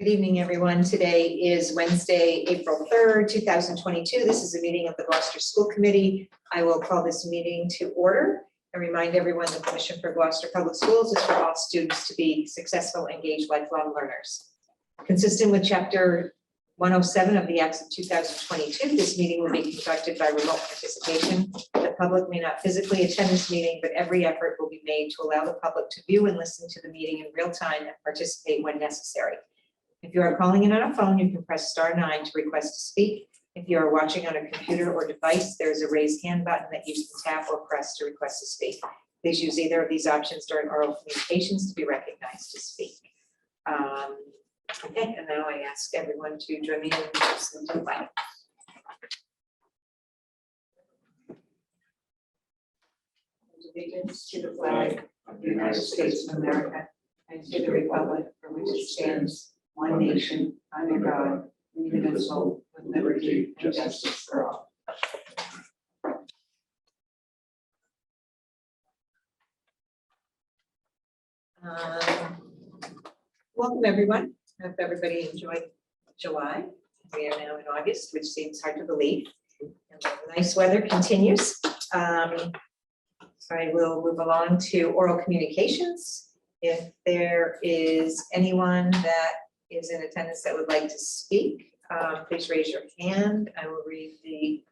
Good evening, everyone. Today is Wednesday, April 3rd, 2022. This is a meeting of the Gloucester School Committee. I will call this meeting to order and remind everyone the mission for Gloucester Public Schools is for all students to be successful, engaged, lifelong learners. Consistent with Chapter 107 of the Acts of 2022, this meeting will be conducted by remote participation. The public may not physically attend this meeting, but every effort will be made to allow the public to view and listen to the meeting in real time and participate when necessary. If you are calling in on a phone, you can press *9 to request to speak. If you are watching on a computer or device, there is a raise hand button that you can tap or press to request to speak. Please use either of these options during oral communications to be recognized to speak. Okay, and now I ask everyone to join me in listening to the flag. Allegiance to the flag of the United States of America and to the republic for which it stands, one nation, under God, indivisible, with liberty and justice for all. Welcome, everyone. I hope everybody enjoyed July. We are now in August, which seems hard to believe. And the nice weather continues. So I will move along to oral communications. If there is anyone that is in attendance that would like to speak, please raise your hand. I will read the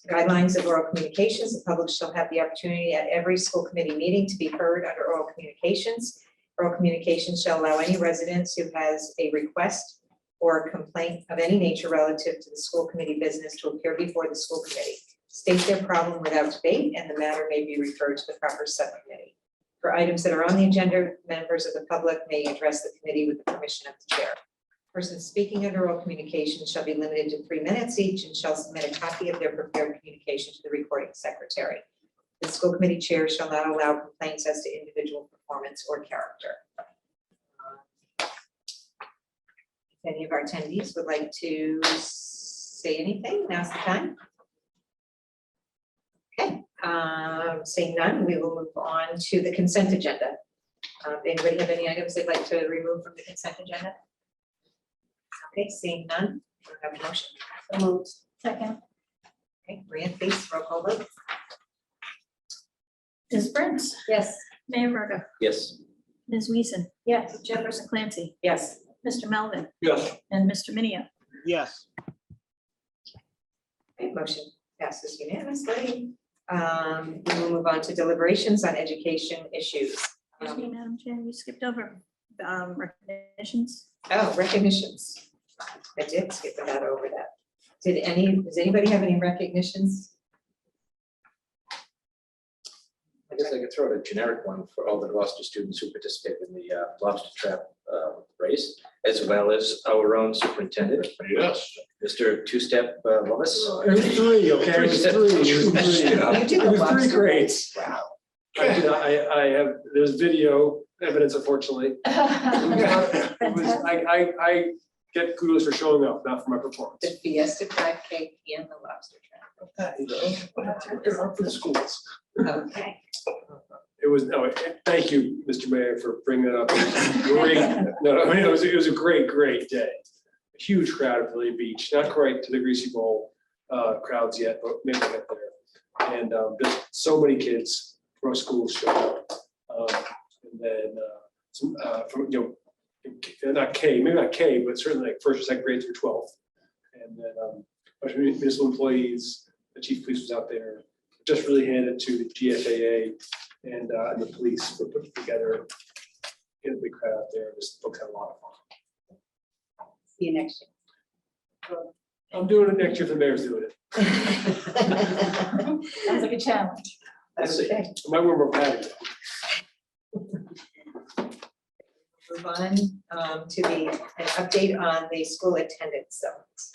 guidelines of oral communications. The public shall have the opportunity at every school committee meeting to be heard under oral communications. Oral communications shall allow any residents who has a request or a complaint of any nature relative to the school committee business to appear before the school committee, state their problem without debate, and the matter may be referred to the proper subcommittee. For items that are on the agenda, members of the public may address the committee with the permission of the chair. Persons speaking under oral communication shall be limited to 3 minutes each and shall submit a copy of their prepared communication to the recording secretary. The school committee chair shall not allow complaints as to individual performance or character. If any of our attendees would like to say anything, now's the time. Okay, seeing none, we will move on to the consent agenda. Anybody have any items they'd like to remove from the consent agenda? Okay, seeing none, we'll have a motion. So moved. Second. Okay, Maria, please, roll call vote. Ms. Prince, Yes. Mayor Verga, Yes. Ms. Wiesen, Yes. Jefferson Clancy, Yes. Mr. Melvin, Yes. and Mr. Minio. Yes. Okay, motion passes unanimously. We will move on to deliberations on education issues. Excuse me, Madam Chair, you skipped over recognitions. Oh, recognitions. I did skip that over that. Does anybody have any recognitions? I guess I could throw out a generic one for all the Gloucester students who participated in the lobster trap race, as well as our own superintendent. Yes. Mr. Two-Step Lovis. It was 3, okay? It was 3. You did It was the 3 lobster grades. Wow. I have, there's video evidence, unfortunately. It was, I get kudos for showing up, not for my performance. The Fiesta 5K and the lobster trap. Good work for the schools. Okay. It was, no, thank you, Mr. Mayor, for bringing that up. It was great. No, I mean, it was a great day. A huge crowd at Lily Beach, not quite to the Greasy Bowl crowds yet, but maybe we'll get there. And there's so many kids from our schools showed up. And then some from, not K, maybe not K, but certainly like 1st or 2nd grade through 12th. And then a bunch of municipal employees, the chief of police was out there. Just really handed to the GFAA and the police for putting together, get a big crowd out there. Just folks had a lot of fun. See you next I'm doing it next year if the mayor's doing it. year. Sounds like a challenge. Okay. I might wear more padding. Move on to an update on the school attendance zones.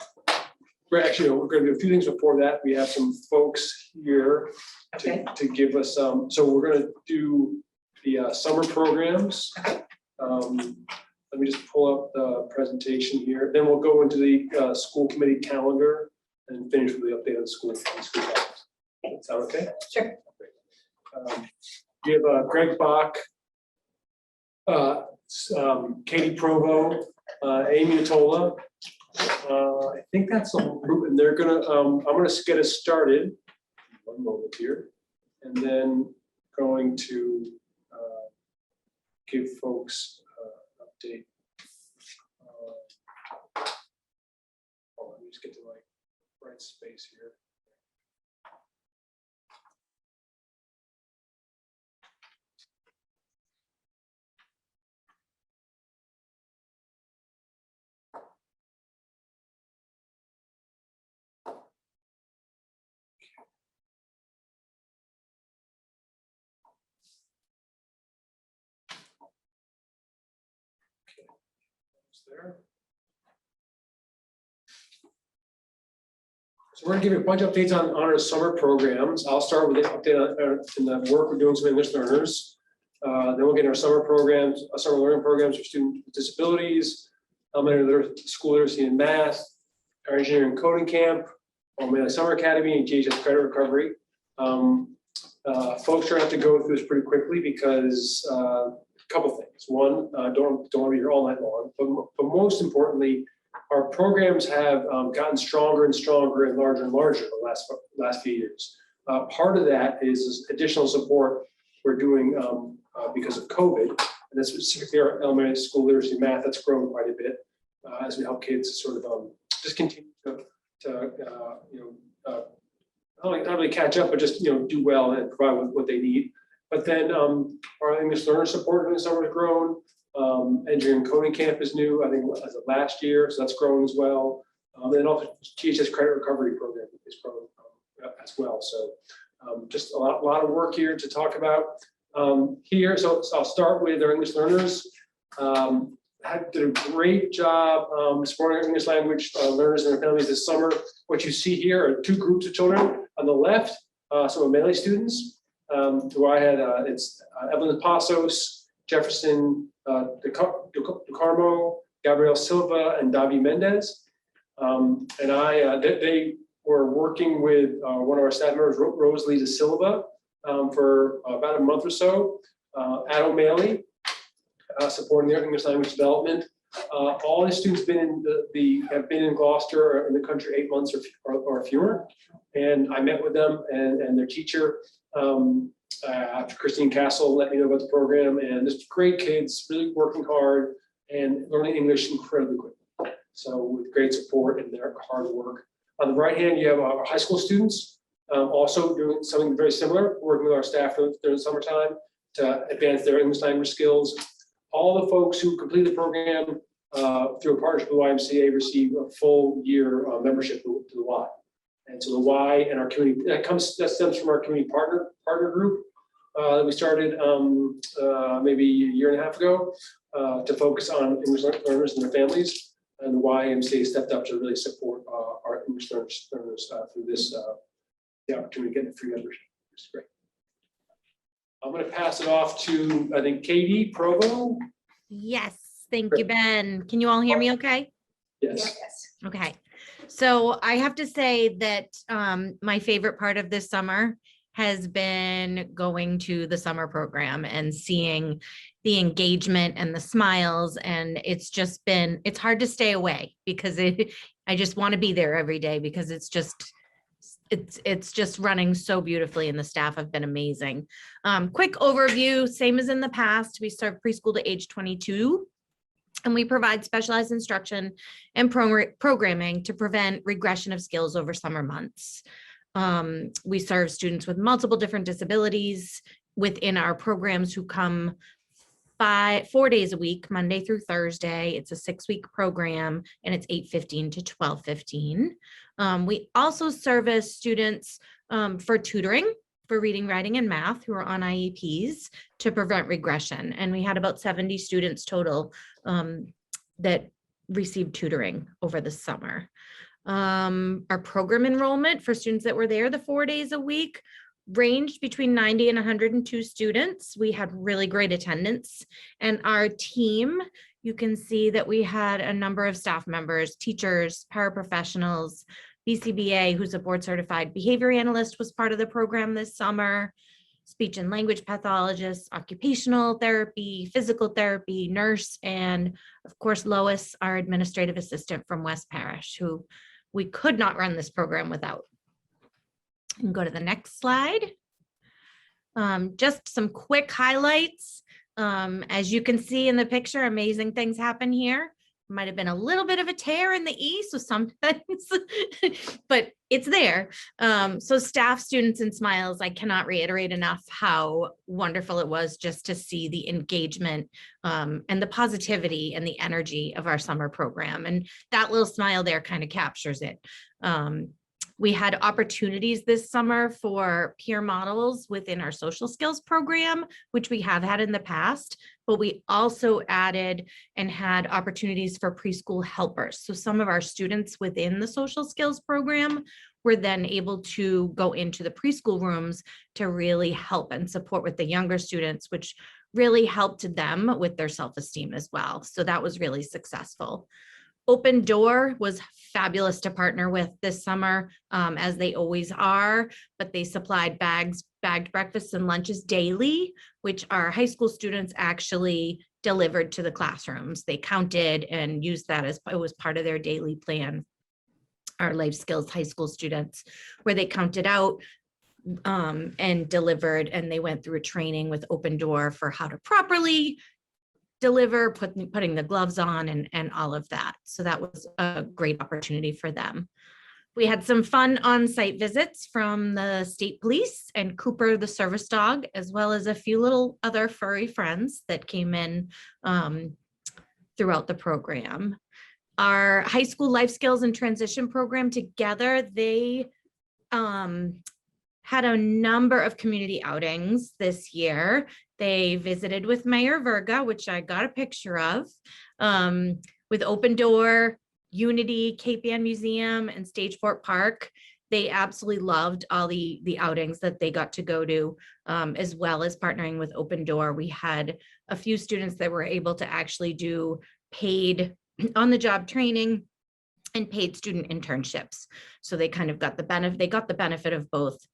We're actually, we're going to do a few things before that. We have some folks here Okay. to give us some. So we're going to do the summer programs. Okay. Let me just pull up the presentation here. Then we'll go into the school committee calendar and finish with the update on school. Okay. Sound okay? Sure. We have Greg Bach Katie Provo, Amy Atola. I think that's the whole group, and they're gonna, I'm gonna get us started. One moment here, and then going to give folks update. Hold on, let me just get to my right space here. There. So we're gonna give you a bunch of updates on our summer programs. I'll start with the update on in the work we're doing with English learners. Then we'll get our summer programs, summer learning programs for students with disabilities, elementary school literacy and math, our engineering coding camp, our summer academy, and GHS credit recovery. Folks are gonna have to go through this pretty quickly because couple things. One, don't want to be here all night long, but most importantly, our programs have gotten stronger and stronger and larger the last few years. Part of that is additional support we're doing because of COVID, and that's specifically our elementary school literacy math that's grown quite a bit as we help kids sort of just continue to not really catch up, but just do well and provide what they need. But then our English learner support in the summer has grown. Engineering coding camp is new, I think, as of last year, so that's grown as well. And then also GHS credit recovery program is grown as well. So just a lot of work here to talk about here. So I'll start with our English learners. Did a great job supporting our English language learners and their families this summer. What you see here are two groups of children. On the left, some of Melee students. Who I had, it's Evelyn Pasos, Jefferson DeCarmo, Gabriel Silva, and Davi Mendez. And they were working with one of our staff members, Rosalie De Silva, for about a month or so. Ad O'Malley, supporting their English language development. All the students have been in Gloucester or in the country 8 months or fewer. And I met with them and their teacher after Christine Castle let me know about the program, and just great kids, really working hard and learning English incredibly quickly. So with great support and their hard work. On the right hand, you have our high school students also doing something very similar, working with our staff during the summertime to advance their English language skills. All the folks who complete the program through a partnership with the YMCA receive a full year membership to the Y. And so the Y and our community, that stems from our community partner group that we started maybe a year and a half ago to focus on English learners and their families. And the YMCA stepped up to really support our English learners through this the opportunity to get a free membership, which is great. I'm going to pass it off to, I think, Katie Provo. Yes, thank you, Ben. Can you all hear me okay? Yes. Okay. So I have to say that my favorite part of this summer has been going to the summer program and seeing the engagement and the smiles. And it's hard to stay away because I just want to be there every day because it's just running so beautifully and the staff have been amazing. Quick overview, same as in the past, we serve preschool to age 22. And we provide specialized instruction and programming to prevent regression of skills over summer months. We serve students with multiple different disabilities within our programs who come 4 days a week, Monday through Thursday. It's a 6-week program and it's 8:15 to 12:15. We also service students for tutoring for reading, writing, and math who are on IEPs to prevent regression. And we had about 70 students total that received tutoring over the summer. Our program enrollment for students that were there the 4 days a week ranged between 90 and 102 students. We had really great attendance. And our team, you can see that we had a number of staff members, teachers, paraprofessionals, BCBA, who's a board certified behavior analyst, was part of the program this summer. speech and language pathologist, occupational therapy, physical therapy, nurse, and of course, Lois, our administrative assistant from West Parish, who we could not run this program without. And go to the next slide. Just some quick highlights. As you can see in the picture, amazing things happen here. Might have been a little bit of a tear in the east with some things, but it's there. So staff, students, and smiles, I cannot reiterate enough how wonderful it was just to see the engagement and the positivity and the energy of our summer program. And that little smile there kind of captures it. We had opportunities this summer for peer models within our social skills program, which we have had in the past, but we also added and had opportunities for preschool helpers. So some of our students within the social skills program were then able to go into the preschool rooms to really help and support with the younger students, which really helped them with their self-esteem as well. So that was really successful. Open Door was fabulous to partner with this summer, as they always are, but they supplied bagged breakfasts and lunches daily, which our high school students actually delivered to the classrooms. They counted and used that as it was part of their daily plan. Our life skills high school students, where they counted out and delivered, and they went through a training with Open Door for how to properly deliver, putting the gloves on and all of that. So that was a great opportunity for them. We had some fun on-site visits from the state police and Cooper, the service dog, as well as a few little other furry friends that came in throughout the program. Our high school life skills and transition program together, they had a number of community outings this year. They visited with Mayor Verga, which I got a picture of, with Open Door, Unity, Cape Ann Museum, and Stage Fort Park. They absolutely loved all the outings that they got to go to, as well as partnering with Open Door. We had a few students that were able to actually do paid on-the-job training and paid student internships. So they kind of got the benefit of both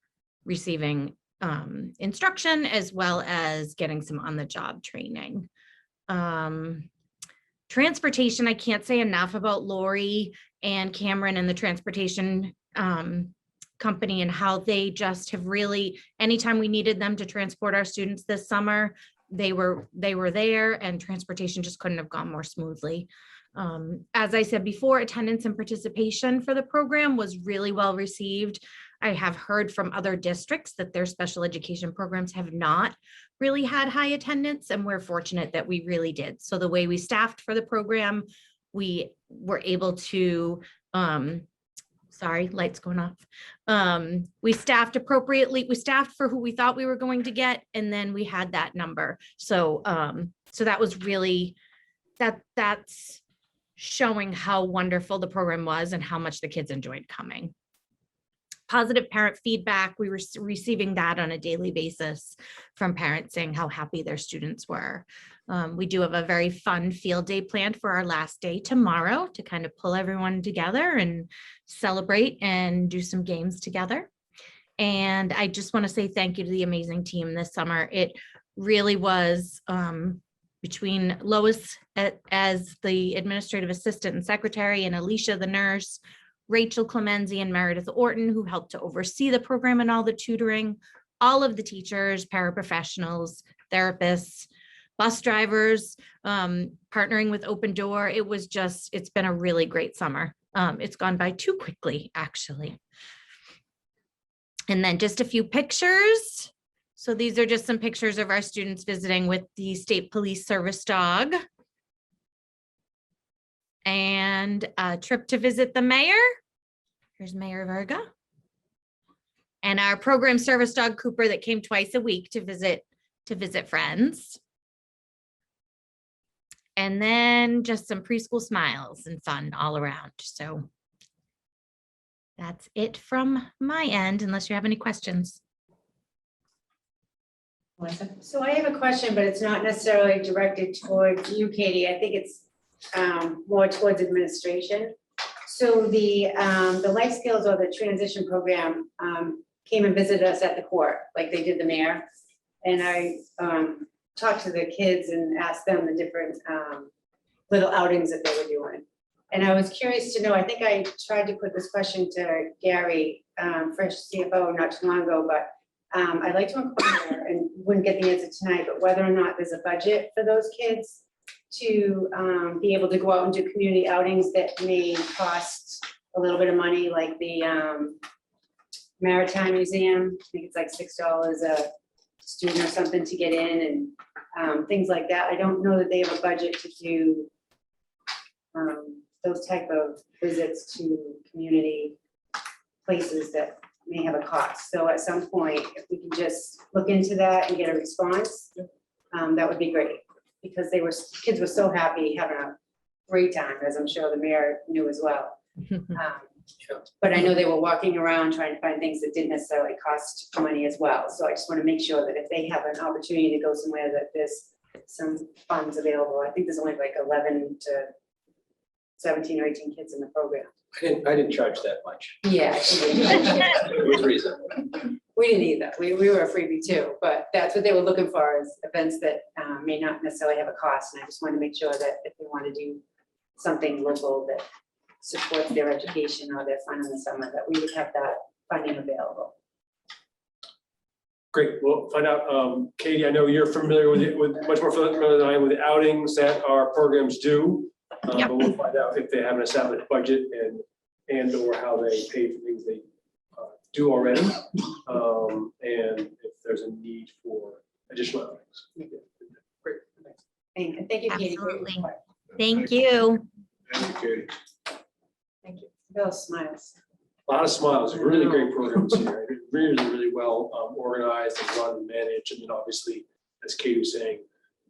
receiving instruction as well as getting some on-the-job training. Transportation, I can't say enough about Lori and Cameron and the transportation company and how they just have really, anytime we needed them to transport our students this summer, they were there, and transportation just couldn't have gone more smoothly. As I said before, attendance and participation for the program was really well received. I have heard from other districts that their special education programs have not really had high attendance, and we're fortunate that we really did. So the way we staffed for the program, we were able to, sorry, lights going off. We staffed appropriately. We staffed for who we thought we were going to get, and then we had that number. So, so that was really, that's showing how wonderful the program was and how much the kids enjoyed coming. Positive parent feedback, we were receiving that on a daily basis from parents saying how happy their students were. We do have a very fun field day planned for our last day tomorrow to kind of pull everyone together and celebrate and do some games together. And I just want to say thank you to the amazing team this summer. It really was between Lois as the administrative assistant and secretary, and Alicia, the nurse, Rachel Clemenzi and Meredith Orton, who helped to oversee the program and all the tutoring, all of the teachers, paraprofessionals, therapists, bus drivers, partnering with Open Door. It was just, it's been a really great summer. It's gone by too quickly, actually. And then just a few pictures. So these are just some pictures of our students visiting with the state police service dog. And a trip to visit the mayor. Here's Mayor Verga. And our program service dog Cooper that came twice a week to visit friends. And then just some preschool smiles and fun all around. So that's it from my end, unless you have any questions. So I have a question, but it's not necessarily directed towards you, Katie. I think it's more towards administration. So the life skills or the transition program came and visited us at the court, like they did the mayor. And I talked to the kids and asked them the different little outings that they were doing. And I was curious to know, I think I tried to put this question to Gary, Fresh CFO, not too long ago, but I'd like to inquire, and wouldn't get the answer tonight, but whether or not there's a budget for those kids to be able to go out and do community outings that may cost a little bit of money, like the Maritime Museum. I think it's like $6 a student or something to get in, and things like that. I don't know that they have a budget to do those type of visits to community places that may have a cost. So at some point, if we can just look into that and get a response, that would be great. Because kids were so happy, having a great time, as I'm sure the mayor knew as well. But I know they were walking around trying to find things that didn't necessarily cost money as well. So I just want to make sure that if they have an opportunity to go somewhere, that there's some funds available. I think there's only like 11 to 17 or 18 kids in the program. I didn't charge that much. Yeah. It was reasonable. We didn't either. We were a freebie too, but that's what they were looking for, is events that may not necessarily have a cost. And I just want to make sure that if they want to do something local that supports their education or their fun in the summer, that we would have that funding available. Great, we'll find out. Katie, I know you're familiar with it, with much more familiar than I am with the outings that our programs do. Yep. But we'll find out if they have an established budget and or how they pay for things they do already. And if there's a need for additional outings. Great, thanks. And thank you, Katie. Absolutely. Thank you. Thank you, Katie. Thank you. Bill smiles. A lot of smiles, really great programs here, really well organized and run and managed. And then obviously, as Katie was saying,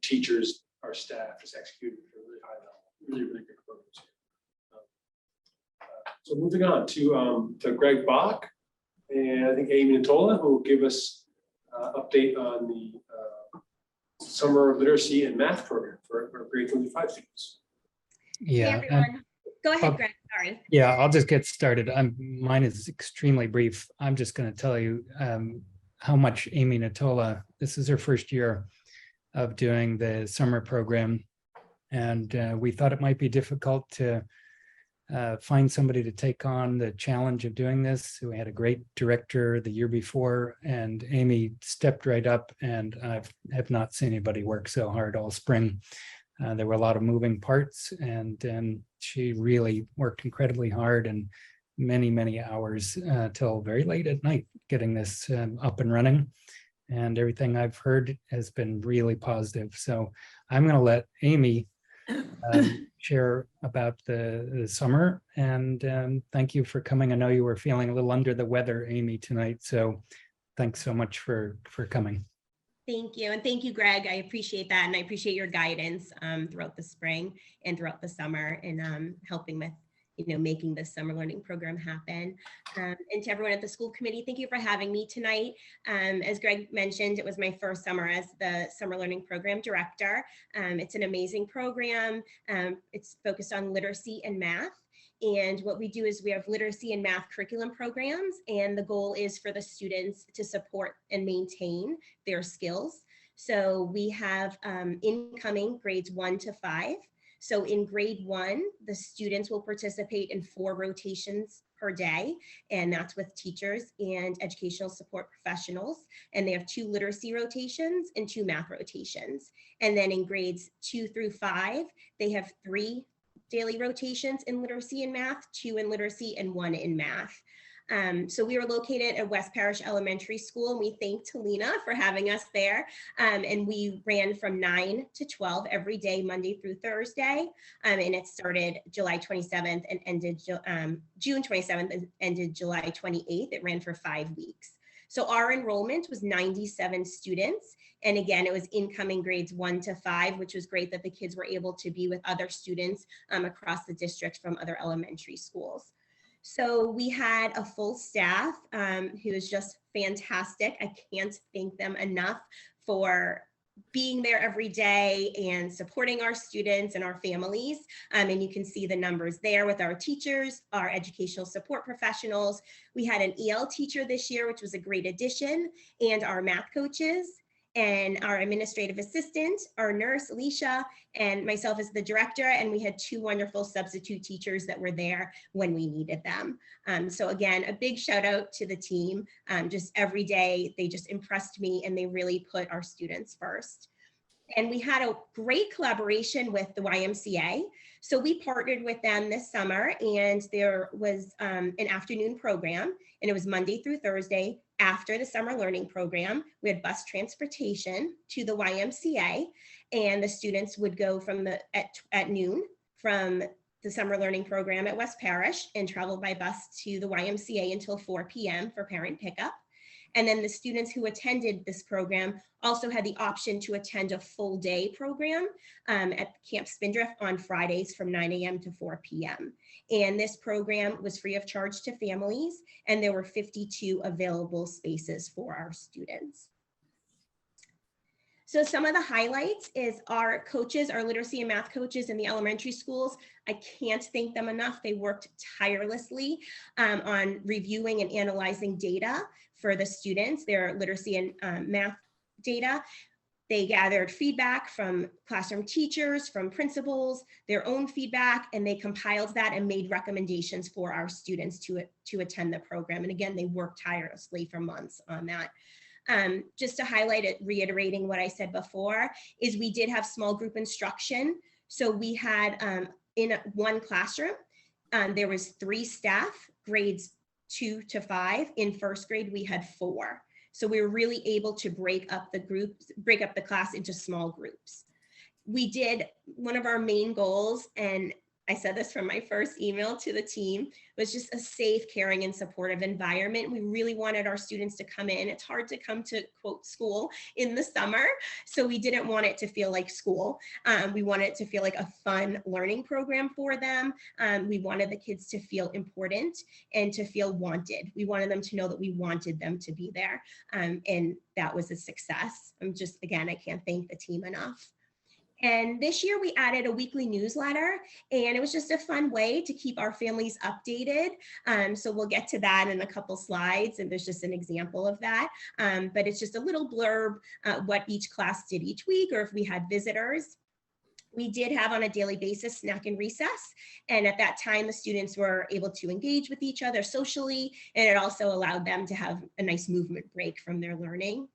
teachers, our staff is executing at a really high level. Really good programs here. So moving on to Greg Bach, and I think Amy Natola, who will give us update on the summer literacy and math program for grade 25 students. Yeah. Hey everyone. Go ahead, Greg. Sorry. Yeah, I'll just get started. Mine is extremely brief. I'm just going to tell you how much Amy Natola, this is her first year of doing the summer program. And we thought it might be difficult to find somebody to take on the challenge of doing this. We had a great director the year before, and Amy stepped right up, and I have not seen anybody work so hard all spring. There were a lot of moving parts, and she really worked incredibly hard and many hours till very late at night getting this up and running. And everything I've heard has been really positive. So I'm going to let Amy share about the summer, and thank you for coming. I know you were feeling a little under the weather, Amy, tonight. So thanks so much for coming. Thank you. And thank you, Greg. I appreciate that. And I appreciate your guidance throughout the spring and throughout the summer and helping with, making this summer learning program happen. And to everyone at the school committee, thank you for having me tonight. As Greg mentioned, it was my first summer as the summer learning program director. It's an amazing program. It's focused on literacy and math. And what we do is we have literacy and math curriculum programs, and the goal is for the students to support and maintain their skills. So we have incoming grades 1 to 5. So in grade 1, the students will participate in 4 rotations per day, and that's with teachers and educational support professionals. And they have 2 literacy rotations and 2 math rotations. And then in grades 2 through 5, they have 3 daily rotations in literacy and math, 2 in literacy and 1 in math. So we were located at West Parish Elementary School, and we thank Talina for having us there. And we ran from 9 to 12 every day, Monday through Thursday. And it started July 27th and ended June 27th and ended July 28th. It ran for 5 weeks. So our enrollment was 97 students. And again, it was incoming grades 1 to 5, which was great that the kids were able to be with other students across the district from other elementary schools. So we had a full staff who is just fantastic. I can't thank them enough for being there every day and supporting our students and our families. And you can see the numbers there with our teachers, our educational support professionals. We had an EL teacher this year, which was a great addition, and our math coaches. and our administrative assistant, our nurse, Alicia, and myself as the director. And we had 2 wonderful substitute teachers that were there when we needed them. So again, a big shout out to the team. Just every day, they just impressed me and they really put our students first. And we had a great collaboration with the YMCA. So we partnered with them this summer, and there was an afternoon program, and it was Monday through Thursday after the summer learning program. We had bus transportation to the YMCA, and the students would go from at noon from the summer learning program at West Parish and travel by bus to the YMCA until 4 p.m. for parent pickup. And then the students who attended this program also had the option to attend a full day program at Camp Spindrift on Fridays from 9 a.m. to 4 p.m. And this program was free of charge to families, and there were 52 available spaces for our students. So some of the highlights is our coaches, our literacy and math coaches in the elementary schools. I can't thank them enough. They worked tirelessly on reviewing and analyzing data for the students, their literacy and math data. They gathered feedback from classroom teachers, from principals, their own feedback, and they compiled that and made recommendations for our students to attend the program. And again, they worked tirelessly for months on that. Just to highlight it, reiterating what I said before, is we did have small group instruction. So we had in one classroom, there was 3 staff, grades 2 to 5. In first grade, we had 4. So we were really able to break up the class into small groups. We did, one of our main goals, and I said this from my first email to the team, was just a safe, caring, and supportive environment. We really wanted our students to come in. It's hard to come to, quote, school in the summer, so we didn't want it to feel like school. We wanted it to feel like a fun learning program for them. We wanted the kids to feel important and to feel wanted. We wanted them to know that we wanted them to be there, and that was a success. Again, I can't thank the team enough. And this year we added a weekly newsletter, and it was just a fun way to keep our families updated. So we'll get to that in a couple slides, and there's just an example of that. But it's just a little blurb, what each class did each week, or if we had visitors. We did have on a daily basis snack and recess. And at that time, the students were able to engage with each other socially, and it also allowed them to have a nice movement break from their learning.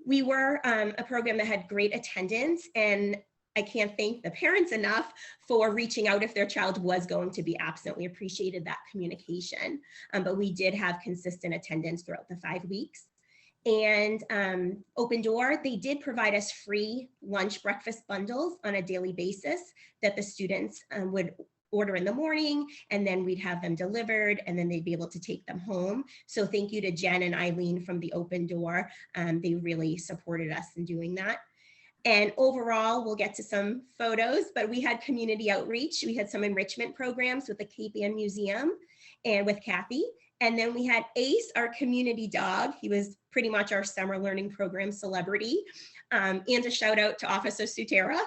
We were a program that had great attendance, and I can't thank the parents enough for reaching out if their child was going to be absent. We appreciated that communication, but we did have consistent attendance throughout the 5 weeks. And Open Door, they did provide us free lunch breakfast bundles on a daily basis that the students would order in the morning, and then we'd have them delivered, and then they'd be able to take them home. So thank you to Jen and Eileen from the Open Door. They really supported us in doing that. And overall, we'll get to some photos, but we had community outreach. We had some enrichment programs with the Cape Ann Museum and with Kathy. And then we had Ace, our community dog. He was pretty much our summer learning program celebrity. And a shout out to Officer Sutera.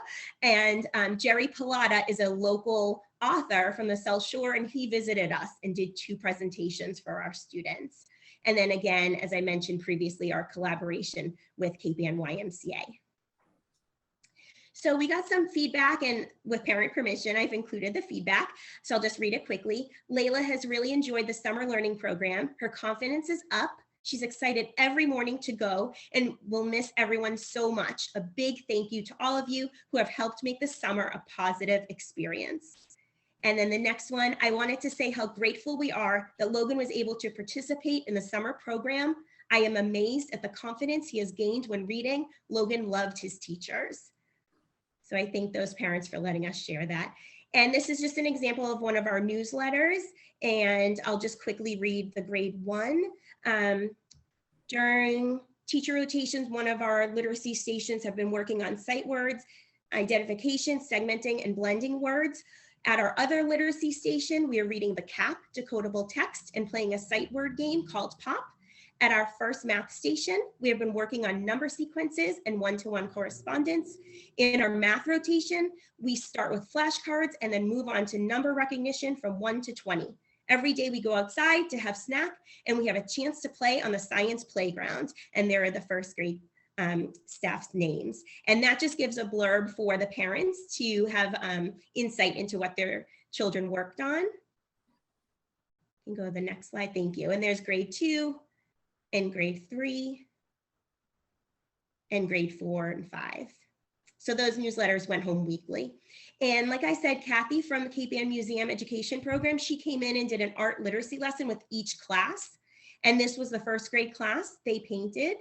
And Jerry Pilata is a local author from the South Shore, and he visited us and did 2 presentations for our students. And then again, as I mentioned previously, our collaboration with Cape Ann YMCA. So we got some feedback, and with parent permission, I've included the feedback. So I'll just read it quickly. Layla has really enjoyed the summer learning program. Her confidence is up. She's excited every morning to go and will miss everyone so much. A big thank you to all of you who have helped make the summer a positive experience. And then the next one, I wanted to say how grateful we are that Logan was able to participate in the summer program. I am amazed at the confidence he has gained when reading. Logan loved his teachers. So I thank those parents for letting us share that. And this is just an example of one of our newsletters. And I'll just quickly read the grade 1. During teacher rotations, one of our literacy stations have been working on sight words, identification, segmenting, and blending words. At our other literacy station, we are reading the CAP, decodable text, and playing a sight word game called POP. At our first math station, we have been working on number sequences and one-to-one correspondence. In our math rotation, we start with flashcards and then move on to number recognition from 1 to 20. Every day we go outside to have snack, and we have a chance to play on the science playground, and there are the first grade staff's names. And that just gives a blurb for the parents to have insight into what their children worked on. You can go to the next slide, thank you. And there's grade 2 and grade 3 and grade 4 and 5. So those newsletters went home weekly. And like I said, Kathy from the Cape Ann Museum Education Program, she came in and did an art literacy lesson with each class. And this was the first grade class. They painted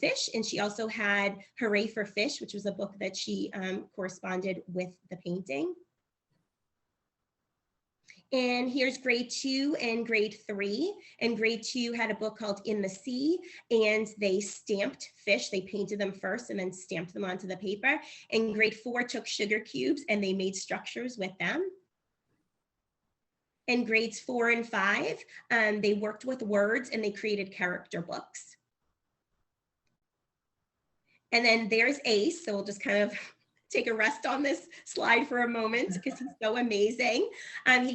fish, and she also had Hooray for Fish, which was a book that she corresponded with the painting. And here's grade 2 and grade 3. And grade 2 had a book called In the Sea, and they stamped fish. They painted them first and then stamped them onto the paper. And grade 4 took sugar cubes and they made structures with them. And grades 4 and 5, they worked with words and they created character books. And then there's Ace, so we'll just kind of take a rest on this slide for a moment because he's so amazing.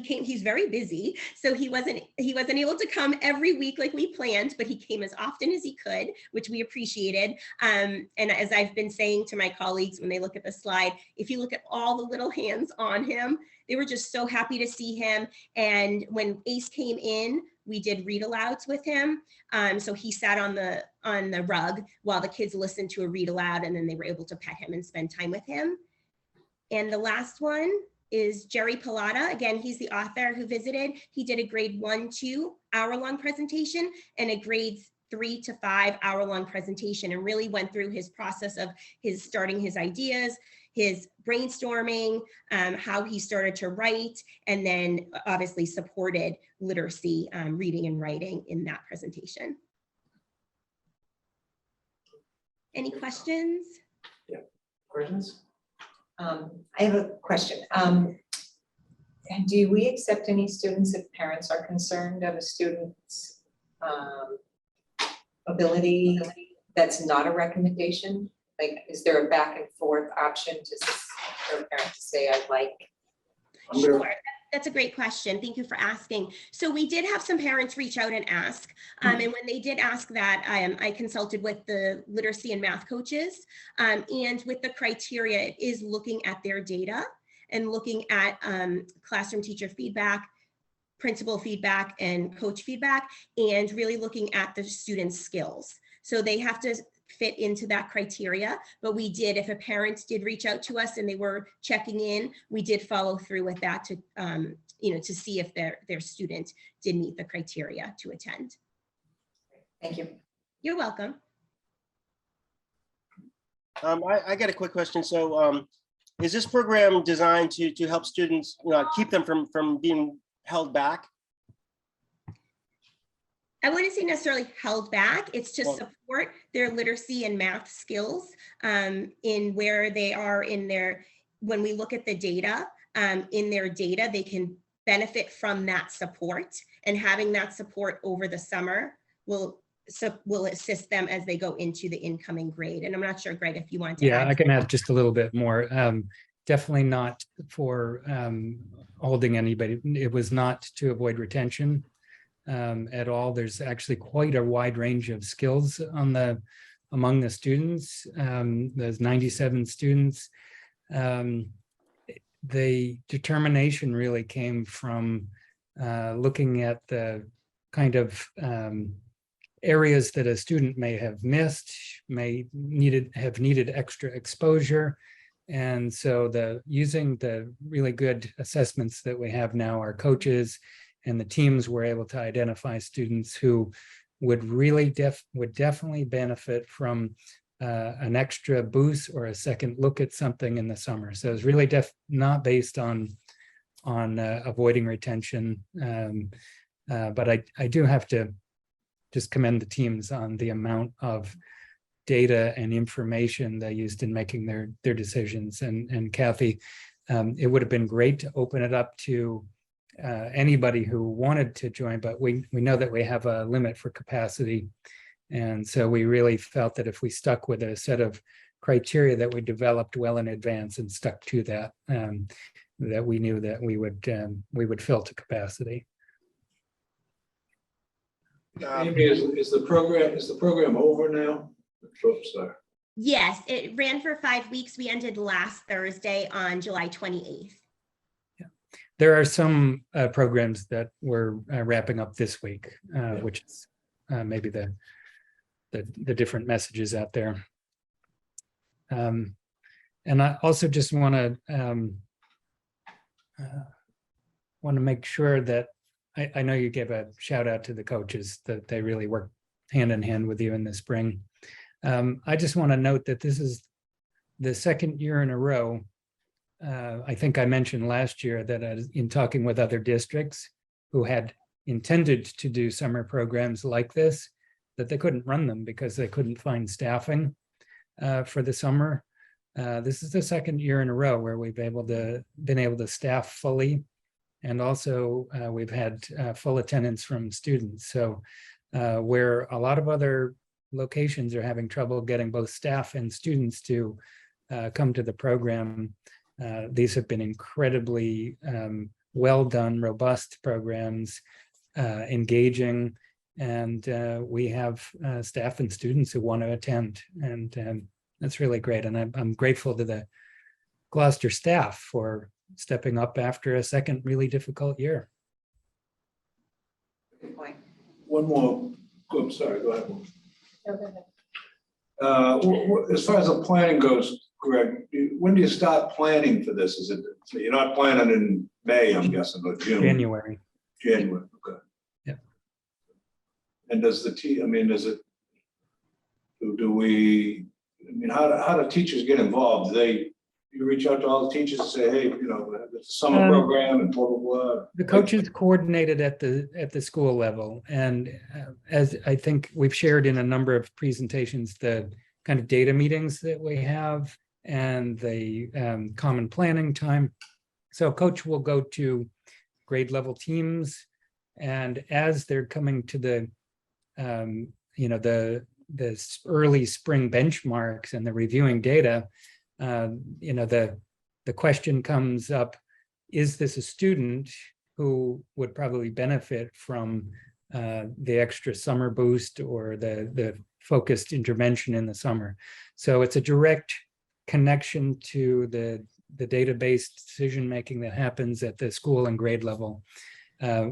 He's very busy, so he wasn't able to come every week like we planned, but he came as often as he could, which we appreciated. And as I've been saying to my colleagues when they look at the slide, if you look at all the little hands on him, they were just so happy to see him. And when Ace came in, we did read alouds with him. So he sat on the rug while the kids listened to a read aloud, and then they were able to pet him and spend time with him. And the last one is Jerry Pilata. Again, he's the author who visited. He did a grade 1-2 hour-long presentation and a grade 3 to 5 hour-long presentation, and really went through his process of his starting his ideas, his brainstorming, how he started to write, and then obviously supported literacy, reading and writing in that presentation. Any questions? Yeah, questions? I have a question. Do we accept any students if parents are concerned of a student's ability that's not a recommendation? Like, is there a back and forth option for a parent to say, I'd like? Sure, that's a great question. Thank you for asking. So we did have some parents reach out and ask, and when they did ask that, I consulted with the literacy and math coaches, and with the criteria, it is looking at their data and looking at classroom teacher feedback, principal feedback, and coach feedback, and really looking at the students' skills. So they have to fit into that criteria, but we did, if a parent did reach out to us and they were checking in, we did follow through with that to, to see if their student did meet the criteria to attend. Thank you. You're welcome. I got a quick question. So is this program designed to help students, keep them from being held back? I wouldn't say necessarily held back. It's to support their literacy and math skills in where they are in their, when we look at the data, in their data, they can benefit from that support, and having that support over the summer will assist them as they go into the incoming grade. And I'm not sure, Greg, if you want to add. I can add just a little bit more. Definitely not for holding anybody. It was not to avoid retention at all. There's actually quite a wide range of skills among the students. There's 97 students. The determination really came from looking at the kind of areas that a student may have missed, have needed extra exposure. And so using the really good assessments that we have now, our coaches and the teams were able to identify students who would really definitely benefit from an extra boost or a second look at something in the summer. So it's really not based on avoiding retention, but I do have to just commend the teams on the amount of data and information they used in making their decisions. And Kathy, it would have been great to open it up to anybody who wanted to join, but we know that we have a limit for capacity. And so we really felt that if we stuck with a set of criteria that we developed well in advance and stuck to that, that we knew that we would fill to capacity. Amy, is the program over now? Oops, sorry. Yes, it ran for 5 weeks. We ended last Thursday on July 28th. There are some programs that we're wrapping up this week, which is maybe the different messages out there. And I also just want to make sure that I know you gave a shout out to the coaches, that they really work hand in hand with you in the spring. I just want to note that this is the second year in a row. I think I mentioned last year that in talking with other districts who had intended to do summer programs like this, that they couldn't run them because they couldn't find staffing for the summer. This is the second year in a row where we've been able to staff fully, and also we've had full attendance from students. So where a lot of other locations are having trouble getting both staff and students to come to the program, these have been incredibly well done, robust programs, engaging, and we have staff and students who want to attend, and that's really great. And I'm grateful to the Gloucester staff for stepping up after a second really difficult year. Good point. One more, I'm sorry, go ahead. As far as the planning goes, Greg, when do you start planning for this? Is it, you're not planning in May, I'm guessing, or June? January. January, okay. Yeah. And does the does it, do we, how do teachers get involved? You reach out to all the teachers and say, hey, it's a summer program and blah, blah, blah. The coaches coordinated at the school level, and as I think we've shared in a number of presentations, the kind of data meetings that we have and the common planning time. So a coach will go to grade level teams, and as they're coming to the early spring benchmarks and the reviewing data, the question comes up, is this a student who would probably benefit from the extra summer boost or the focused intervention in the summer? So it's a direct connection to the database decision-making that happens at the school and grade level,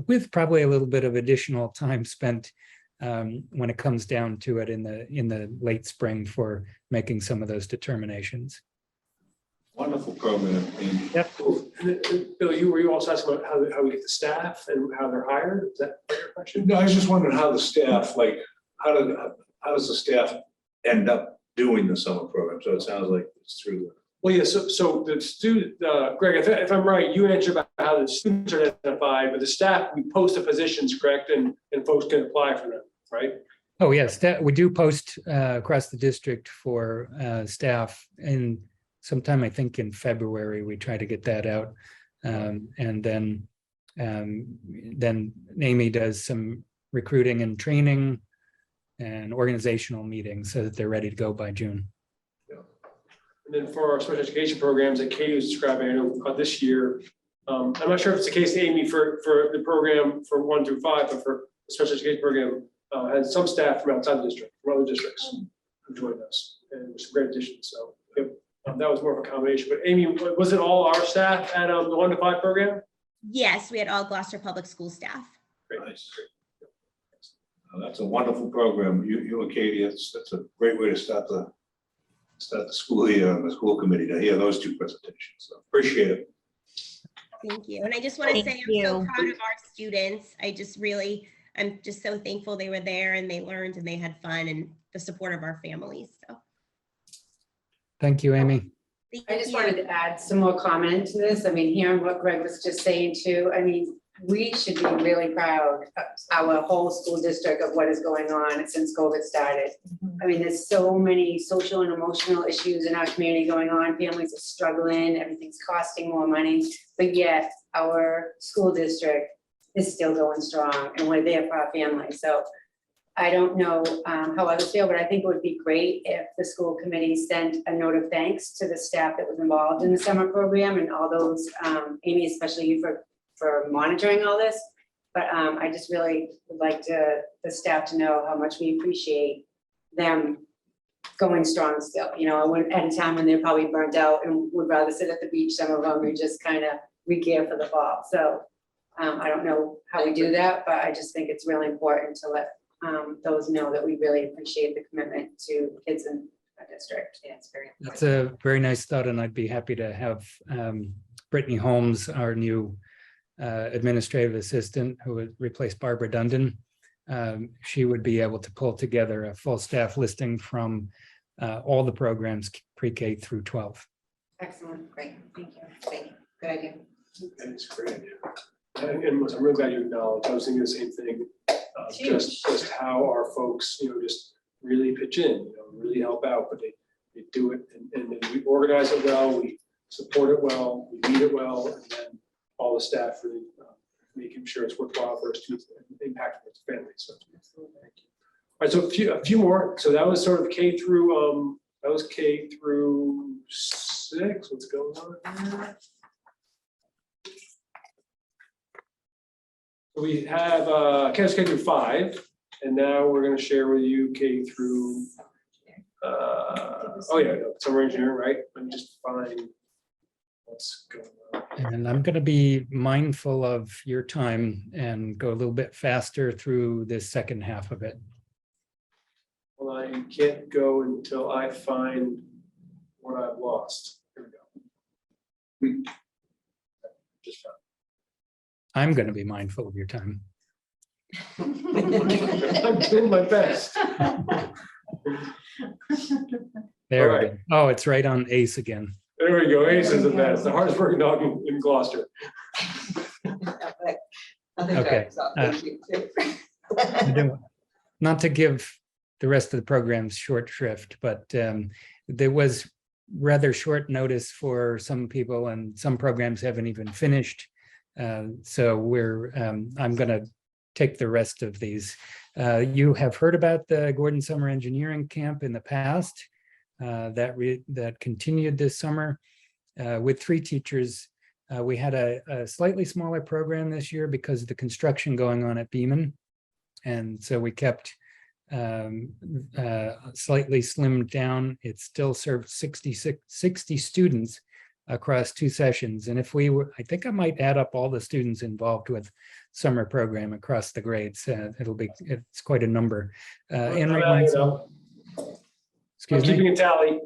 with probably a little bit of additional time spent when it comes down to it in the late spring for making some of those determinations. Wonderful program. Yep. Bill, you were also asking about how we get the staff and how they're hired. Is that your question? No, I was just wondering how the staff, how does the staff end up doing the summer program? So it sounds like it's through the. Well, yeah, so the student, Greg, if I'm right, you answered about how the students are identified, but the staff, we post the positions, correct? And folks can apply for them, right? Oh, yes, we do post across the district for staff, and sometime I think in February, we try to get that out. And then Amy does some recruiting and training and organizational meetings so that they're ready to go by June. And then for our special education programs that Katie was describing, I know this year, I'm not sure if it's the case, Amy, for the program for 1 through 5, but for the special education program, had some staff from outside the district, from other districts who joined us, and it was a great addition. So yep, that was more of a combination. But Amy, was it all our staff at the 1 to 5 program? Yes, we had all Gloucester Public School staff. Great. Nice. That's a wonderful program. You and Katie, that's a great way to start the school year on the school committee, to hear those two presentations. So appreciate it. Thank you. And I just want to say I'm so proud of our students. I'm just so thankful they were there and they learned and they had fun, and the support of our families. So Thank you, Amy. I just wanted to add some more comment to this. Hearing what Greg was just saying too, we should be really proud of our whole school district of what is going on since COVID started. There's so many social and emotional issues in our community going on. Families are struggling, everything's costing more money, but yet our school district is still going strong and we're there for our families. So I don't know how others feel, but I think it would be great if the school committee sent a note of thanks to the staff that was involved in the summer program and all those, Amy, especially you for monitoring all this. But I just really would like the staff to know how much we appreciate them going strong still. You know, I wouldn't, at a time when they're probably burnt out and would rather sit at the beach, some of them, and just kind of re-gear for the fall. So I don't know how we do that, but I just think it's really important to let those know that we really appreciate the commitment to kids in our district. Yeah, it's very. That's a very nice thought, and I'd be happy to have Brittany Holmes, our new administrative assistant, who would replace Barbara Dundon. She would be able to pull together a full staff listing from all the programs pre-K through 12. Excellent, great, thank you, good idea. It's a great idea. And I'm really glad you acknowledged, I was thinking the same thing. Just how our folks, just really pitch in, really help out, but they do it and then we organize it well, we support it well, we lead it well, and then all the staff really making sure it's worthwhile for our students and impactful for the families. So thank you. All right, so a few more. So that was sort of K through that was K through 6. What's going on there? So we have K through 5, and now we're going to share with you K through summer engineering, right? Let me just find what's going on. And I'm going to be mindful of your time and go a little bit faster through this second half of it. Well, I can't go until I find what I've lost. Here we go. Just found. I'm going to be mindful of your time. I'm doing my best. There All we right. go. Oh, it's right on ACE again. There we go. Ace is the best. The hardest working dog in Gloucester. Okay. Not to give the rest of the programs short shrift, but there was rather short notice for some people, and some programs haven't even finished. So I'm going to take the rest of these. You have heard about the Gordon Summer Engineering Camp in the past. That continued this summer with 3 teachers. We had a slightly smaller program this year because of the construction going on at Beeman. And so we kept slightly slimmed down. It still served 60 students across 2 sessions. And if we were, I think I might add up all the students involved with summer program across the grades. It's quite a number. I'm keeping a tally.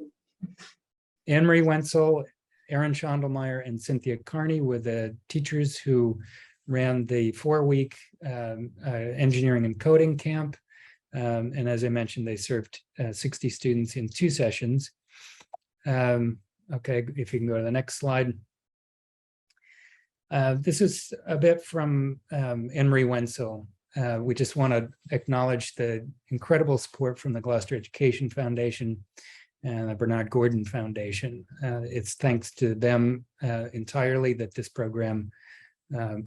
Anne-Marie Wenzel, Erin Schondelmeyer, and Cynthia Carney were the teachers who ran the 4-week engineering and coding camp. And as I mentioned, they served 60 students in 2 sessions. Okay, if you can go to the next slide. This is a bit from Anne-Marie Wenzel. We just want to acknowledge the incredible support from the Gloucester Education Foundation and the Bernard Gordon Foundation. It's thanks to them entirely that this program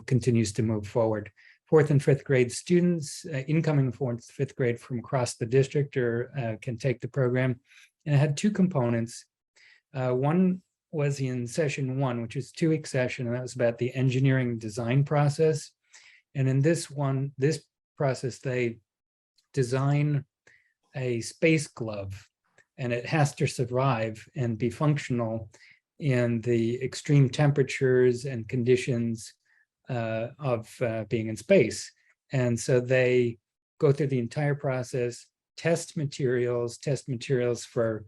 continues to move forward. 4th and 5th grade students, incoming 4th and 5th grade from across the district can take the program. And it had 2 components. One was in session 1, which is a 2-week session, and that was about the engineering design process. And in this process, they design a space glove, and it has to survive and be functional in the extreme temperatures and conditions of being in space. And so they go through the entire process, test materials for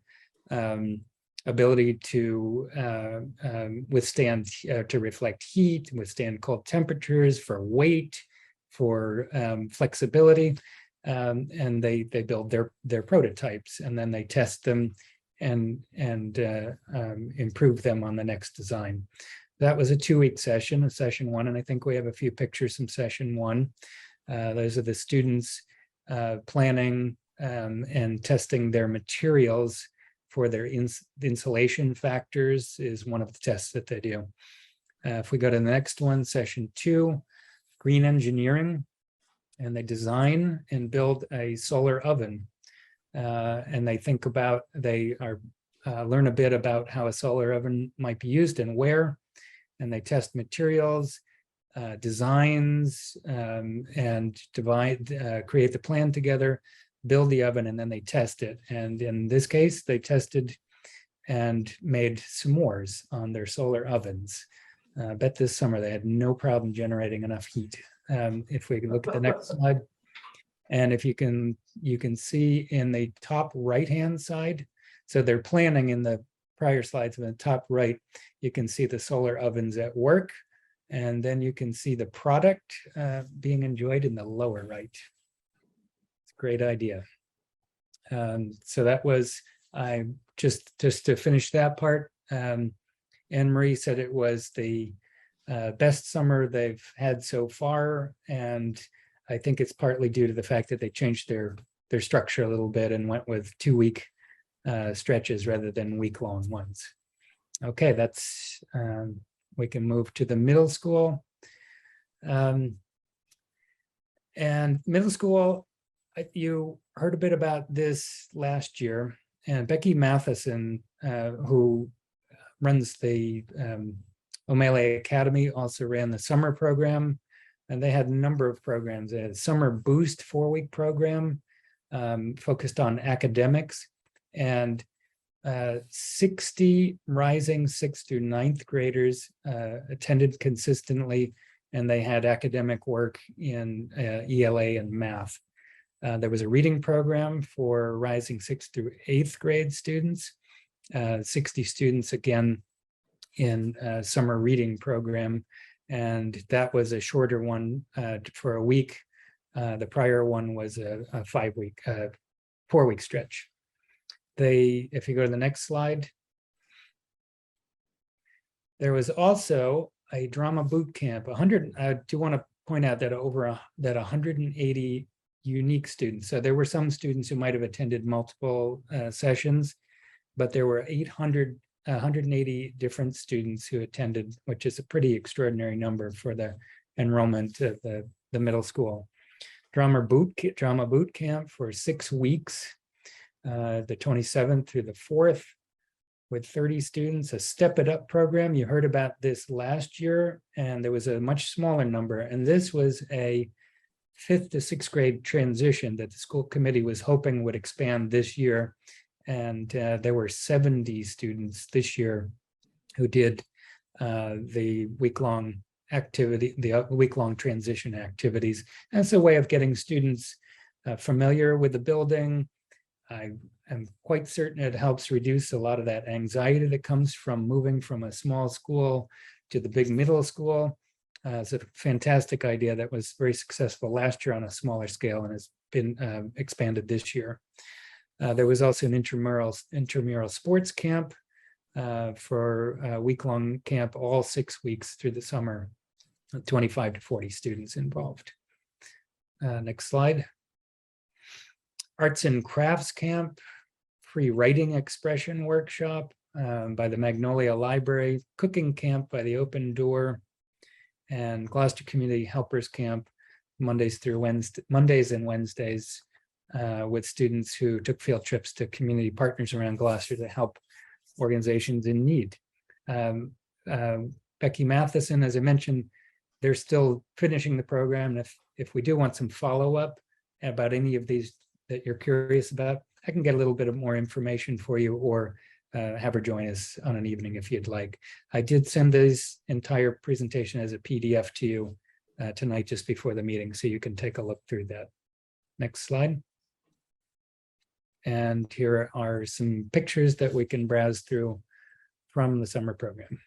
ability to withstand, to reflect heat, withstand cold temperatures, for weight, for flexibility, and they build their prototypes, and then they test them and improve them on the next design. That was a 2-week session, session 1, and I think we have a few pictures from session 1. Those are the students planning and testing their materials for their insulation factors is one of the tests that they do. If we go to the next one, session 2, green engineering, and they design and build a solar oven. And they think about, learn a bit about how a solar oven might be used and where, and they test materials, designs, and create the plan together. build the oven and then they test it. And in this case, they tested and made s'mores on their solar ovens. I bet this summer they had no problem generating enough heat. If we can look at the next slide. And if you can see in the top right-hand side, so they're planning in the prior slides in the top right, you can see the solar ovens at work. And then you can see the product being enjoyed in the lower right. It's a great idea. So that was, just to finish that part, Anne Marie said it was the best summer they've had so far. And I think it's partly due to the fact that they changed their structure a little bit and went with 2-week stretches rather than week-long ones. Okay, that's, we can move to the middle school. And middle school, you heard a bit about this last year, and Becky Matheson, who runs the O'Malley Academy, also ran the summer program, and they had a number of programs. They had a summer boost 4-week program focused on academics, and 60 rising 6th through 9th graders attended consistently, and they had academic work in ELA and math. There was a reading program for rising 6th through 8th grade students, 60 students again in summer reading program, and that was a shorter one for a week. The prior one was a 4-week stretch. If you go to the next slide, there was also a drama boot camp. I do want to point out that 180 unique students. So there were some students who might have attended multiple sessions, but there were 180 different students who attended, which is a pretty extraordinary number for the enrollment of the middle school. Drama boot camp for 6 weeks, the 27th through the 4th, with 30 students. A Step It Up program, you heard about this last year, and there was a much smaller number. And this was a 5th to 6th grade transition that the school committee was hoping would expand this year. And there were 70 students this year who did the week-long activity, the week-long transition activities. That's a way of getting students familiar with the building. I am quite certain it helps reduce a lot of that anxiety that comes from moving from a small school to the big middle school. It's a fantastic idea that was very successful last year on a smaller scale and has been expanded this year. There was also an intramural sports camp for a week-long camp, all 6 weeks through the summer, 25 to 40 students involved. Next slide. Arts and crafts camp, free writing expression workshop by the Magnolia Library, cooking camp by the Open Door, and Gloucester Community Helpers Camp, Mondays and Wednesdays, with students who took field trips to community partners around Gloucester to help organizations in need. Becky Matheson, as I mentioned, they're still finishing the program. If we do want some follow-up about any of these that you're curious about, I can get a little bit of more information for you, or have her join us on an evening if you'd like. I did send this entire presentation as a PDF to you tonight just before the meeting, so you can take a look through that. Next slide. And here are some pictures that we can browse through from the summer program.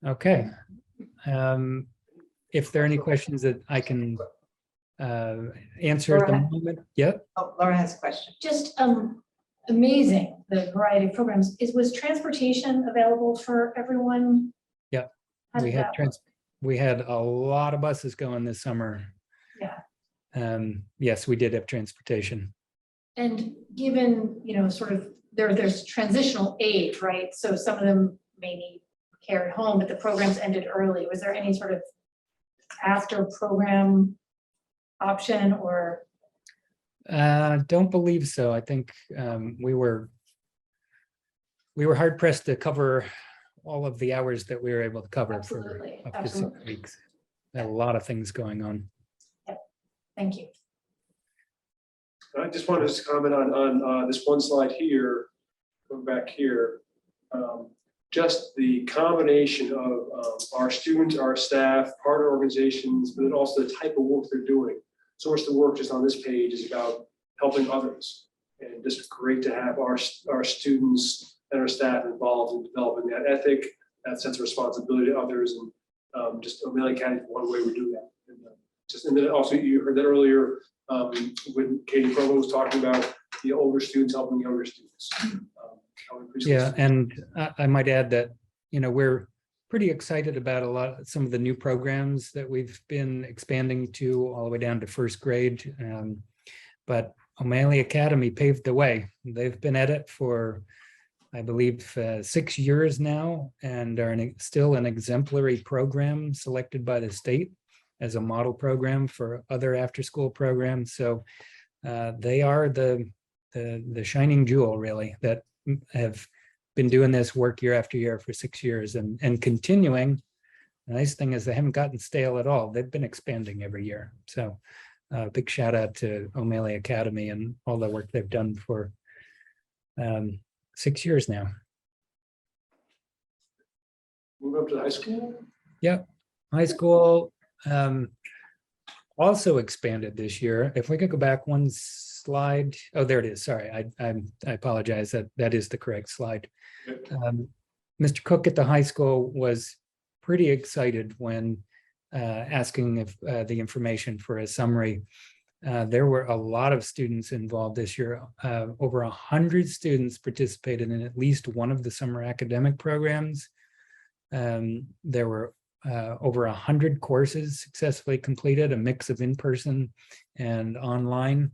Okay. If there are any questions that I can answer at the Laura. moment. Yep. Oh, Laura has a question. Just amazing, the variety of programs. Was transportation available for everyone? Yep. How We did had that work? we had a lot of buses going this summer. Yeah. Yes, we did have transportation. And given, sort of, there's transitional age, right? So some of them may need care at home, but the programs ended early. Was there any sort of after program option or? Don't believe so. I think we were hard pressed to cover all of the hours that we were able to cover Absolutely, for up to 6 absolutely. weeks. Had a lot of things going on. Thank you. I just wanted to comment on this one slide here, going back here. Just the combination of our students, our staff, partner organizations, but then also the type of work they're doing. So much of the work just on this page is about helping others. And just great to have our students and our staff involved in developing that ethic, that sense of responsibility to others. And just O'Malley County is one way we do that. And then also you heard that earlier when Katie Provo was talking about the older students helping younger students. Yeah, and I might add that, we're pretty excited about some of the new programs that we've been expanding to all the way down to first grade. But O'Malley Academy paved the way. They've been at it for, I believe, 6 years now, and are still an exemplary program selected by the state as a model program for other after-school programs. So they are the shining jewel, really, that have been doing this work year after year for 6 years and continuing. The nice thing is they haven't gotten stale at all. They've been expanding every year. So big shout out to O'Malley Academy and all the work they've done for 6 years now. Move up to high school. Yep, high school also expanded this year. If we could go back one slide. Oh, there it is. Sorry, I apologize. That is the correct slide. Mr. Cook at the high school was pretty excited when asking if the information for a summary. There were a lot of students involved this year. Over 100 students participated in at least one of the summer academic programs. There were over 100 courses successfully completed, a mix of in-person and online.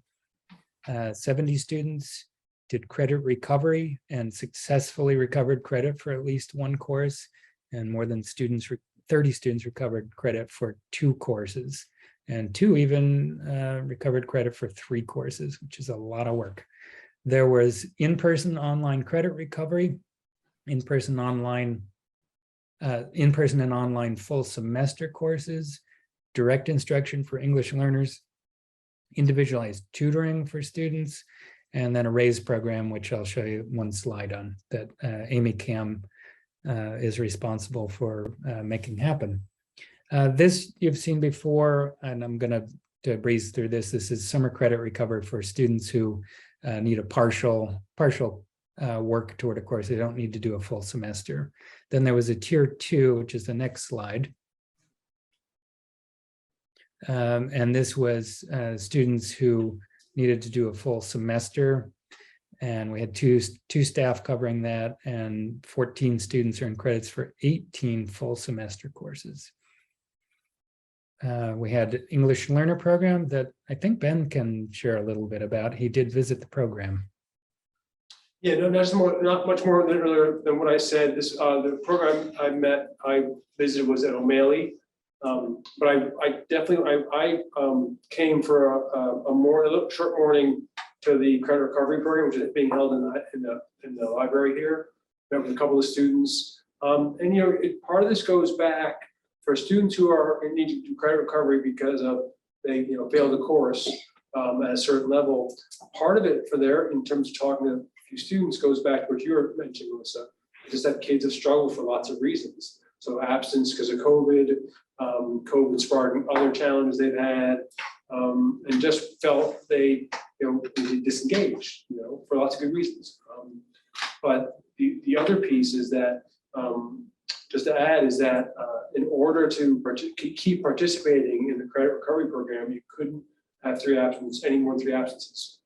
70 students did credit recovery and successfully recovered credit for at least one course, and more than 30 students recovered credit for 2 courses, and 2 even recovered credit for 3 courses, which is a lot of work. There was in-person online credit recovery, in-person and online full semester courses, direct instruction for English learners, individualized tutoring for students, and then a RAISE program, which I'll show you one slide on, that Amy Cam is responsible for making happen. This you've seen before, and I'm going to breeze through this. This is summer credit recovery for students who need a partial work toward a course. They don't need to do a full semester. Then there was a tier 2, which is the next slide. And this was students who needed to do a full semester. And we had two staff covering that, and 14 students earned credits for 18 full semester courses. We had English Learner Program that I think Ben can share a little bit about. He did visit the program. Yeah, no, not much more than what I said. This the program I visited was at O'Malley, but I definitely came for a short morning to the credit recovery program, which is being held in the library here. Met with a couple of students, and part of this goes back for students who are in need to do credit recovery because of they failed the course at a certain level. Part of it for there, in terms of talking to a few students, goes back to what you were mentioning, Melissa, just that kids have struggled for lots of reasons. So absence because of COVID, COVID sparking other challenges they've had, and just felt they disengaged, for lots of good reasons. But the other piece is that, just to add, is that in order to keep participating in the credit recovery program, you couldn't have any more than 3 absences.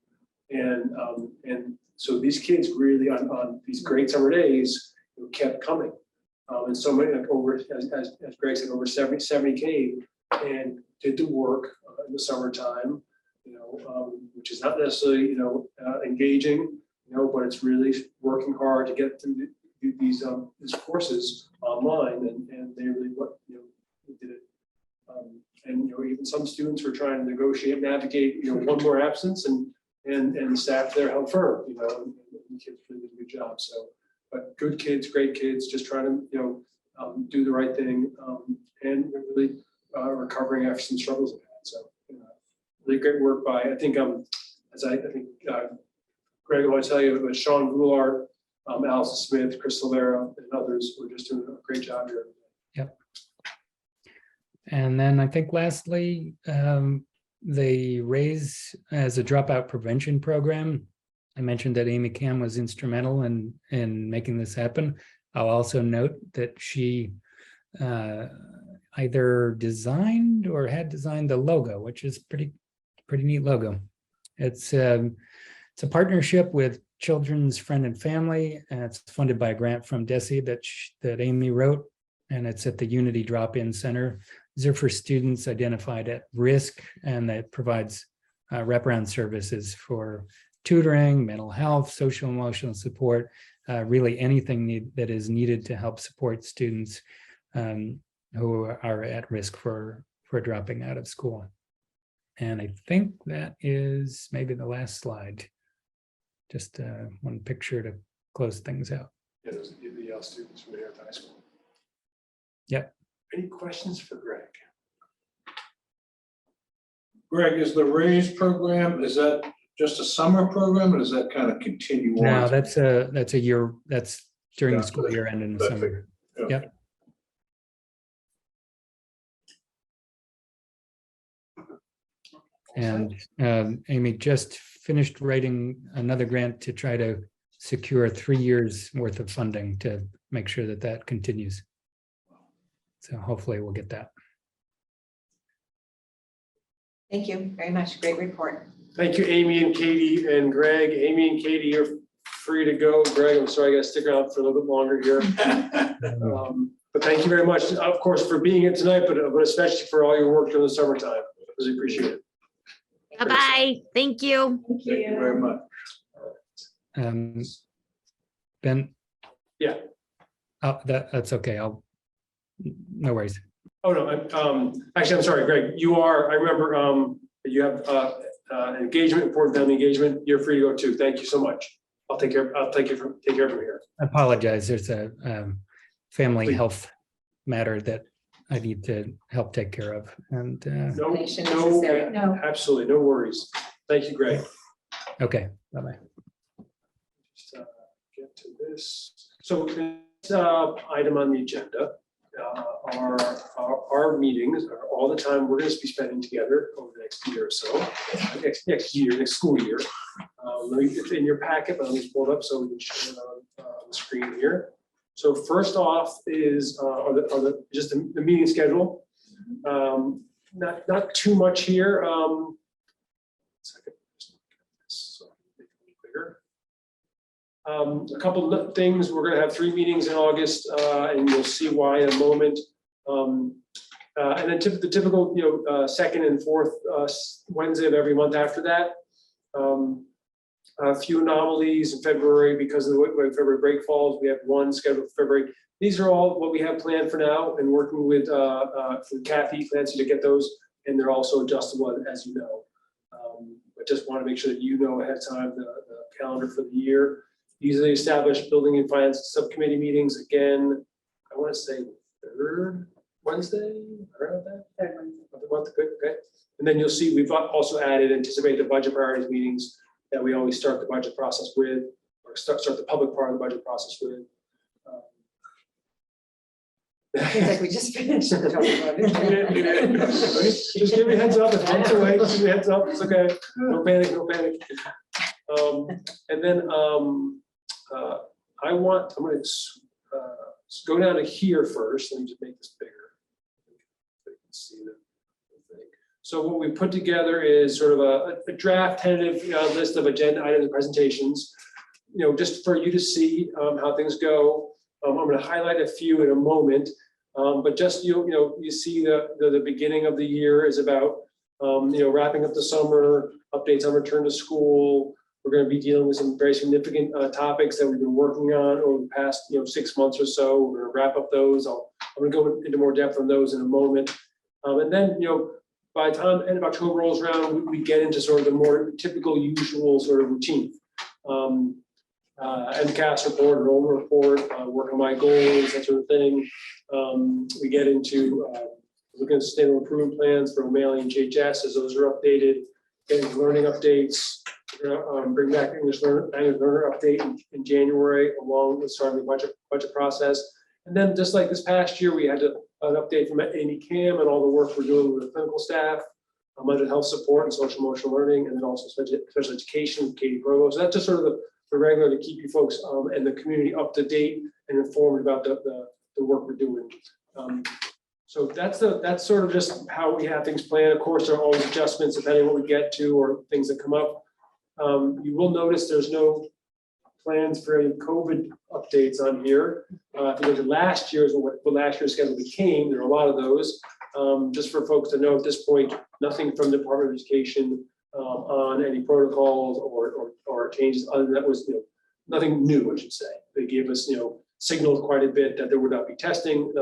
And so these kids really on these great summer days kept coming. And so many, like over, as Greg said, over 70 came and did the work in the summertime, which is not necessarily, engaging, but it's really working hard to get through these courses online, and they really did it. And even some students were trying to negotiate, navigate, one more absence, and the staff there held firm, and the kids really did a good job. So, but good kids, great kids, just trying to do the right thing, and really recovering after some struggles they've had. So, really great work by, I think Greg will tell you, but Sean Goulart, Allison Smith, Chris Solera, and others were just doing a great job here. Yep. And then I think lastly, the RAISE as a dropout prevention program. I mentioned that Amy Cam was instrumental in making this happen. I'll also note that she either designed or had designed the logo, which is pretty neat logo. It's a partnership with Children's Friend and Family. It's funded by a grant from DESE that Amy wrote, and it's at the Unity Drop-In Center. These are for students identified at risk, and that provides wraparound services for tutoring, mental health, social emotional support, really anything that is needed to help support students who are at risk for dropping out of school. And I think that is maybe the last slide. Just one picture to close things out. Yeah, those are the Yale students from the high school. Yep. Any questions for Greg? Greg, is the RAISE program, is that just a summer program, or does that kind of continue on? No, that's a year, that's during the school year and in the Perfect. summer. Yeah. Yep. And Amy just finished writing another grant to try to secure 3 years worth of funding to make sure that continues. So hopefully we'll get that. Thank you very much. Great report. Thank you, Amy and Katie and Greg. Amy and Katie, you're free to go. Greg, I'm sorry, I got to stick around for a little bit longer here. But thank you very much, of course, for being here tonight, but especially for all your work during the summertime. Really appreciate it. Bye-bye. Thank you. Thank you very much. Ben? Yeah. Oh, that's okay. No worries. Oh, no, actually, I'm sorry, Greg, I remember you have an engagement, important family engagement. You're free to go too. Thank you so much. I'll take care of from here. I apologize. There's a family Please. Health matter that I need to help take care of. And No, necessary. No. absolutely, no worries. Thank you, Greg. okay, bye-bye. Just get to this. So this item on the agenda our meetings are all the time we're going to be spending together over the next year or so, next school year. It's in your packet, but let me pull it up so we can show it on the screen here. So first off is just the meeting schedule. Not too much here. A couple of things, we're going to have 3 meetings in August, and you'll see why in a moment. And then the typical, second and fourth Wednesday of every month after that. A few anomalies in February because of the way February break falls. We have one scheduled for February. These are all what we have planned for now, and working with Kathy, Clancy to get those, and they're also adjustable, as you know. But just want to make sure that you know ahead of time the calendar for the year. Easily established building and finance subcommittee meetings again. I want to say 3rd Wednesday, around that. 3rd Wednesday of the month. Good, okay. And then you'll see we've also added anticipate the budget priorities meetings that we always start the budget process with, or start the public part of the budget process with. Seems like we just finished talking about it. Just give me a heads up. If months away, just give me a heads up. It's okay. No panic, no panic. And then I'm going to go down to here first. Let me just make this bigger. So you can see the thing. So what we put together is sort of a draft tentative list of agenda items and presentations, just for you to see how things go. I'm going to highlight a few in a moment, but just, you see the beginning of the year is about, wrapping up the summer, updates on return to school. We're going to be dealing with some very significant topics that we've been working on over the past, 6 months or so. We're going to wrap up those. I'm going to go into more depth on those in a moment. And then, by the time end of October rolls around, we get into sort of the more typical, usual sort of routine. MCAS report, enrollment report, work on my goals, that sort of thing. We get into looking at sustainable improvement plans for O'Malley and JHS as those are updated, getting learning updates. Bring back English learner update in January, along with starting the budget process. And then just like this past year, we had an update from Amy Cam and all the work we're doing with the clinical staff, mental health support and social emotional learning, and then also special education with Cte Program. So that's just sort of the regular to keep you folks and the community up to date and informed about the work we're doing. So that's sort of just how we have things planned. Of course, there are always adjustments depending on what we get to or things that come up. You will notice there's no plans for any COVID updates on here. If you look at last year's, what last year's schedule became, there are a lot of those. Just for folks to know at this point, nothing from the Department of Education on any protocols or changes other than that was nothing new, I should say. They gave us signaled quite a bit that there would not be testing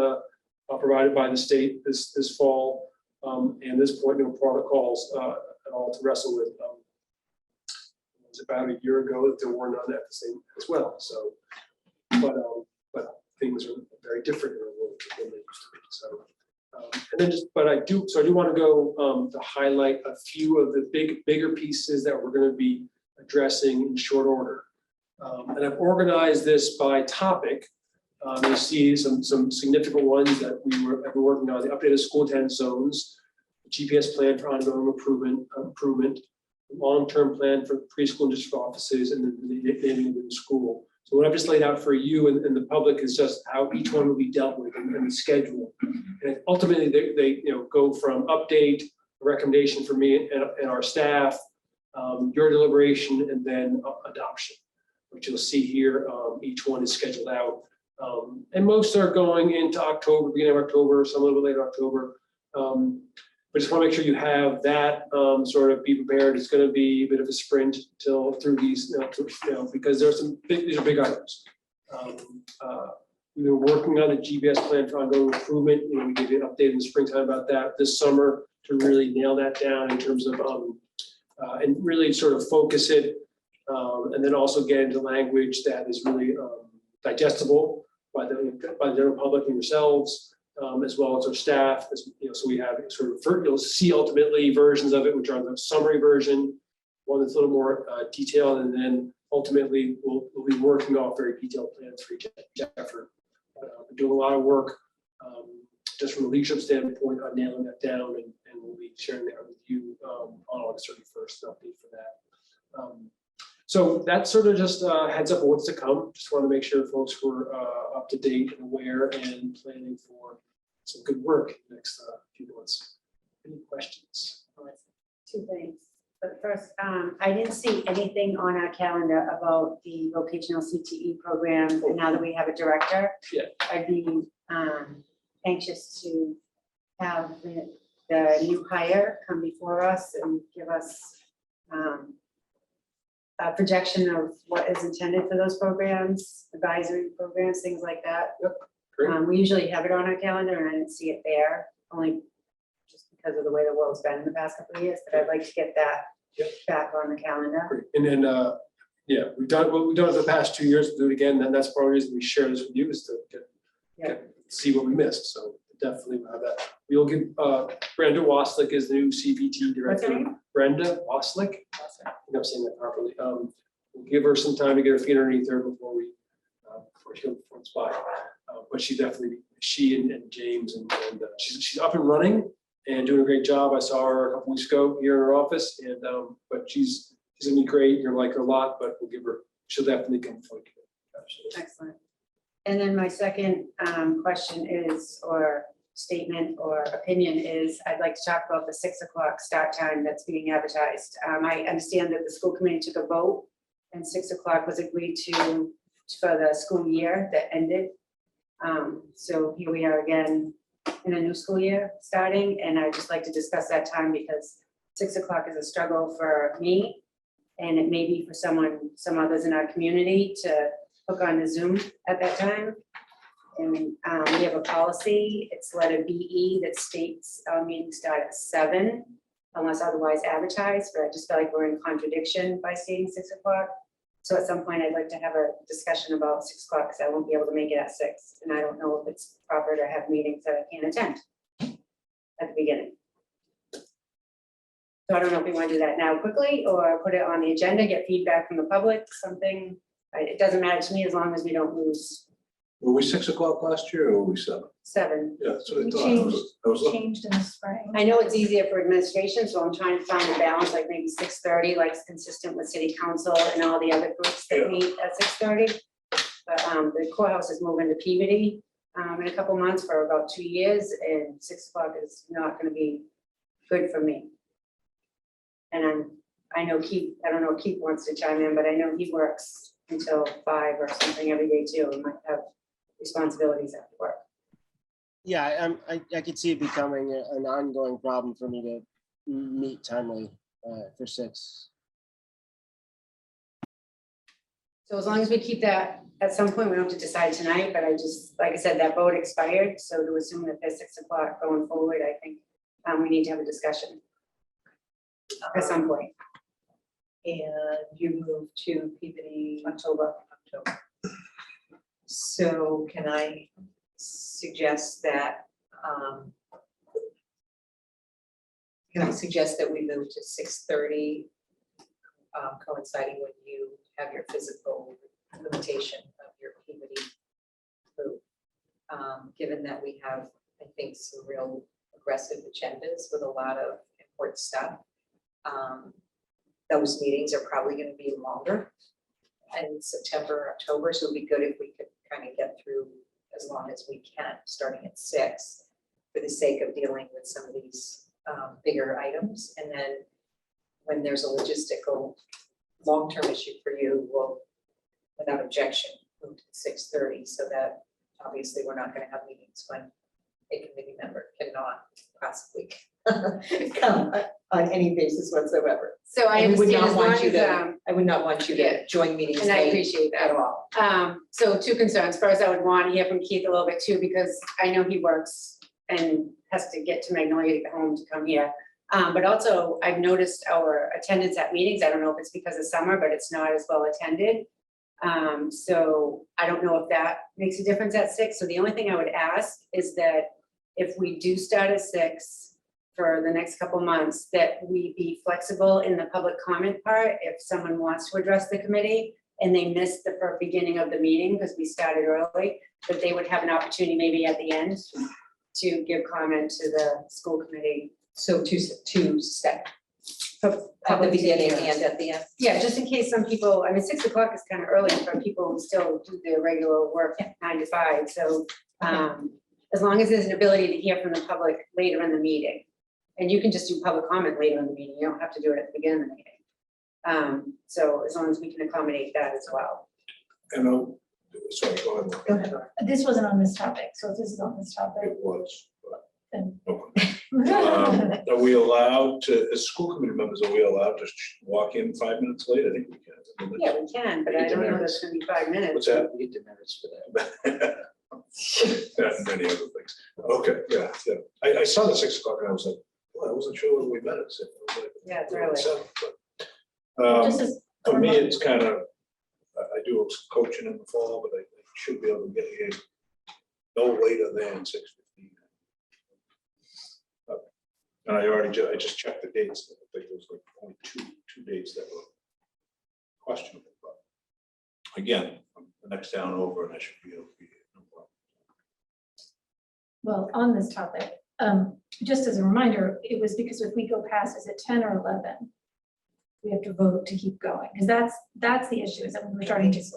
provided by the state this fall, and at this point no protocols at all to wrestle with. It was about a year ago that there were none at the same as well. So, but things are very different in the world than they used to be. So. And then I do want to go to highlight a few of the bigger pieces that we're going to be addressing in short order. And I've organized this by topic. You see some significant ones that I've been working on: the updated school attendance zones, the GPS plan for ongoing improvement, the long-term plan for preschool and district offices, and then the ending of the school. So what I've just laid out for you and the public is just how each one will be dealt with and the schedule. And ultimately, they go from update, recommendation for me and our staff, your deliberation, and then adoption, which you'll see here. Each one is scheduled out. And most are going into October, beginning of October, some a little bit later October. But just want to make sure you have that sort of be prepared. It's going to be a bit of a sprint through these, because there's these are big items. We've been working on the GPS plan for ongoing improvement. We gave you an update in the springtime about that this summer to really nail that down in terms of and really sort of focus it, and then also get into language that is really digestible by the general public and yourselves. As well as our staff, so we have sort of, you'll see ultimately versions of it, which are the summary version, one that's a little more detailed, and then ultimately we'll be working off very detailed plans for each effort. We're doing a lot of work just from a leadership standpoint on nailing that down, and we'll be sharing that with you on August 31st, an update for that. So that's sort of just a heads up of what's to come. Just want to make sure folks were up to date and aware and planning for some good work in the next few months. Any questions? Two things. But first, I didn't see anything on our calendar about the Vocational CTE program. And now that we have a director, Yeah. I'd be anxious to have the new hire come before us and give us a projection of what is intended for those programs, advisory programs, things like that. Yep. Great. We usually have it on our calendar, and I didn't see it there, only just because of the way the world's been in the past couple of years, but I'd like to get that back on the calendar. Great. And then, yeah, we've done what we've done for the past 2 years. We'll do it again. And that's part of the reason we share this with you, is to see what we missed. So definitely we'll have that. We'll give Brenda Waslick is the new CPT director. What's her name? Brenda Waslick. I think I'm saying that properly. We'll give her some time to get her feet underneath her before she comes by. But she and James and she's up and running and doing a great job. I saw her a couple weeks ago here in her office, and but she's gonna be great. You're gonna like her a lot, but she'll definitely come for you. Absolutely. Excellent. And then my second question is, or statement or opinion is, I'd like to talk about the 6 o'clock start time that's being advertised. I understand that the school committee took a vote and 6 o'clock was agreed to for the school year that ended So here we are again in a new school year starting, and I'd just like to discuss that time because 6 o'clock is a struggle for me. And it may be for some others in our community to hook on to Zoom at that time. And we have a policy, it's letter BE, that states our meetings start at 7 unless otherwise advertised, but I just feel like we're in contradiction by stating 6 o'clock. So at some point, I'd like to have a discussion about 6 o'clock because I won't be able to make it at 6. And I don't know if it's proper to have meetings that I can't attend at the beginning. So I don't know if we want to do that now quickly or put it on the agenda, get feedback from the public, something. It doesn't matter to me as long as we don't lose Were we 6 o'clock last year or were we 7? 7. Yeah, that's what I We thought. I was looking. Changed in the spring. I know it's easier for administration, so I'm trying to find a balance, like maybe 6:30, like it's consistent with city council and all the other groups that Yeah. meet at 6:30. But the courthouse is moving to Peabody in a couple months for about 2 years, and 6 o'clock is not gonna be good for me. And I know Keith, I don't know if Keith wants to chime in, but I know he works until 5 or something every day too, and might have responsibilities after work. Yeah, I could see it becoming an ongoing problem for me to meet timely for 6. So as long as we keep that, at some point, we don't have to decide tonight, but I just, like I said, that vote expired, so to assume that there's 6 o'clock going forward, I think we need to have a discussion at some point. And you moved to Peabody October. So can I suggest that, we move to 6:30, coinciding when you have your physical limitation of your Peabody move? Given that we have, I think, some real aggressive agendas with a lot of important stuff. Those meetings are probably going to be longer in September, October, so it'd be good if we could kind of get through as long as we can, starting at 6, for the sake of dealing with some of these bigger items. And then when there's a logistical long-term issue for you, we'll, without objection, move to 6:30, so that obviously we're not going to have meetings when a committee member cannot possibly come on any basis whatsoever. So I And we would understand not as want long you as, to, I would not want you yeah. to join meetings and I late appreciate that. at all. So 2 concerns. First, I would want to hear from Keith a little bit too, because I know he works and has to get to Magnolia to get home to come here. But also I've noticed our attendance at meetings. I don't know if it's because of summer, but it's not as well attended. So I don't know if that makes a difference at 6. So the only thing I would ask is that if we do start at 6 for the next couple months, that we be flexible in the public comment part. If someone wants to address the committee and they missed the beginning of the meeting because we started early, that they would have an opportunity maybe at the end to give comment to the school committee. So two step For at the public to beginning hear. and at the end. Yeah, just in case some people, I mean, 6 o'clock is kind of early for people who still do their regular work 9 to 5. So as long as there's an ability to hear from the public later in the meeting. And you can just do public comment later in the meeting. You don't have to do it at the beginning of the meeting. So as long as we can accommodate that as well. And sorry, go ahead. Go ahead. This wasn't on this topic, so if this is on this topic, It was. then. Okay. Are we allowed to, as school committee members, are we allowed to walk in 5 minutes late? I think we can. Yeah, we can, but I don't know that's gonna be 5 minutes. What's that? We get demerits for that. And many other things. Okay, yeah. I saw the 6 o'clock and I was like, well, I wasn't sure whether we met at 6. I was like, Yeah, it's early. 7, but, Just as. for me, it's kind of, I do coaching in the fall, but I should be able to get here no later than 6:15. And I just checked the dates. I think there was like only two dates that were questionable. But again, I'm the next town over and I should be able to be here. No problem. Well, on this topic, just as a reminder, it was because if we go past, is it 10 or 11? We have to vote to keep going, because that's the issue, is that we're starting to. It's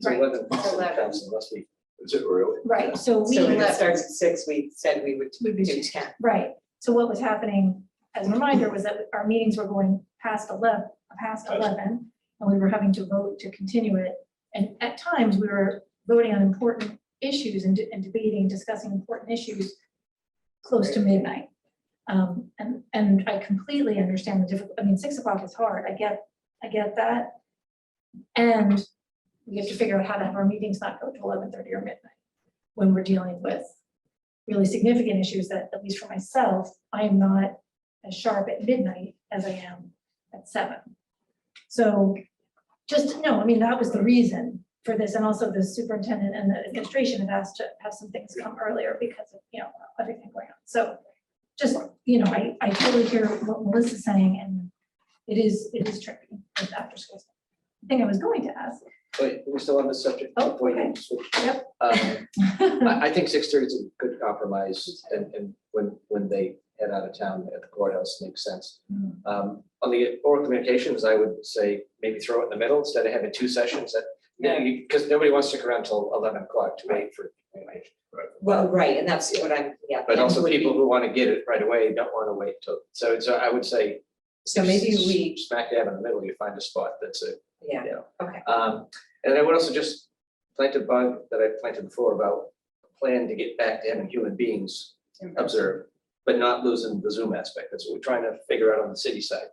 Right. 11. It's 11. Council, unless we Is it really? Right, so we. So when it starts at 6, we said we would Would be do 10. Right, so what was happening, as a reminder, was that our meetings were going past 11, and we were having to vote to continue it. And at times, we were voting on important issues and debating, discussing important issues close to midnight. And I completely understand the difficult, I mean, 6 o'clock is hard. I get that. And we have to figure out how to have our meetings not go to 11:30 or midnight when we're dealing with really significant issues that, at least for myself, I am not as sharp at midnight as I am at 7. So just, no, I mean, that was the reason for this. And also the superintendent and the administration have asked to have some things come earlier because of, you know, everything going on. So just, you know, I totally hear what Melissa's saying, and it is tricky with after school stuff. The thing I was going to ask. Wait, we're still on the subject. Oh, before you okay. switch. Yep. I think 6:30 is a good compromise, and when they head out of town at the courthouse, makes sense. On the oral communications, I would say maybe throw it in the middle instead of having 2 sessions that, because nobody wants to stick around till 11 o'clock to wait for communication. Well, right, and that's what I'm, yeah. But also would people be- who want to get it right away don't want to wait till, so I would say. So maybe we, Smack dab in the middle, you find a spot that's a, yeah, you know. okay. And I would also just plant a bug that I planted before about a plan to get back to having human beings observe, but not losing the Zoom aspect. That's what we're trying to figure out on the city side,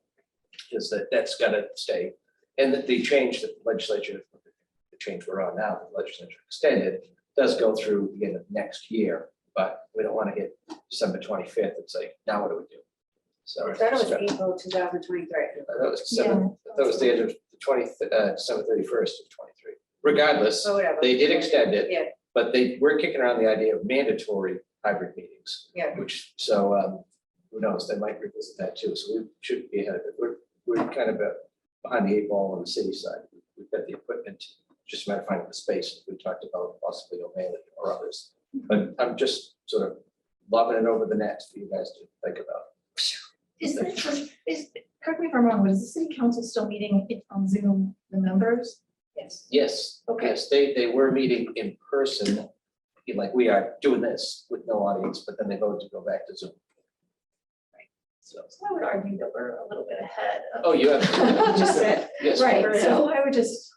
is that's gotta stay. And that the change that the legislature, the change we're on now, the legislature extended, does go through the end of next year, but we don't want to get December 25th. It's like, now what do we do? So I thought it was April 2023. that was that was the end of the December 31st of 23. Regardless, Oh, whatever. they did extend it, Yeah, but they were kicking around the idea of mandatory hybrid meetings, yeah. which, so who knows, they might revisit that too. So we should be ahead of it. We're kind of behind the 8 ball on the city side. We've got the equipment, just a matter of finding the space. We talked about possibly O'Malley or others, but I'm just sort of lobbing it over the net for you guys to think about. Correct me if I'm wrong, but is the city council still meeting on Zoom, the members? Yes. Yes, Okay. yes, they were meeting in person, like we are doing this with no audience, but then they voted to go back to Zoom. So, So I would argue that we're a little bit ahead of. oh, you have. Just said, Yes. Right, so I would just,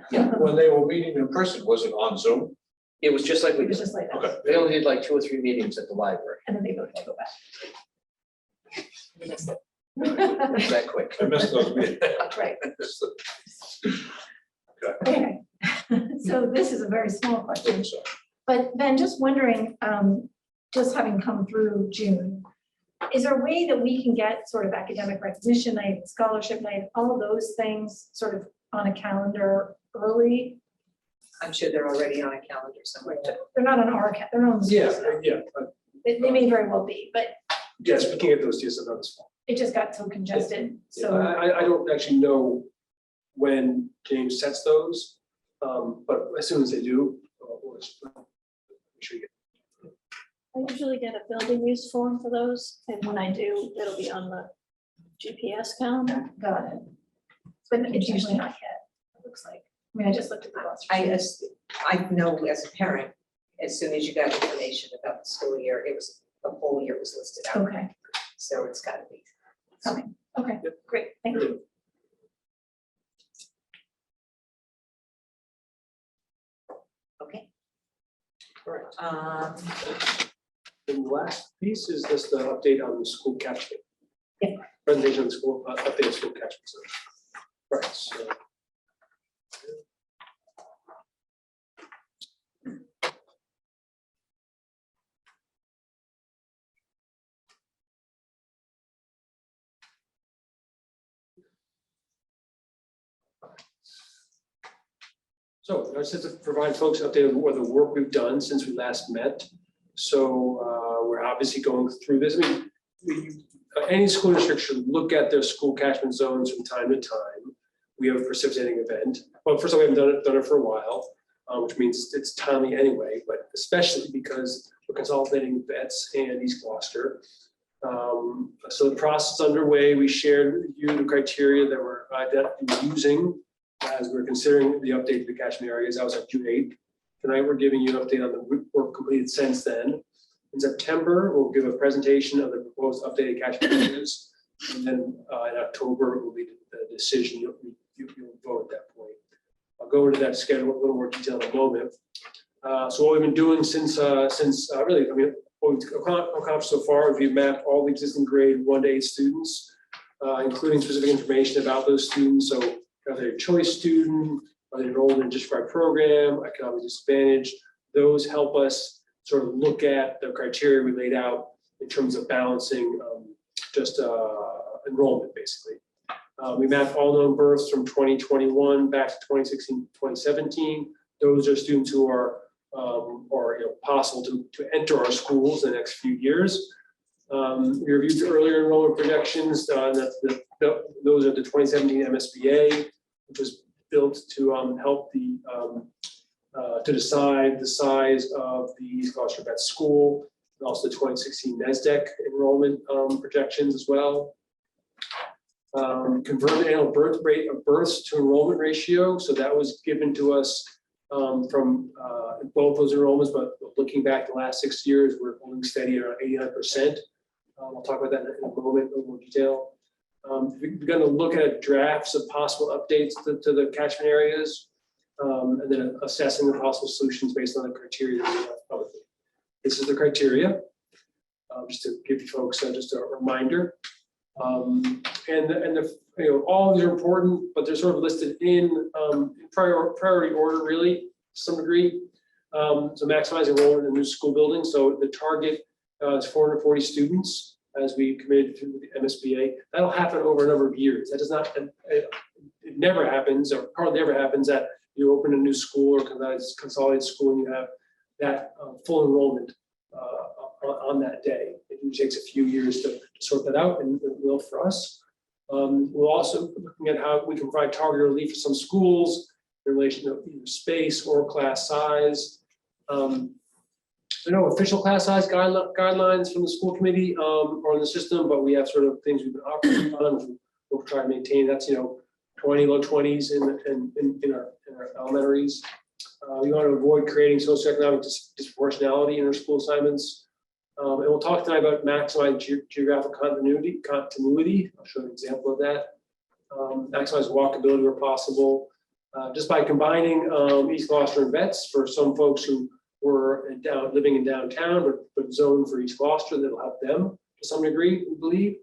When they were meeting in person, was it on Zoom? It was just like we it was did. just like that, Okay. They only did like 2 or 3 meetings at the library. and then they voted to go back. It's that quick. I missed those meetings. Right, okay. So this is a very small question, but Ben, just wondering, just having come through June, is there a way that we can get sort of academic recognition night, scholarship night, all of those things sort of on a calendar early? I'm sure they're already on a calendar somewhere. They're not on our, they're not on the Yeah, school. yeah, They may very well be, but yes, we can get those to you sometime this fall. it just got so congested, Yeah, so. I don't actually know when James sets those, but as soon as they do, we'll just make sure you get. I usually get a building use form for those, and when I do, it'll be on the GPS calendar. Got it. But it's usually not yet, it looks like. I mean, I just looked at the Gloucester. I know as a parent, as soon as you got information about the school year, it was, the whole year was listed out. Okay, So it's gotta be. okay, great, thank you. Okay. And the last piece is just the update on the school catchment. Yeah. Presentation on the school, update of school catchment. So, right, so. So I just to provide folks an update of what the work we've done since we last met. So we're obviously going through this. I mean, any school district should look at their school catchment zones from time to time. We have a precipitating event. Well, first of all, we haven't done it for a while, which means it's timely anyway, but especially because we're consolidating Betts and East Gloucester. So the process is underway. We shared with you the criteria that we're using as we're considering the update to the catchment areas. That was on June 8th. Tonight, we're giving you an update on the work completed since then. In September, we'll give a presentation of the proposed updated catchment areas. And then in October, will be the decision. You'll vote at that point. I'll go into that schedule a little more detail in a moment. So what we've been doing since really, I mean, what we've accomplished so far, we've mapped all the existing grade 1 to 8 students, including specific information about those students. So are they a choice student? Are they enrolled in a district program, economic disadvantage? Those help us sort of look at the criteria we laid out in terms of balancing just enrollment, basically. We mapped all known births from 2021 back to 2016, 2017. Those are students who are possible to enter our schools in the next few years. We reviewed the earlier enrollment projections. Those are the 2017 MSBA, which was built to help to decide the size of the East Gloucester Vet School, and also the 2016 NESDEC enrollment projections as well. Converted annual birth rate of births to enrollment ratio. So that was given to us from both those enrollments, but looking back the last 6 years, we're holding steady at around 89%. I'll talk about that in a moment in more detail. We're going to look at drafts of possible updates to the catchment areas, and then assessing the possible solutions based on the criteria that we have publicly. This is the criteria, just to give you folks just a reminder. All of these are important, but they're sort of listed in priority order, really, to some degree. So maximize enrollment in new school buildings. So the target is 440 students, as we committed through the MSBA. That'll happen over a number of years. That does not, it never happens, or hardly ever happens, that you open a new school or consolidated school and you have that full enrollment on that day. It usually takes a few years to sort that out, and it will for us. We're also looking at how we can provide targeted relief for some schools in relation to either space or class size. There are no official class size guidelines from the school committee or in the system, but we have sort of things we've been operating on, which we'll try to maintain. That's 20, low 20s in our elementaries. We want to avoid creating socioeconomic disproportionality in our school assignments. And we'll talk tonight about maximizing geographic continuity. I'll show an example of that. Maximize walkability where possible. Just by combining East Gloucester and vets for some folks who were living in downtown, but zoned for East Gloucester, that'll help them to some degree, we believe.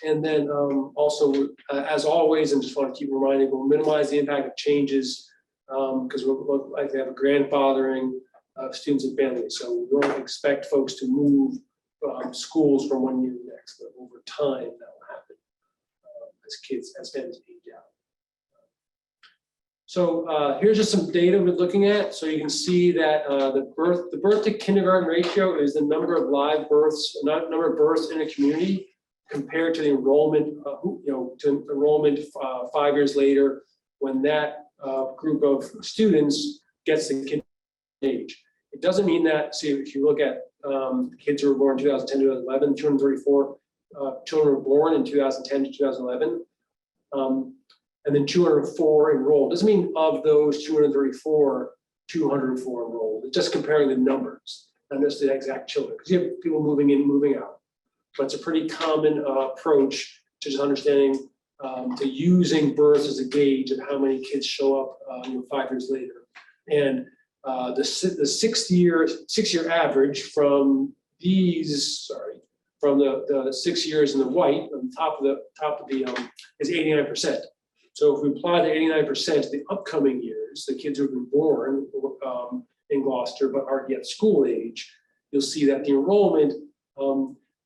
And then also, as always, and just want to keep reminding, we'll minimize the impact of changes because we'll likely have a grandfathering of students and families. So we don't expect folks to move schools from one year to the next, but over time that will happen as families age out. So here's just some data we're looking at. So you can see that the birth to kindergarten ratio is the number of live births, not number of births in a community, compared to the enrollment, to enrollment 5 years later, when that group of students gets to kindergarten age. It doesn't mean that, see, if you look at kids who were born in 2010 to 2011, 234 children were born in 2010 to 2011, and then 204 enrolled. Doesn't mean of those 234, 204 enrolled. It's just comparing the numbers, not necessarily the exact children, because you have people moving in, moving out. But it's a pretty common approach to just understanding, to using births as a gauge of how many kids show up 5 years later. And the 6 year average from these, from the 6 years in the white on top of the is 89%. So if we apply the 89% to the upcoming years, the kids who have been born in Gloucester but aren't yet school age, you'll see that the enrollment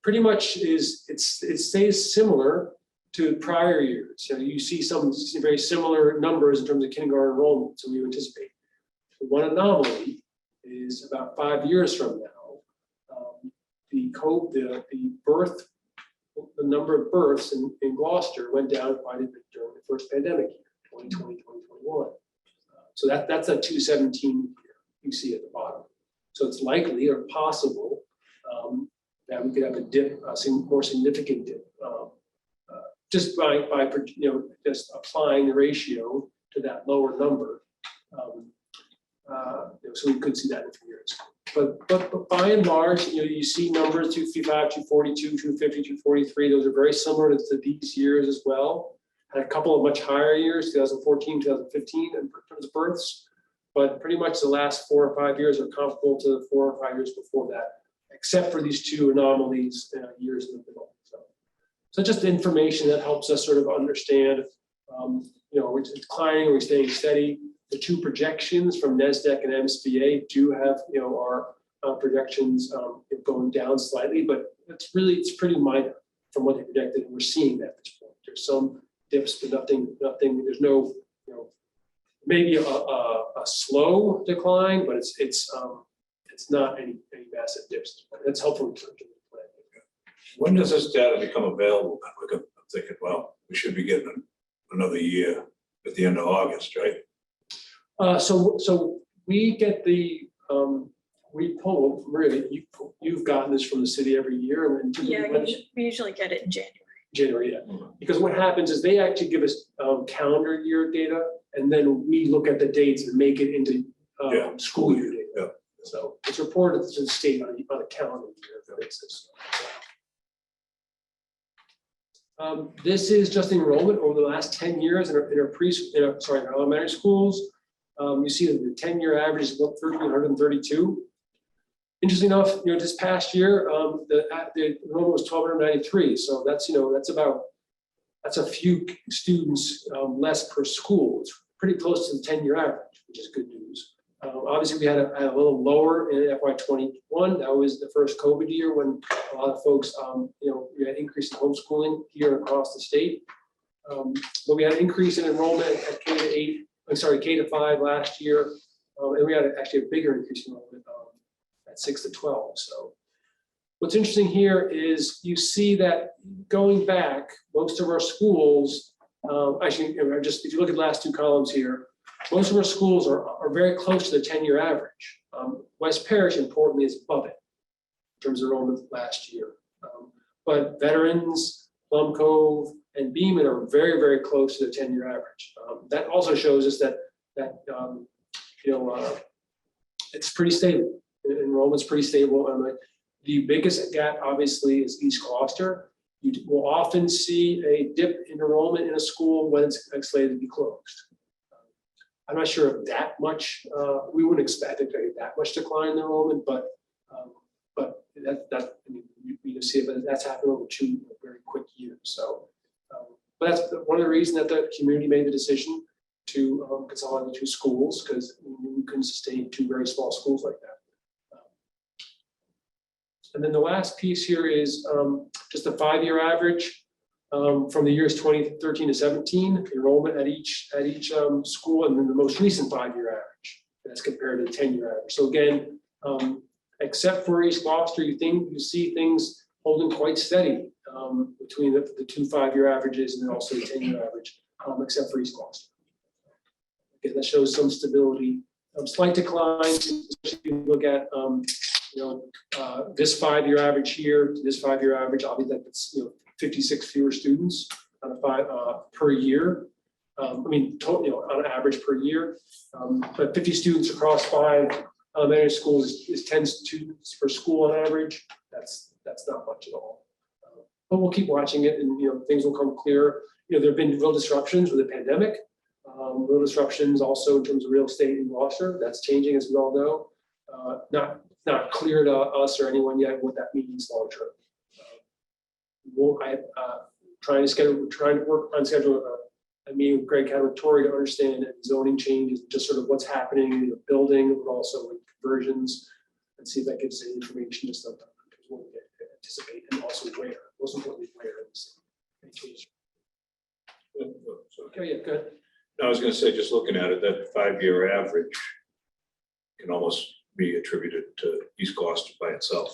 pretty much it stays similar to prior years. So you see some very similar numbers in terms of kindergarten enrollment, so we anticipate. One anomaly is about 5 years from now, the number of births in Gloucester went down quite a bit during the first pandemic year, 2020, 2021. So that's a 217 year you see at the bottom. So it's likely or possible that we could have a dip, a more significant dip, just by just applying the ratio to that lower number. So we could see that in a few years. But by and large, you see numbers 255, 242, 250, 243. Those are very similar to these years as well. Had a couple of much higher years, 2014, 2015, in terms of births. but pretty much the last 4 or 5 years are comparable to the 4 or 5 years before that, except for these 2 anomalies, years in the middle. So just information that helps us sort of understand, are we declining, are we staying steady? The 2 projections from NESDEC and MSBA do have, our projections going down slightly, but it's pretty minor from what they projected, and we're seeing that at this point. There's some dips, but nothing. There's no, maybe a slow decline, but it's not any massive dips. That's helpful. When does this data become available? I'm thinking, well, we should be getting another year at the end of August, right? So we get the, we pull, really, you've gotten this from the city every year. And Yeah, we usually get it in January. January, yeah. Because what happens is they actually give us calendar year data, and then we look at the dates and make it into school year data. Yeah. So it's reported to the state on a calendar year basis. This is just enrollment over the last 10 years in our elementary schools. You see that the 10-year average is about 1,332. Interesting enough, this past year, the enrollment was 1,293. So that's a few students less per school. It's pretty close to the 10-year average, which is good news. Obviously, we had a little lower in FY21. That was the first COVID year when a lot of folks, we had increase in homeschooling here across the state. But we had an increase in enrollment at K to 5 last year, and we had actually a bigger increase in enrollment at 6 to 12. So what's interesting here is you see that going back, most of our schools, if you look at the last 2 columns here, most of our schools are very close to the 10-year average. West Parish, importantly, is above it in terms of enrollment last year. But Veterans, Plum Cove, and Beeman are very, very close to the 10-year average. That also shows us that it's pretty stable. Enrollment's pretty stable. And the biggest gap, obviously, is East Gloucester. You will often see a dip in enrollment in a school when it's slated to be closed. I'm not sure if that much, we wouldn't expect it to be that much decline in enrollment, but you see it, but that's happened over 2 very quick years. So, but that's one of the reasons that the community made the decision to consolidate 2 schools, because we couldn't sustain 2 very small schools like that. And then the last piece here is just a 5-year average. From the years 2013 to 17, enrollment at each school, and then the most recent 5-year average as compared to the 10-year average. So again, except for East Gloucester, you see things holding quite steady between the 2 5-year averages and then also the 10-year average, except for East Gloucester. Again, that shows some stability. Slight decline, especially if you look at this 5-year average here to this 5-year average. Obviously, that's 56 fewer students on per year. On average per year. But 50 students across 5 elementary schools is 10 students per school on average. That's not much at all. But we'll keep watching it, and things will come clear. There have been real disruptions with the pandemic. Real disruptions also in terms of real estate in Gloucester. That's changing, as we all know. Not clear to us or anyone yet what that means long term. Trying to work on schedule a meeting with Greg Cavatori to understand zoning changes, just sort of what's happening in the building, but also with conversions, and see if that gives any information just on what we anticipate, and also where. Most importantly, where. Okay, yeah, good. I was going to say, just looking at it, that 5-year average can almost be attributed to East Gloucester by itself.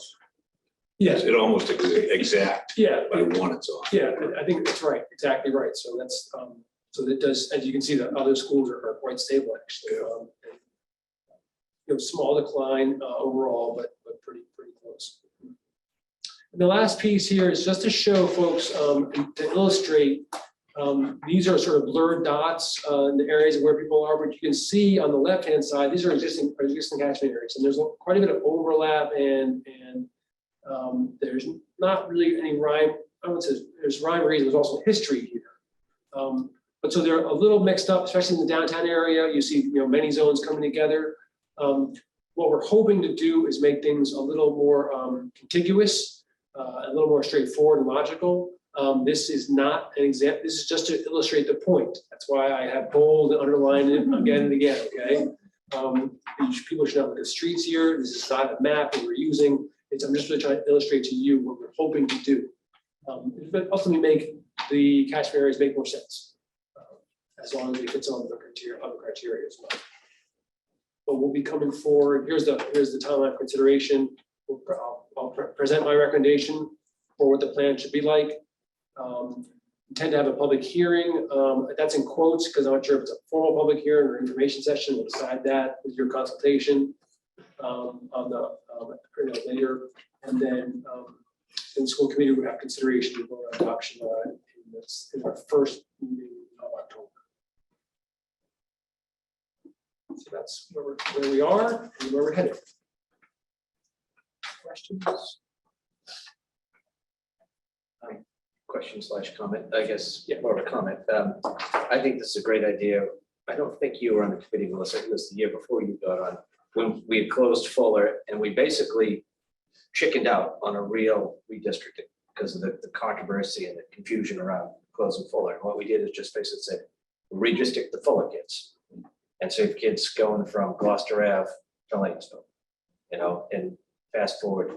Yes, It almost exact. yeah, By 1 it's off. yeah, I think that's right, exactly right. So that's so that does, as you can see, the other schools are quite stable actually. Small decline overall, but pretty close. And the last piece here is just to show folks to illustrate. These are sort of blurred dots in the areas where people are, but you can see on the left-hand side, these are existing catchment areas, and there's quite a bit of overlap, and there's not really any rhyme. I would say there's rhyme or reason. There's also history here, But so they're a little mixed up, especially in the downtown area. You see, many zones coming together. What we're hoping to do is make things a little more contiguous, a little more straightforward and logical. This is not an example. This is just to illustrate the point. That's why I have bold and underlined it again and again, okay? People should know the streets here. This is not a map that we're using. I'm just really trying to illustrate to you what we're hoping to do. But ultimately make the catchment areas make more sense, as long as it fits on the criteria as well. But we'll be coming forward. Here's the timeline of consideration. I'll present my recommendation for what the plan should be like. Intend to have a public hearing. That's in quotes because I'm not sure if it's a formal public hearing or information session. We'll decide that with your consultation on the later, and then the school committee would have consideration of adoption in our first meeting of October. So that's where we are and where we're headed. Questions? Question/comment, I guess, more of a comment. I think this is a great idea. I don't think you were on the committee, Melissa. It was the year before you got on, when we had closed Fuller, and we basically chickened out on a real redistricting because of the controversy and the confusion around closing Fuller. And what we did is just basically say, redistrict the Fuller kids and save kids going from Gloucester Ave to Lanesville, and fast forward,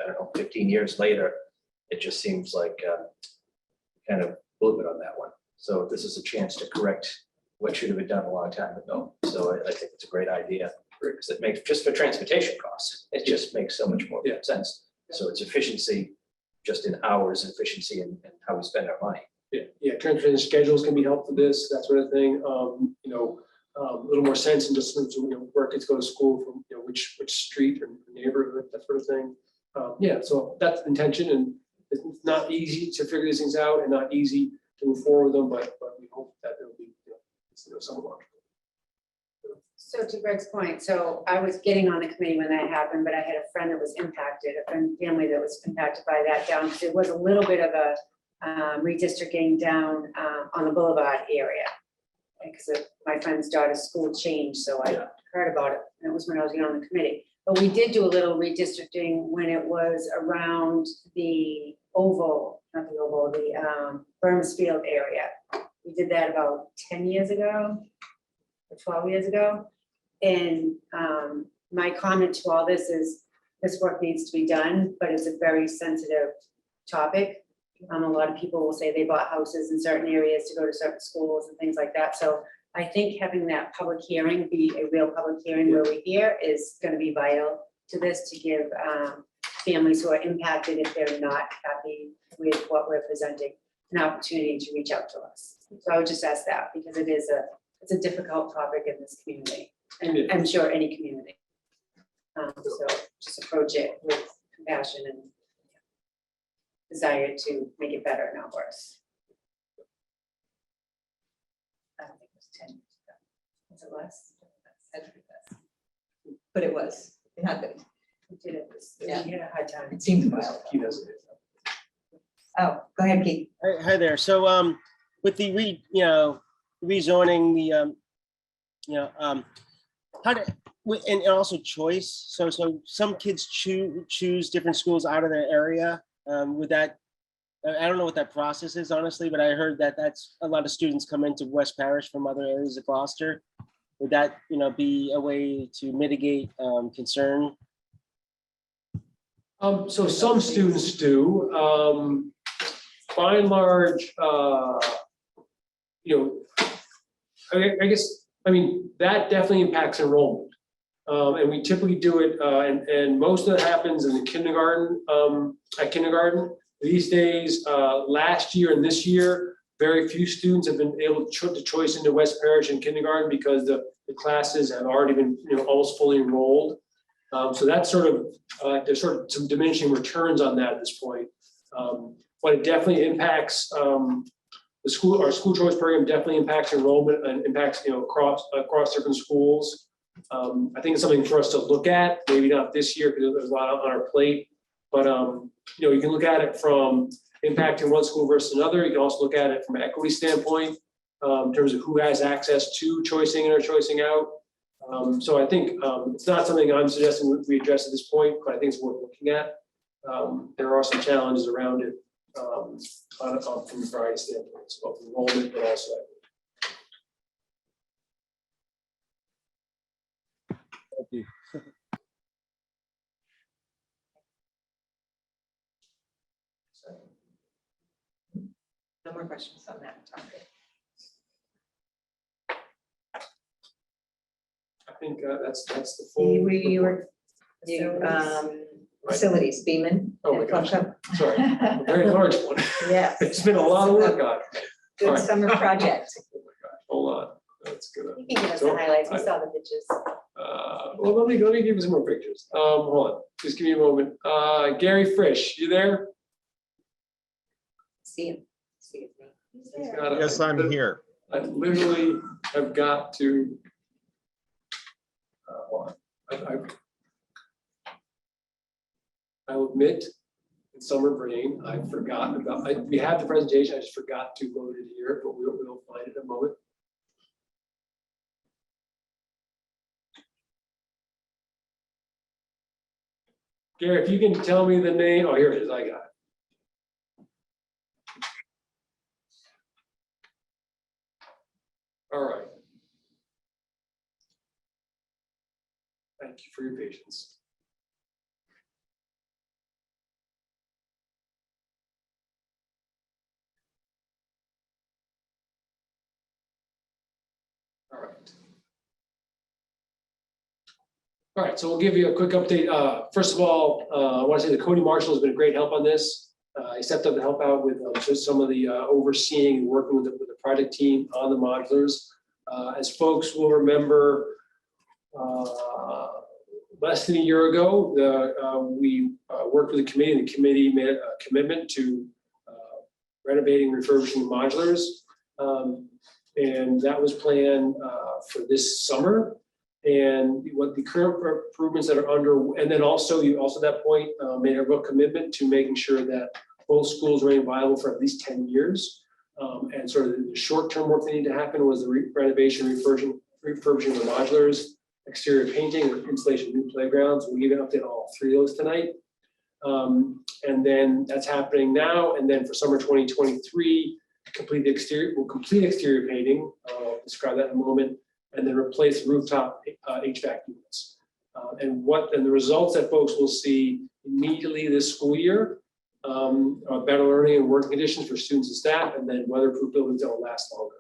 I don't know, 15 years later, it just seems like kind of blew it on that one. So this is a chance to correct what should have been done a long time ago. So I think it's a great idea because it makes, just for transportation costs, it just makes so much more sense. So it's efficiency, just in hours, efficiency and how we spend our money. Yeah, transportation schedules can be helpful to this, that sort of thing. A little more sense in just where kids go to school from which street or neighborhood, that sort of thing. So that's the intention, and it's not easy to figure these things out and not easy to move forward with them, but we hope that it'll be somewhat logical. So to Greg's point, so I was getting on the committee when that happened, but I had a friend that was impacted, a friend family that was impacted by that down, because it was a little bit of a redistricting down on the Boulevard area. Because my friend's daughter's school changed, so I heard about it, and it was when I was getting on the committee. But we did do a little redistricting when it was around the Oval, not the Oval, the Burns Field area. We did that about 10 years ago, or 12 years ago. And my comment to all this is, this work needs to be done, but it's a very sensitive topic. A lot of people will say they bought houses in certain areas to go to certain schools and things like that. So I think having that public hearing be a real public hearing where we hear is going to be vital to this, to give families who are impacted, if they're not happy with what we're presenting, an opportunity to reach out to us. So I would just ask that, because it's a difficult topic in this community, and I'm sure any community. So just approach it with compassion and desire to make it better, not worse. I don't think it was 10 years ago. Was it less? But it was, it happened. We did it. We Yeah. had a hard time. It seemed a while. He doesn't. Oh, go ahead, Keith. Hi there. So with the rezoning, how do, and also choice. So some kids choose different schools out of their area. With that, I don't know what that process is, honestly, but I heard that that's a lot of students come into West Parish from other areas of Gloucester. Would that, be a way to mitigate concern? So some students do. By and large, that definitely impacts enrollment. And we typically do it, and most of it happens in the kindergarten, at kindergarten. These days, last year and this year, very few students have been able to choice into West Parish in kindergarten because the classes have already been, almost fully enrolled. So that's there's sort of some diminishing returns on that at this point. But it definitely impacts our school choice program definitely impacts enrollment and impacts, across different schools. I think it's something for us to look at, maybe not this year because there's a lot on our plate, but you can look at it from impacting one school versus another. You can also look at it from an equity standpoint. in terms of who has access to choicing in or choicing out. So I think it's not something I'm suggesting we address at this point, but I think it's worth looking at. There are some challenges around it from a variety of standpoints, both enrollment, but also. Thank you. No more questions on that topic. I think that's the full. Facilities, Beaman. Oh my and gosh. Plum Cup. Sorry, a very large one. Yes. It's been a lot of work on it. Good All right. summer project. Oh my God, hold on, that's good. You can give us So, the highlights, we I- saw the pictures. Well, let me give you some more pictures. Hold on, just give me a moment. Gary Frisch, you there? See him. See his name. He's got a- Yes, I'm here. I literally have got to. Hold on. I'll admit, in summer brain, I've forgotten about, we have the presentation, I just forgot to load it here, but we'll find it in a moment. Gary, if you can tell me the name, oh, here it is, I got it. All right. Thank you for your patience. All right. All right, so we'll give you a quick update. First of all, I want to say that Cody Marshall has been a great help on this. He stepped up to help out with just some of the overseeing and working with the project team on the modulars. As folks will remember, less than a year ago, we worked with the committee, and the committee made a commitment to renovating and refurbishing the modulars. And that was planned for this summer. And what the current improvements that are under, and then also you also at that point made a real commitment to making sure that both schools remain viable for at least 10 years. And sort of the short-term work that needed to happen was the renovation, refurbishing the modulars, exterior painting, and installation of new playgrounds. We'll give you an update on all three of those tonight. And then that's happening now. And then for summer 2023, we'll complete exterior painting. I'll describe that in a moment. And then replace rooftop HVAC units. And the results that folks will see immediately this school year are better learning and working conditions for students and staff, and then weatherproof buildings that will last longer.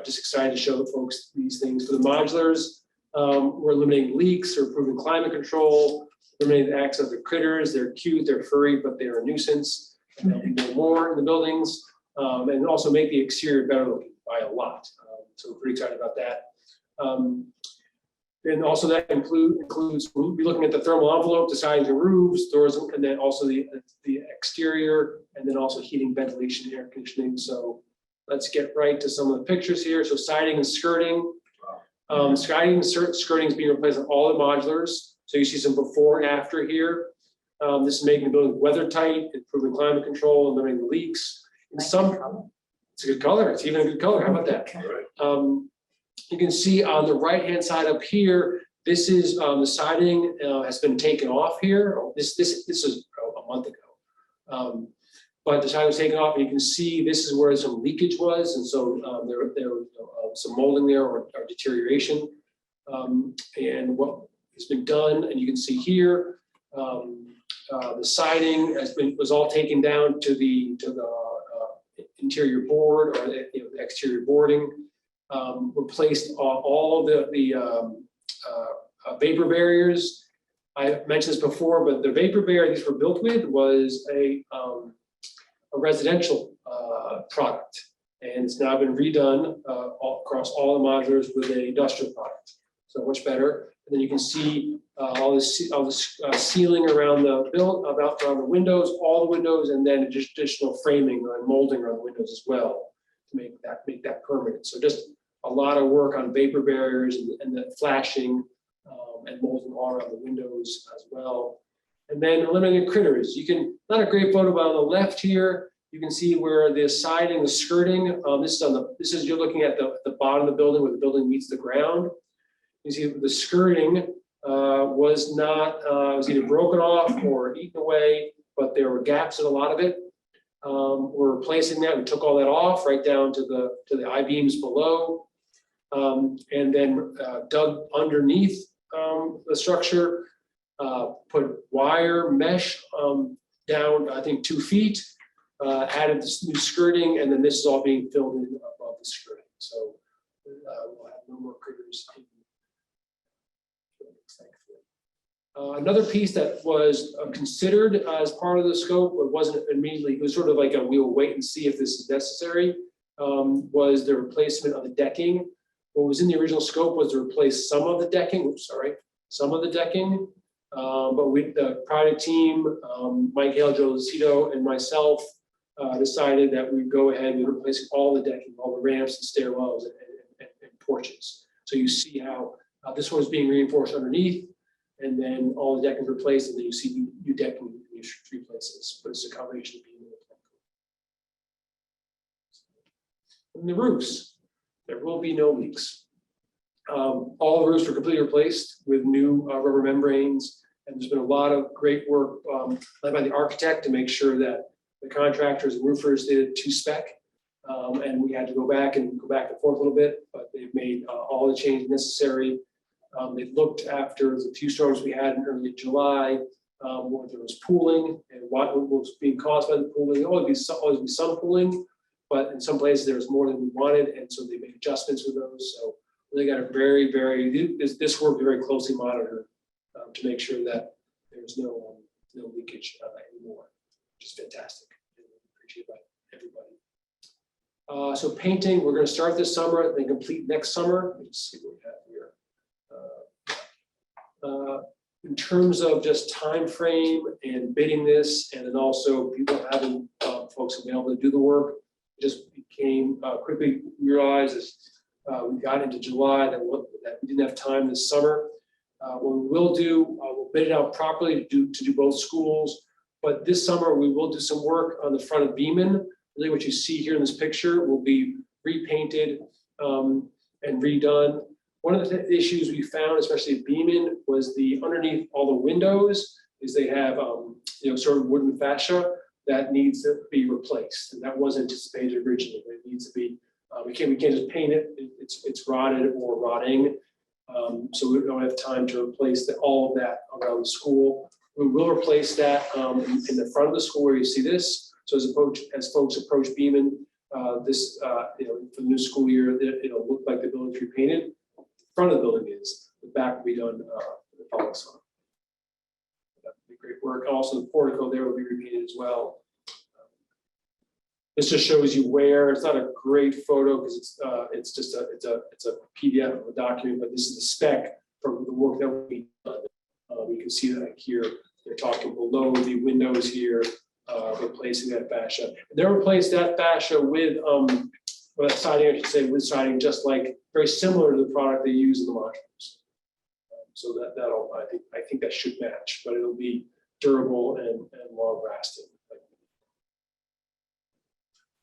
Just excited to show the folks these things. For the modulars, we're eliminating leaks, or improving climate control, eliminating the access to critters. They're cute, they're furry, but they're a nuisance. And there'll be no more in the buildings, and also make the exterior better looking by a lot. So we're pretty excited about that. And also that includes, we'll be looking at the thermal envelope, the sidings and roofs, doors, and then also the exterior, and then also heating, ventilation, air conditioning. So let's get right to some of the pictures here. So siding and skirting. Siding and skirting is being replaced on all the modulars. So you see some before and after here. This is making the building weather tight, improving climate control, and limiting the leaks. It's a good color. It's even a good color. How about that? You can see on the right-hand side up here, this is the siding has been taken off here. This is a month ago. But the siding was taken off, and you can see this is where some leakage was. And so there was some molding there or deterioration. And what has been done, and you can see here, the siding was all taken down to the interior board, or the exterior boarding. Replaced all the vapor barriers. I mentioned this before, but the vapor barrier these were built with was a residential product, and it's now been redone across all the modulars with an industrial product. So much better. And then you can see all the sealing around the around the windows, all the windows, and then additional framing and molding around the windows as well to make that permanent. So just a lot of work on vapor barriers and the flashing and molding all around the windows as well. And then eliminating critters. Not a great photo, but on the left here, You can see where the siding, the skirting, this is you're looking at the bottom of the building where the building meets the ground. You see the skirting was either broken off or eaten away, but there were gaps in a lot of it. We're replacing that. We took all that off right down to the I-beams below, and then dug underneath the structure, put wire mesh down, I think 2 feet, added this new skirting, and then this is all being filled in above the skirting. So we'll have no more critters. Another piece that was considered as part of the scope, but wasn't immediately, it was sort of like we will wait and see if this is necessary, was the replacement of the decking. What was in the original scope was to replace some of the decking, some of the decking. But the project team, Mike Hale, Joe Lucido, and myself decided that we'd go ahead and replace all the decking, all the ramps and stairwells and porches. So you see how this one's being reinforced underneath, and then all the decking replaced, and then you see new decking in 3 places. But it's a combination of being and the roofs. There will be no leaks. All the roofs were completely replaced with new rubber membranes, and there's been a lot of great work led by the architect to make sure that the contractors and roofers did it to spec. And we had to go back and forth a little bit, but they've made all the changes necessary. They looked after the few storms we had in early July, where there was pooling and what was being caused by the pooling. There'll always be some pooling, but in some places there was more than we wanted, and so they made adjustments with those. So they got a this work very closely monitored to make sure that there's no leakage anymore, which is fantastic. Appreciated by everybody. So painting, we're going to start this summer and complete next summer. Let's see what we have here. In terms of just time frame and bidding this, and then also people having folks available to do the work, it just became quickly realized as we got into July that we didn't have time this summer. What we will do, we'll bid it out properly to do both schools. But this summer we will do some work on the front of Beeman. Really, what you see here in this picture will be repainted and redone. One of the issues we found, especially at Beeman, was underneath all the windows is they have sort of wooden fascia that needs to be replaced, and that wasn't anticipated originally. It needs to be. We can't just paint it. It's rotted or rotting, so we don't have time to replace all of that around the school. We will replace that in the front of the school where you see this. So as folks approach Beeman, for the new school year, it'll look like the building's repainted. Front of the building is, the back will be done the following summer. That would be great work. Also, the portico there will be repainted as well. This just shows you where. It's not a great photo because it's a PDF of a document, but this is the spec from the work that we done. You can see that here. They're talking below the windows here, replacing that fascia. And they'll replace that fascia with siding, I should say, with siding, just like very similar to the product they use in the modules. So that'll, I think that should match, but it'll be durable and long lasting.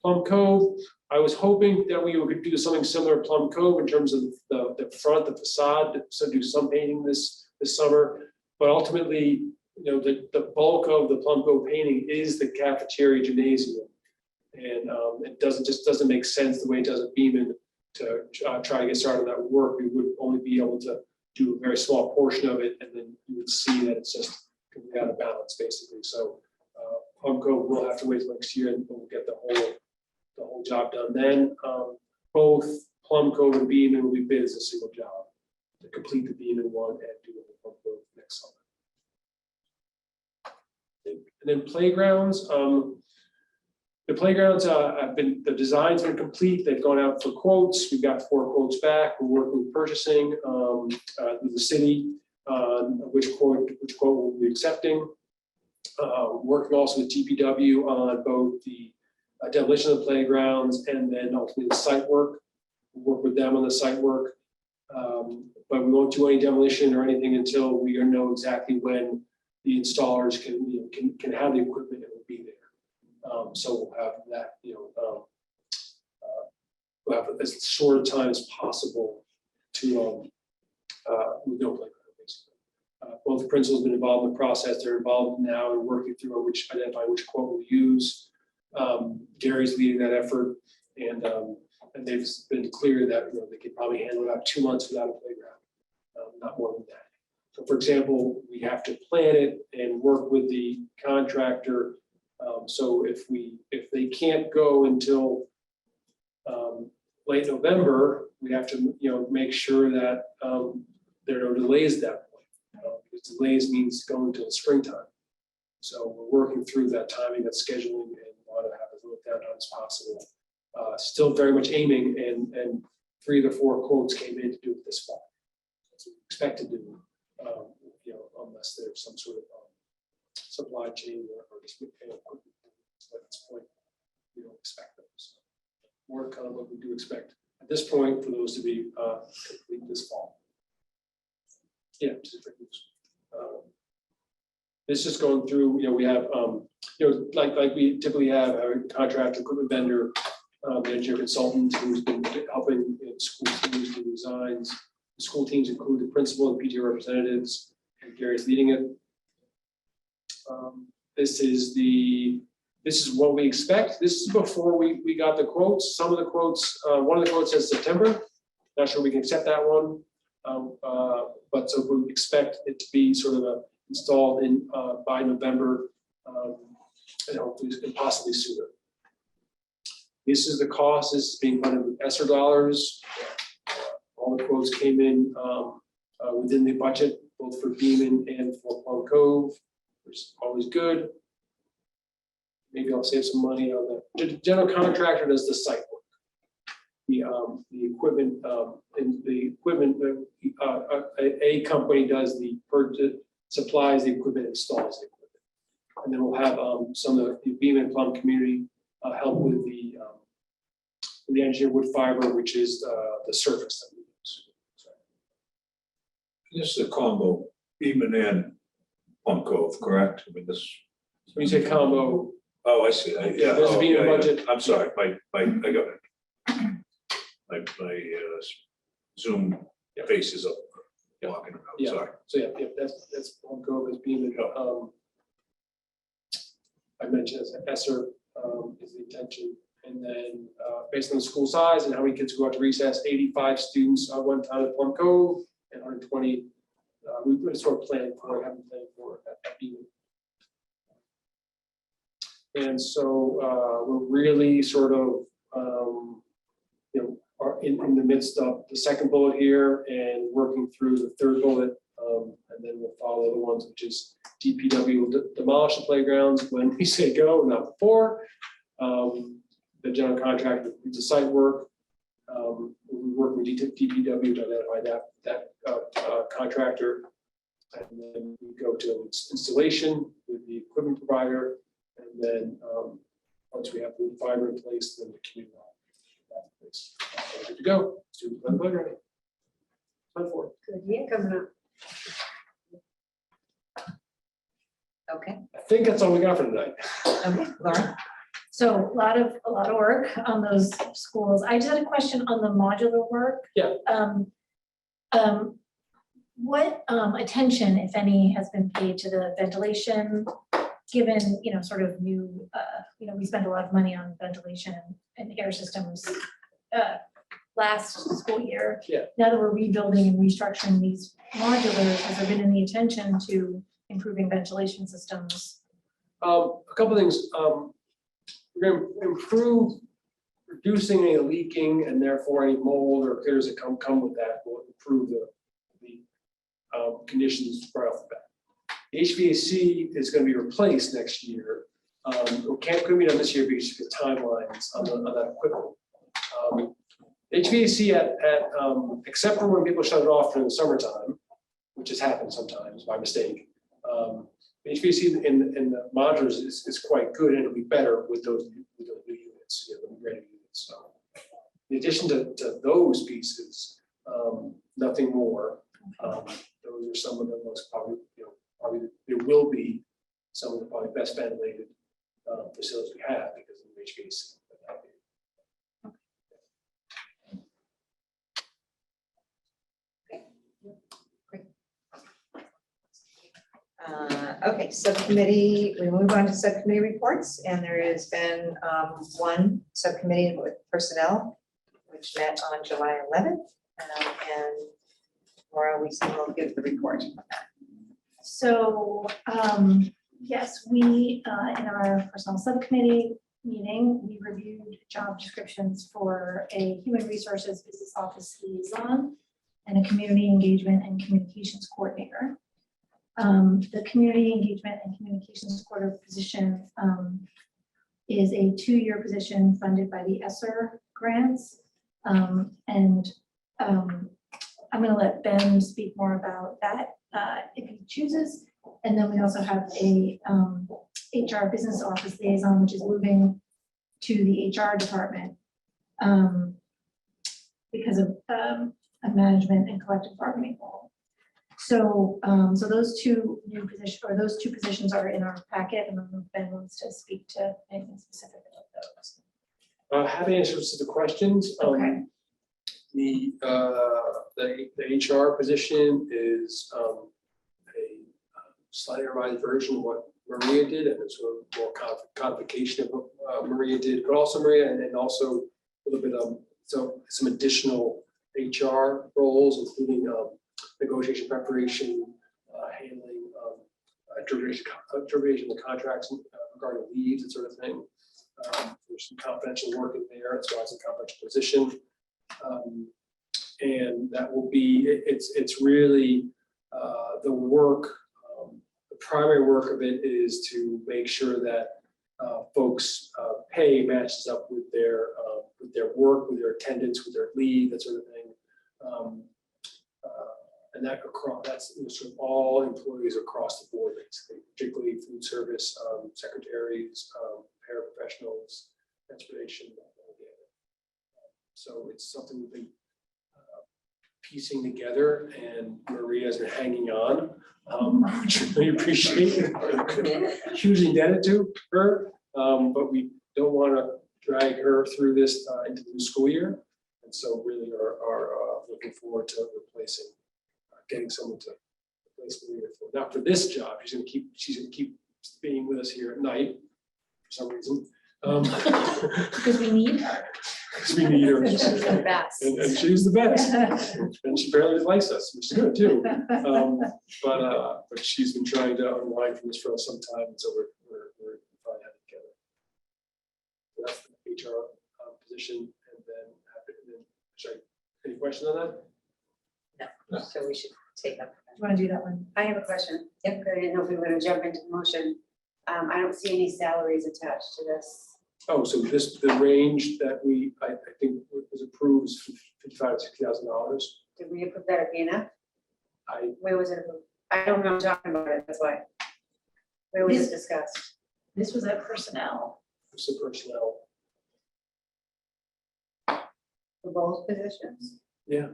Plum Cove, I was hoping that we would do something similar to Plum Cove in terms of the front, the facade, so do some painting this summer. But ultimately, the bulk of the Plum Cove painting is the cafeteria gymnasium. And it doesn't make sense the way it does at Beeman to try to get started on that work. We would only be able to do a very small portion of it, and then you would see that it's just completely out of balance, basically. So Plum Cove will have to wait till next year, and we'll get the whole job done then. Both Plum Cove and Beeman will be bid as a single job to complete the Beeman one and do the Plum Cove next summer. And then playgrounds. The playgrounds the design's been complete. They've gone out for quotes. We've got 4 quotes back. We're working with purchasing with the city, which quote we'll be accepting. Working also with DPW on both the demolition of the playgrounds and then ultimately the site work. We'll work with them on the site work, but we won't do any demolition or anything until we know exactly when the installers can have the equipment and will be there. So we'll have that, we'll have as short a time as possible to, with no playground, basically. Both principals have been involved in the process. They're involved now in working through identifying which quote we'll use. Gary's leading that effort, and they've been clear that they could probably handle about 2 months without a playground, not more than that. So, for example, we have to plan it and work with the contractor. So if they can't go until late November, we have to make sure that there are no delays at that point. Because delays means going until the springtime. So we're working through that timing, that scheduling, and want to have as little downtime as possible. Still very much aiming, and 3 of the 4 quotes came in to do it this fall. That's what we expect to do, unless there's some sort of supply chain or just equipment. At this point, we don't expect those. More to come, but we do expect at this point for those to be complete this fall. Yeah, this is going through. We have like we typically have a contract equipment vendor, the engineer consultant who's been helping school teams do designs. The school teams include the principal and PTO representatives, and Gary's leading it. This is what we expect. This is before we got the quotes. Some of the quotes, one of the quotes says September. Not sure we can accept that one, but so we expect it to be sort of installed in by November, and hopefully and possibly sooner. This is the cost. This is being funded with ESSER dollars. All the quotes came in within the budget, both for Beaman and for Plum Cove, which is always good. Maybe I'll save some money on the general contractor does the site work. The equipment a company does the purchase, supplies the equipment, installs the equipment, and then we'll have some of the Beaman and Plum community help with the engineered wood fiber, which is the surface that we use. So, This is a combo, Beaman and Plum Cove, correct? I mean, this. when you say combo. Oh, I see. Yeah. There's a Beaman yeah. budget. I'm sorry, I got it. My Zoom face is up, walking around, Yeah. sorry. So yeah, that's Plum Cove as Beaman. I mentioned as ESSER is the intention, and then based on the school size and how many kids go out to recess, 85 students one time at Plum Cove, and 120 we've been sort of planning for, haven't planned for at Beaman. And so we're really sort of, are in the midst of the second bullet here and working through the third bullet. And then we'll follow the ones, which is DPW will demolish the playgrounds when we say go, not before. The general contractor needs a site work. We work with DPW to identify that contractor. And then we go to installation with the equipment provider. And then once we have the fiber in place, then the community. Good to go. Students on the boat ready. Time for it. Good year coming up. Okay, I think that's all we got for tonight. okay, Laura. So a lot of work on those schools. I just had a question on the modular work. Yeah. What attention, if any, has been paid to the ventilation, given, sort of new, we spent a lot of money on ventilation and air systems last school year. Yeah. Now that we're rebuilding and restructuring these modulars, has there been any attention to improving ventilation systems? A couple things. We're going to improve reducing any leaking and therefore any mold or critters that come with that will improve the conditions right off the bat. The HVAC is going to be replaced next year. Couldn't be done this year because of the timelines on that equipment. HVAC except for when people shut it off during the summertime, which has happened sometimes by mistake. HVAC in the modulars is quite good, and it'll be better with those new units, the ready units. So, in addition to those pieces, nothing more. Those are some of the most probably there will be some of the probably best ventilated facilities we have because of the wage case. Okay, subcommittee, we move on to subcommittee reports, and there has been one subcommittee with personnel, which met on July 11th, and Laura, we will give the report on that. So, yes, we, in our personnel subcommittee meeting, we reviewed job descriptions for a human resources business office liaison and a community engagement and communications coordinator. The community engagement and communications coordinator position is a 2-year position funded by the ESSER grants. I'm going to let Ben speak more about that if he chooses. And then we also have a HR business office liaison, which is moving to the HR department because of a management and collective bargaining role. So, so those two new positions, or those two positions are in our packet, and then Ben wants to speak to anything specific about those. Happy answers to the questions. Okay. The HR position is a slightly revised version of what Maria did, and it's sort of more codification of what Maria did, but also Maria, and then also a little bit of some additional HR roles, including negotiation preparation, handling derivation of contracts regarding leaves and sort of thing. There's some confidential work in there, as well as a confidential position. And that will be, it's really the work, the primary work of it is to make sure that folks' pay matches up with their work, with their attendance, with their leave, that sort of thing. And that that's sort of all employees across the board, basically, particularly food service, secretaries, paraprofessionals, transportation. So it's something we've been piecing together, and Maria has been hanging on, which I really appreciate. Hugely indebted to her, but we don't want to drag her through this into the new school year, and so really are looking forward to replacing. Getting someone to replace Maria not for this job. She's going to keep being with us here at night for some reason. Because we need her. Because we need her. She's the best. And she's the best. And she barely likes us, which is good too. But she's been trying to unwind from this for some time, and so we're finally having together. So that's the HR position, and then any questions on that? No, so we should take up. Do you want to do that one? I have a question. Yep. I didn't know if we were going to jump into the motion. I don't see any salaries attached to this. Oh, so the range that I think was approved is $55,000 to $60,000. Did we approve that at BNF? I Where was it approved? I don't remember talking about it, that's why. Where was it discussed? This was at personnel. was the personnel. For both positions? Yeah.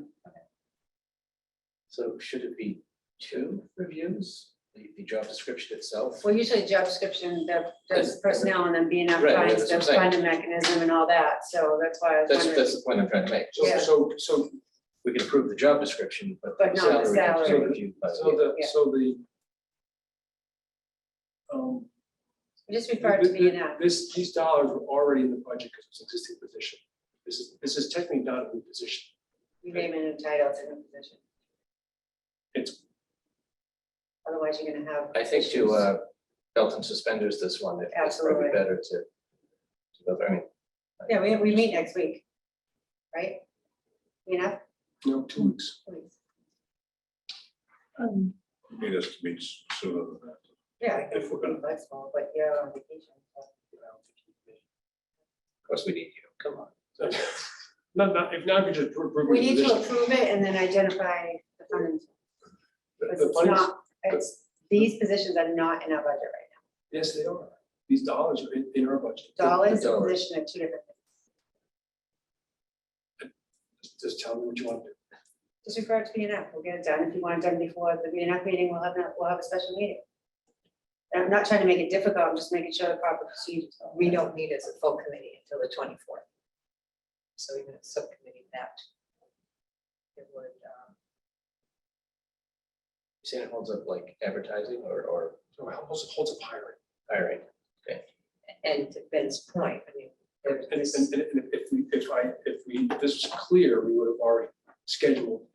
So should it be 2 reviews, the job description itself? Well, usually job description, does personnel, and then BNF Right, finds that's the what I'm saying. funding mechanism and all that, so that's why I was wondering. That's the point I'm trying to make. Yeah. So We can approve the job description, but But not the has to be salary. reviewed by Yeah. Just refer to BNF. these dollars were already in the budget because it's an existing position. This is technically not a new position. You name it entitled to the position. It's Otherwise, you're gonna have. I think issues. to belt and suspenders this one, it's probably Absolutely. better to go, I mean. Yeah, we meet next week, right? BNF? no 2 weeks. Um, You need us to meet sooner than that. Yeah, If we're gonna- that's all, but you're on vacation. so. Of course, we need you, come on. If not, we just approve. We need the to position. approve it and then identify the funding. Because The it's funds- not, these positions are not in our budget right now. Yes, they are. These dollars are in our budget. Dollars and dollars. position are 2 different things. Just tell me what you want to do. Just refer to BNF, we'll get it done. If you want it done before the BNF meeting, we'll have a special meeting. I'm not trying to make it difficult, I'm just making sure the proper procedures. are- We don't meet as a full committee until the 24th. So even if subcommittee met, it would, You saying it holds up like advertising or So it holds up hiring. hiring? and to Ben's point, I mean, And there's if this was clear, we would have already scheduled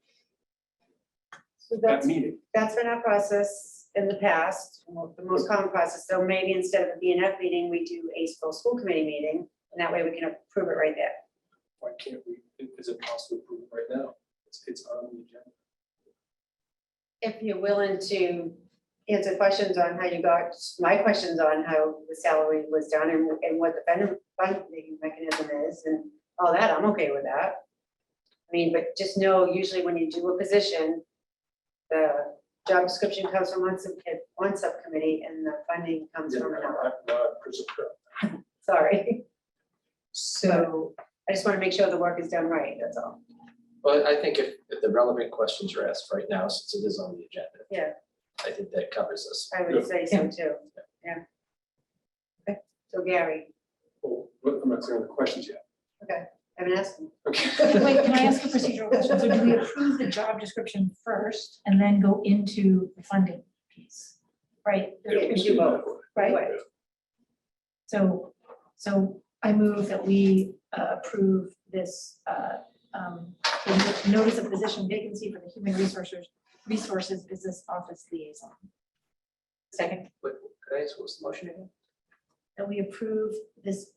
So that that's, meeting. that's been our process in the past, the most common process. So maybe instead of a BNF meeting, we do a school committee meeting, and that way we can approve it right there. Why can't we, is it possible to approve it right now? It's on the agenda. If you're willing to answer questions on how you got, my questions on how the salary was done and what the funding mechanism is and all that, I'm okay with that. I mean, but just know, usually when you do a position, the job description comes from one subcommittee and the funding comes from another. Sorry. so, I just want to make sure the work is done right, that's all. Well, I think if the relevant questions are asked right now, since it is on the agenda. Yeah. I think that covers us. I would say so too, yeah. Okay, so Gary, Well, I'm not clear on the questions yet. I haven't asked him. Okay. Wait, can I ask a procedural question? So do we approve the job description first and then go into the funding piece? Right? Yeah, we do both. Right? So I move that we approve this the notice of position vacancy for the Human Resources Business Office Liaison. second, But could I ask what was the motion again? That we approve this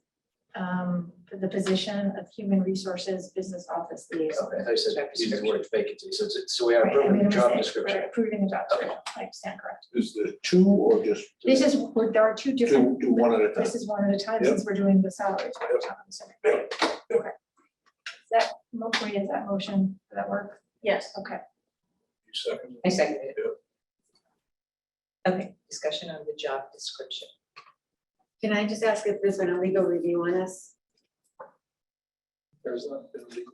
for the position of Human Resources Business Office Liaison. Okay, I thought you said use the word vacancy, so we are Right, I approving made the a job mistake. description. We're approving the job description. I stand correct. Is there two or just? This is, there are two different. Do one at a time. This is one at a time Yep. since we're doing the salaries. one at a time, so- Yep. Okay. Is that, Maria, is that motion, does that work? Yes. Okay. You second? I seconded it. Yeah. Okay, discussion on the job description. Can I just ask if there's been a legal review on this? There's not been a legal.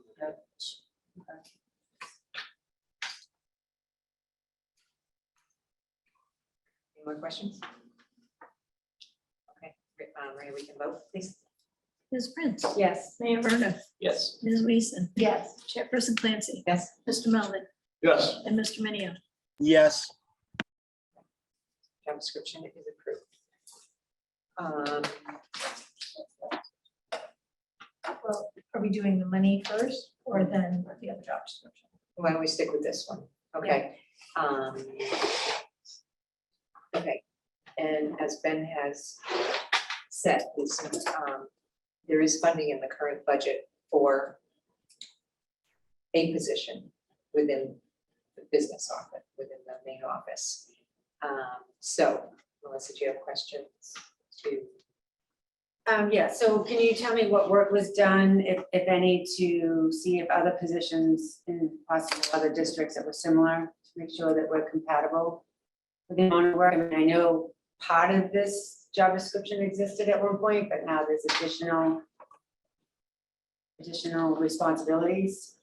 Any more questions? Okay, Maria, we can vote, please. Ms. Prince, Yes. Mayor Verda, Yes. Ms. Weason, Yes. Chairperson Clancy, Yes. Mr. Melvin, Yes. and Mr. Minio. Yes, Job description is approved. Well, are we doing the money first or then the other job description? Why don't we stick with this one? Okay. Okay, and as Ben has said, there is funding in the current budget for a position within the business office, within the main office. So Melissa, do you have questions to? Yeah, so can you tell me what work was done, if any, to see if other positions in possible other districts that were similar, to make sure that we're compatible with the amount of work? I mean, I know part of this job description existed at one point, but now there's additional responsibilities.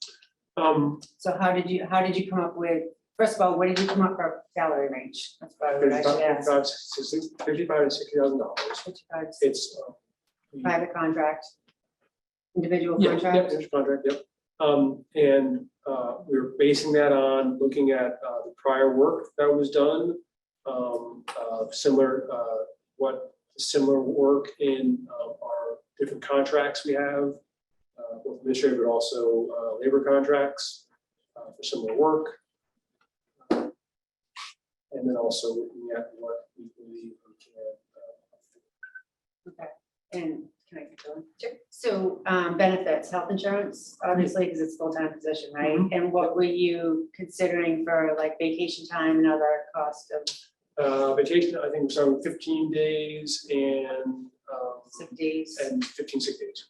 So how did you come up with, first of all, what did you come up for salary range? That's what I should ask. $55,000 to $60,000. It's. Private contract, individual Yeah, contract? yep, individual contract, yep. And we were basing that on looking at the prior work that was done, similar work in our different contracts we have, both administrative but also labor contracts for similar work. And then also looking at what we believe we can. Okay, and can I keep going? Sure. So benefits, health insurance, obviously, because it's full-time position, right? Mhm. And what were you considering for like vacation time and other cost of Vacation, I think we're starting with 15 days and sick days? 15 sick days.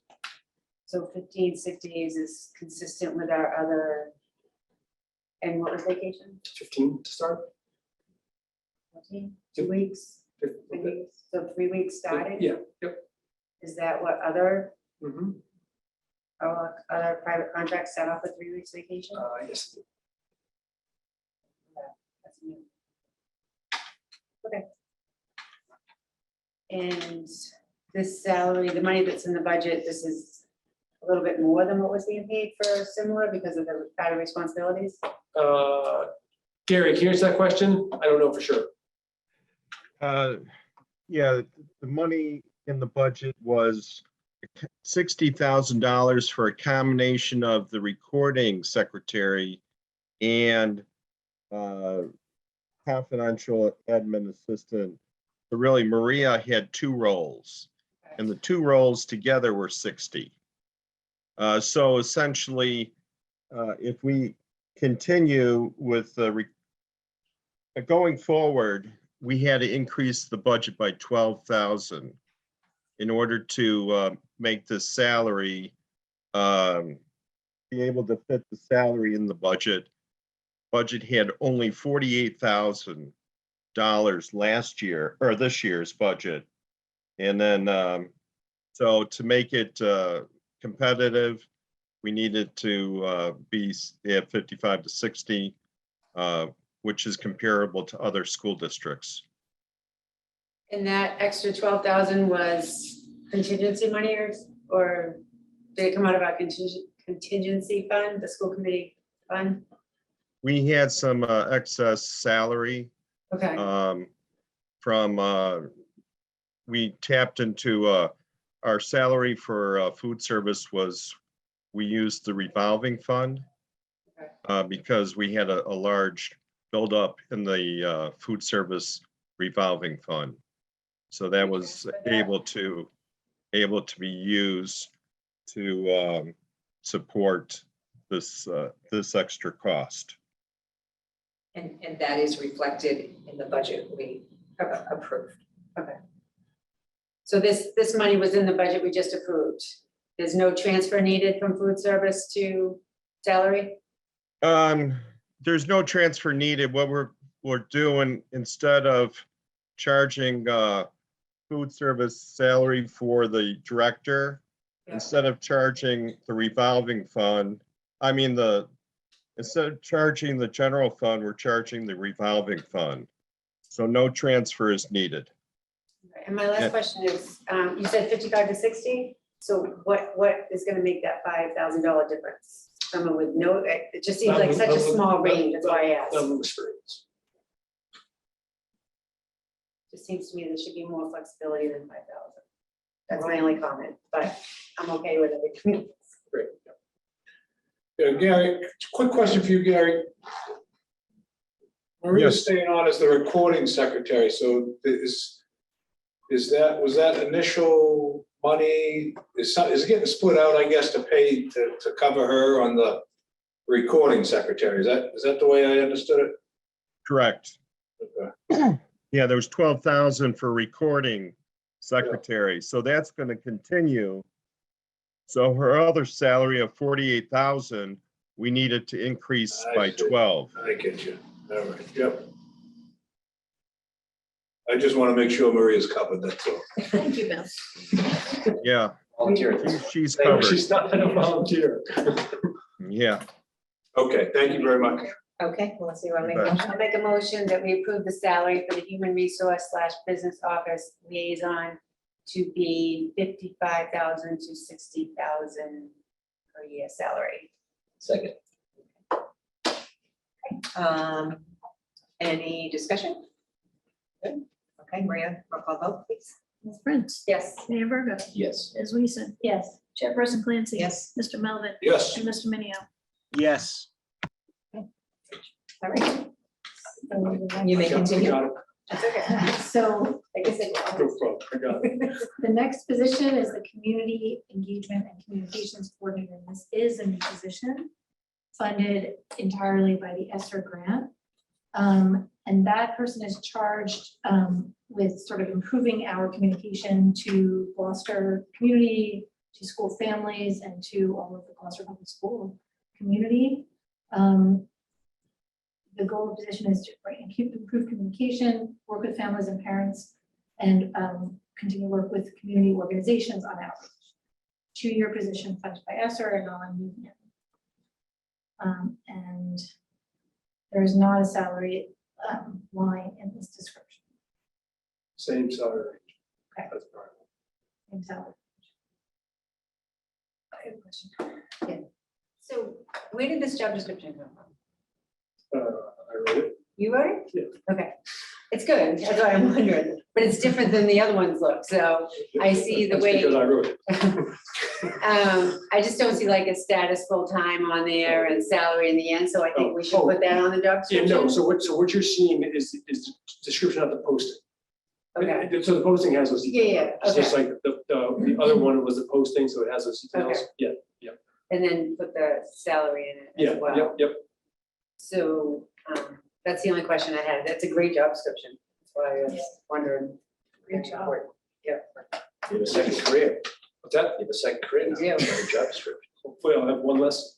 So 15 sick days is consistent with our other, and what was vacation? 15 to start. 14, 2 weeks? 3 weeks? So 3 weeks starting? Yeah, yep. Is that what other Mhm. other private contracts set off with 3 weeks vacation? Yes. That's new. Okay. And this salary, the money that's in the budget, this is a little bit more than what was being paid for similar because of the added responsibilities. Gary, can you answer that question? I don't know for sure. Yeah, the money in the budget was $60,000 for a combination of the recording secretary and confidential admin assistant. So really, Maria had 2 roles, and the 2 roles together were 60. So essentially, if we continue with the going forward, we had to increase the budget by 12,000 in order to make this salary be able to fit the salary in the budget. Budget had only $48,000 last year, or this year's budget. And then, so to make it competitive, we needed to be at 55 to 60, which is comparable to other school districts. And that extra 12,000 was contingency money or did it come out of our contingency fund, the school committee fund? We had some excess salary Okay, from, we tapped into our salary for food service was, we used the revolving fund because we had a large buildup in the food service revolving fund. So that was able to be used to support this this extra cost. And that is reflected in the budget we approved. okay. So this money was in the budget we just approved. There's no transfer needed from food service to salary? There's no transfer needed. What we're doing, instead of charging food service salary for the director, instead of charging the revolving fund, instead of charging the general fund, we're charging the revolving fund. So no transfer is needed. And my last question is, you said 55 to 60? So what is gonna make that $5,000 difference? Someone with no, it just seems like such a small range, that's why I asked. Level of experience. Just seems to me there should be more flexibility than 5,000. That's my only comment, but I'm okay with everything. Great. Yeah, Gary, quick question for you, Gary. Maria's Yes. staying on as the recording secretary, so was that initial money, is it getting split out, I guess, to pay to cover her on the recording secretary? Is that the way I understood it? Correct. Okay. Yeah, there was 12,000 for recording secretary, so that's going to continue. So her other salary of 48,000, we needed to increase I by see. 12. I get you. All right, yep. I just want to make sure Maria's covered, that's all. Thank you, Bill. Yeah, Volunteer. she's covered. She's not a volunteer. Yeah, Okay, thank you very much. Okay, well, let's see what I make. You bet. I'll make a motion that we approve the salary for the human resource / business office liaison to be 55,000 to 60,000 per year salary. Second. Any discussion? Good. Okay, Maria, roll call vote, please. Ms. Prince. Yes. Mayor Verga. Yes. Ms. Weason. Yes. Chairperson Clancy. Yes. Mr. Melvin. Yes. And Mr. Minio. Yes. All right, you may continue. Got it. That's okay. So I guess I No problem. I got it. the next position is the Community Engagement and Communications Coordinator. This is a new position funded entirely by the ESSER grant. And that person is charged with sort of improving our communication to Gloucester community, to school families, and to all of the Gloucester Public School community. The goal of the position is to improve communication, work with families and parents, and continue to work with community organizations on outreach. 2-year position funded by ESSER and non-union. And there is not a salary line in this description. Same salary. That's part of it. And salary. I have a question. So where did this job description come from? I wrote it. You wrote it? Yeah. Okay, it's good, that's why I'm wondering, but it's different than the other ones look, so I see the That's way. because I wrote it. I just don't see like a status full-time on there and salary in the end, so I think we should put that on the job Yeah, description. no, so what you're seeing is the description of the posting. Okay, So the posting has those details. Yeah, It's just like the other one was the posting, so it has those details. Okay. Yeah, and then put the salary in it yeah, as well. yep. So, that's the only question I had, that's a great job description, that's why I was wondering. Great job. Yeah. You have a second career. What's that? You have a second career. now. You do. You have a job description. Hopefully I'll have one less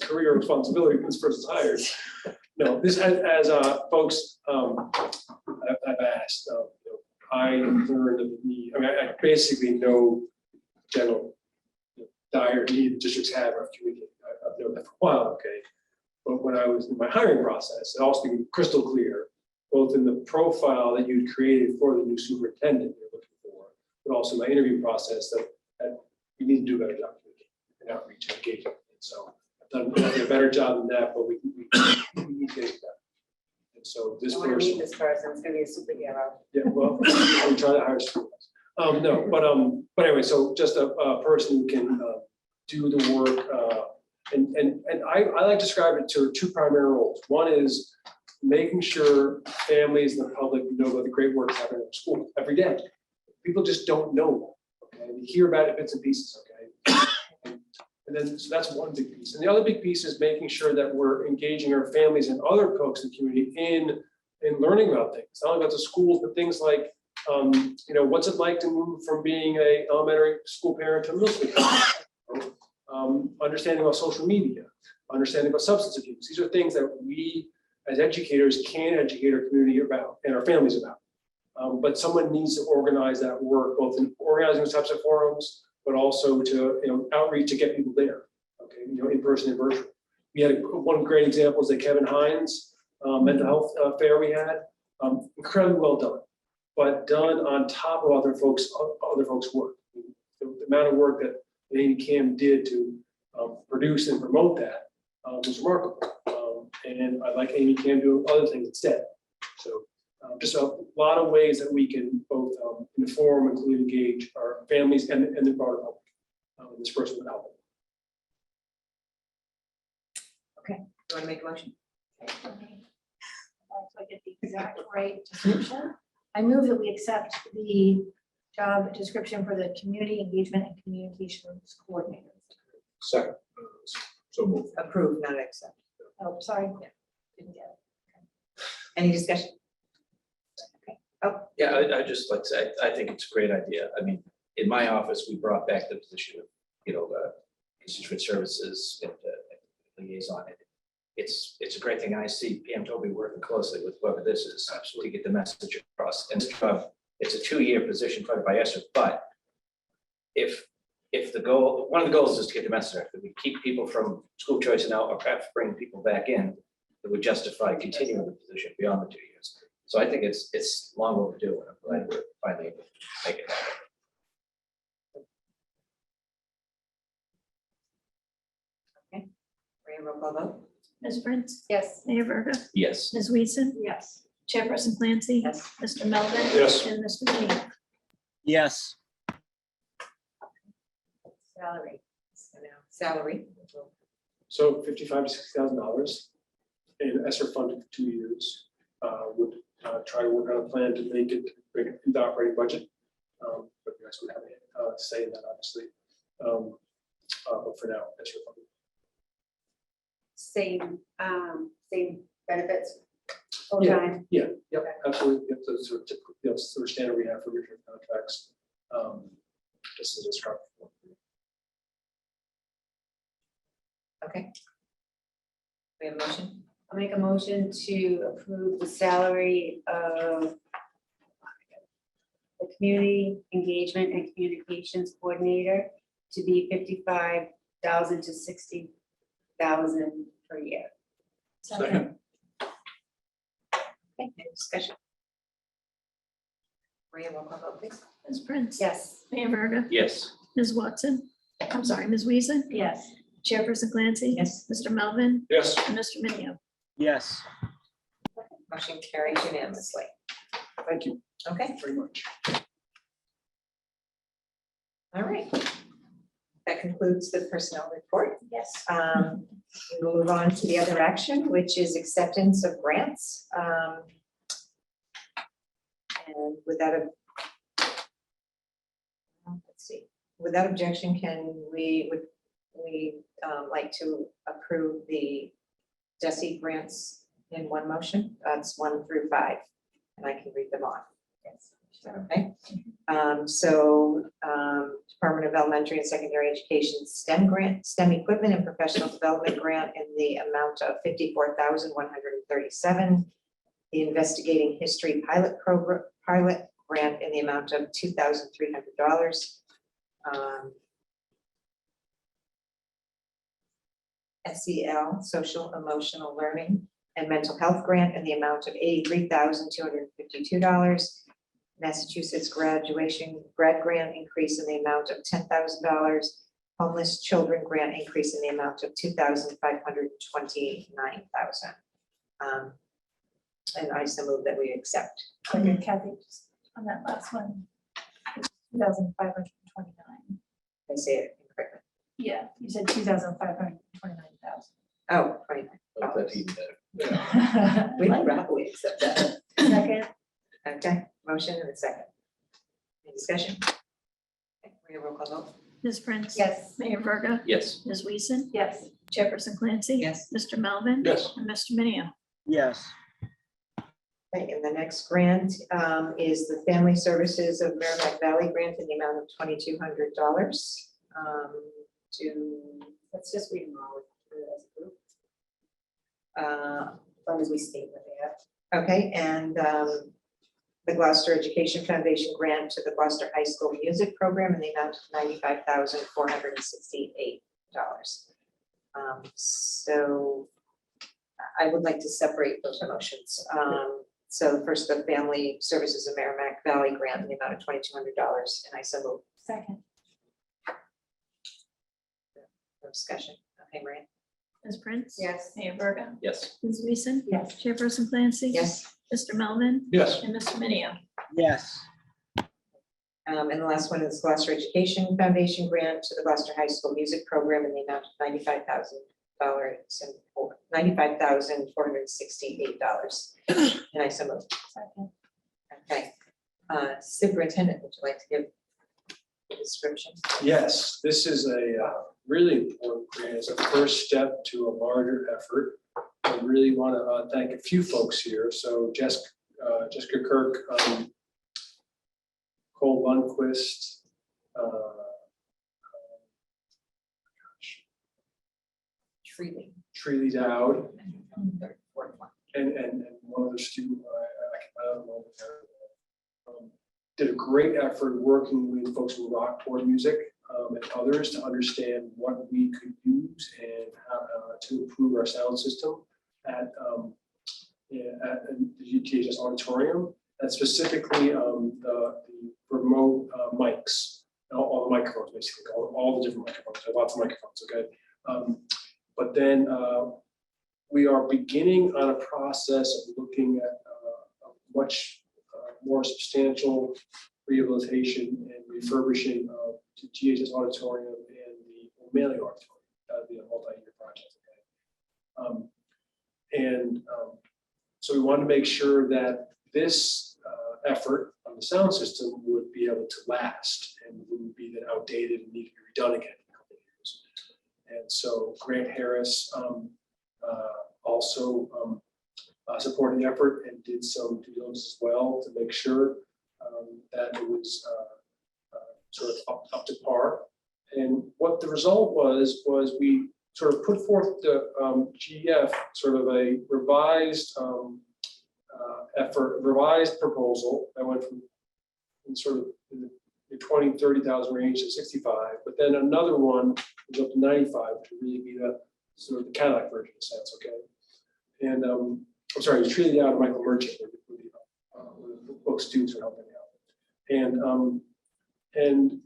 career responsibility when this person's hired. No, this, as folks, I've asked, I learned of the need, I mean, I basically know general dire need districts have of communicating. I've known that for a while, okay? But when I was in my hiring process, it also became crystal clear, both in the profile that you'd created for the new superintendent you're looking for, but also my interview process that we need to do a better job communicating and outreach and engagement. And so I've done a better job than that, but we need to get it done. And so this I wanna person. meet this person, it's gonna be a superhero. Yeah, well, I'm trying to hire students. No, but anyway, so just a person who can do the work. And I like to describe it to two primary roles. One is making sure families and the public know about the great work happening in school every day. People just don't know, okay? We hear about it bits and pieces, okay? And then, so that's one big piece. And the other big piece is making sure that we're engaging our families and other folks in the community in learning about things, not only about the schools, but things like, what's it like to move from being a elementary school parent to a middle school parent? Understanding about social media, understanding about substance abuse. These are things that we as educators can educate our community about and our families about. But someone needs to organize that work, both in organizing those types of forums, but also to outreach to get people there. Okay, in person and virtual. We had one great example is the Kevin Hines mental health fair we had. Incredibly well done, but done on top of other folks' work. The amount of work that Amy Cam did to produce and promote that was remarkable. And I'd like Amy Cam do other things instead. So just a lot of ways that we can both inform and engage our families and the broader public. This person would help. Okay, you wanna make a motion? So I get the exact right description. I move that we accept the job description for the community engagement and communications coordinator. Second. So move. Approve, not accept. Oh, sorry. Didn't get it. Any discussion? Yeah, I just like to say, I think it's a great idea. I mean, in my office, we brought back the position of, constituent services and liaison. It's a great thing. I see Pam Toby working closely with whoever this is to get the message across. And it's a 2-year position funded by ESSER, but if the goal, one of the goals is to get the message out, if we keep people from school choice and out, or perhaps bring people back in, it would justify continuing the position beyond the 2 years. So I think it's long overdue, and I'm glad we're finally able to make it happen. Roll call vote? Ms. Prince, Yes. Mayor Verga, Yes. Ms. Weason, Yes. Chairperson Clancy, Yes. Mr. Melvin. Yes. And Mr. Lee. Yes. Salary. So now, salary. So $55,000 to $60,000 and ESSER funded for 2 years. Would try to work on a plan to bring it into the operating budget. But you guys would have a say in that, obviously. But for now, ESSER funded. Same benefits full time. Yeah, absolutely. Yep, those are typical, sort of standard we have for return contracts. Just as a start. Okay. We have a motion? I'll make a motion to approve the salary of the community engagement and communications coordinator to be $55,000 to $60,000 per year. Second. Okay, any discussion? Maria, roll call vote, please. Ms. Prince? Yes. Mayor Verga? Yes. Ms. Watson? I'm sorry, Ms. Weason? Yes. Chairperson Clancy? Yes. Mr. Melvin? Yes. And Mr. Minio? Yes. Motion carries unanimously. Thank you Okay, very much. all right. That concludes the personnel report. Yes. We will move on to the other action, which is acceptance of grants. And let's see, without objection, would we like to approve the DESI grants in one motion? That's 1 through 5, and I can read them off. Yes. Okay. Department of Elementary and Secondary Education STEM grant, STEM equipment and professional development grant in the amount of $54,137. The investigating history pilot grant in the amount of $2,300. SEL, social emotional learning and mental health grant in the amount of $83,252. Massachusetts grad grant increase in the amount of $10,000. Homeless children grant increase in the amount of $2,529,000. And I so move that we accept. Okay, Kathy, just on that last one. 2,529. I say it incorrectly. Yeah, you said 2,529,000. Oh, right. Like that even better. We'd probably accept that. Second. Okay, motion and a second. Any discussion? Okay, we have roll call vote. Ms. Prince? Yes. Mayor Verga? Yes. Ms. Weason? Yes. Chairperson Clancy? Yes. Mr. Melvin? Yes. And Mr. Minio? Yes. Okay, and the next grant is the Family Services of Merrimack Valley grant in the amount of $2,200 let's just read them all as a group. As long as we state what they have. Okay, and the Gloucester Education Foundation grant to the Gloucester High School Music Program in the amount of $95,468. So I would like to separate those motions. So first, the Family Services of Merrimack Valley grant in the amount of $2,200, and I so move. Second. No discussion. Okay, Maria? Ms. Prince? Yes. Mayor Verga? Yes. Ms. Weason? Yes. Chairperson Clancy? Yes. Mr. Melvin? Yes. And Mr. Minio? Yes. And the last one is Gloucester Education Foundation grant to the Gloucester High School Music Program in the amount of $95,468. And I so move. Second. Okay. Superintendent, would you like to give the description? Yes, this is a really important grant. It's a first step to a larger effort. I really want to thank a few folks here. So Jessica Kirk, Cole Lundquist, Treely Dowd, and one other student, I don't know. Did a great effort working with folks who rock toward music and others to understand what we could use and how to improve our sound system at the UTHS auditorium, and specifically the remote mics, all the microphones, basically, all the different microphones, there are lots of microphones, okay? But then we are beginning on a process of looking at a much more substantial rehabilitation and refurbishing of the GHS auditorium and the O'Malley auditorium. That would be a multi-year project. Okay? So we wanted to make sure that this effort on the sound system would be able to last and wouldn't be then outdated and need to be redone again in a couple of years. And so Grant Harris also supported the effort and did some due diligence as well to make sure that it was sort of up to par. And what the result was we sort of put forth the GF sort of a revised revised proposal that went from sort of in the 20, 30,000 range to 65, but then another one was up to 95, which would really be the sort of the Cadillac version in a sense, okay? And I'm sorry, it was treated out of Michael Merchant, where the book students were helping out. And in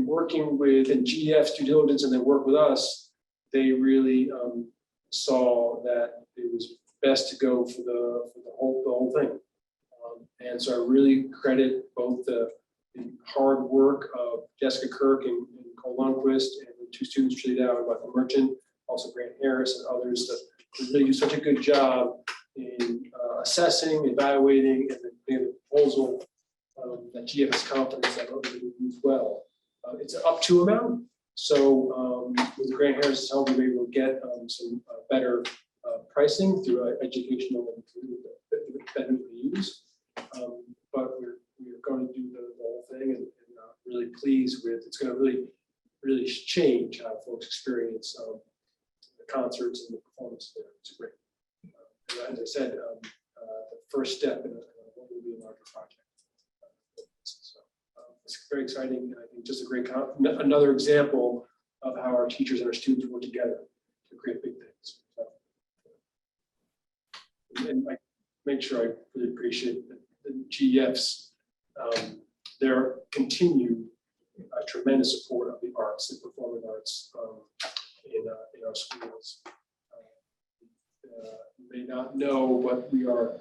working with, and GF's due diligence and their work with us, they really saw that it was best to go for the whole thing. And so I really credit both the hard work of Jessica Kirk and Cole Lundquist and the two students, Julie Dow and Michael Merchant, also Grant Harris and others that really do such a good job in assessing, evaluating, and then the proposal that GF has confidence that others will do as well. It's an up to amount. So with Grant Harris' help, we were able to get some better pricing through educational that we use. But we're going to do the whole thing and really pleased with, it's going to really change how folks experience the concerts and the performance there. It's great. And as I said, the first step in what will be a larger project. So it's very exciting. And I think just a great, another example of how our teachers and our students work together to create big things. So, and I make sure I really appreciate the GF's, their continued tremendous support of the arts and performing arts in our schools. You may not know, but we are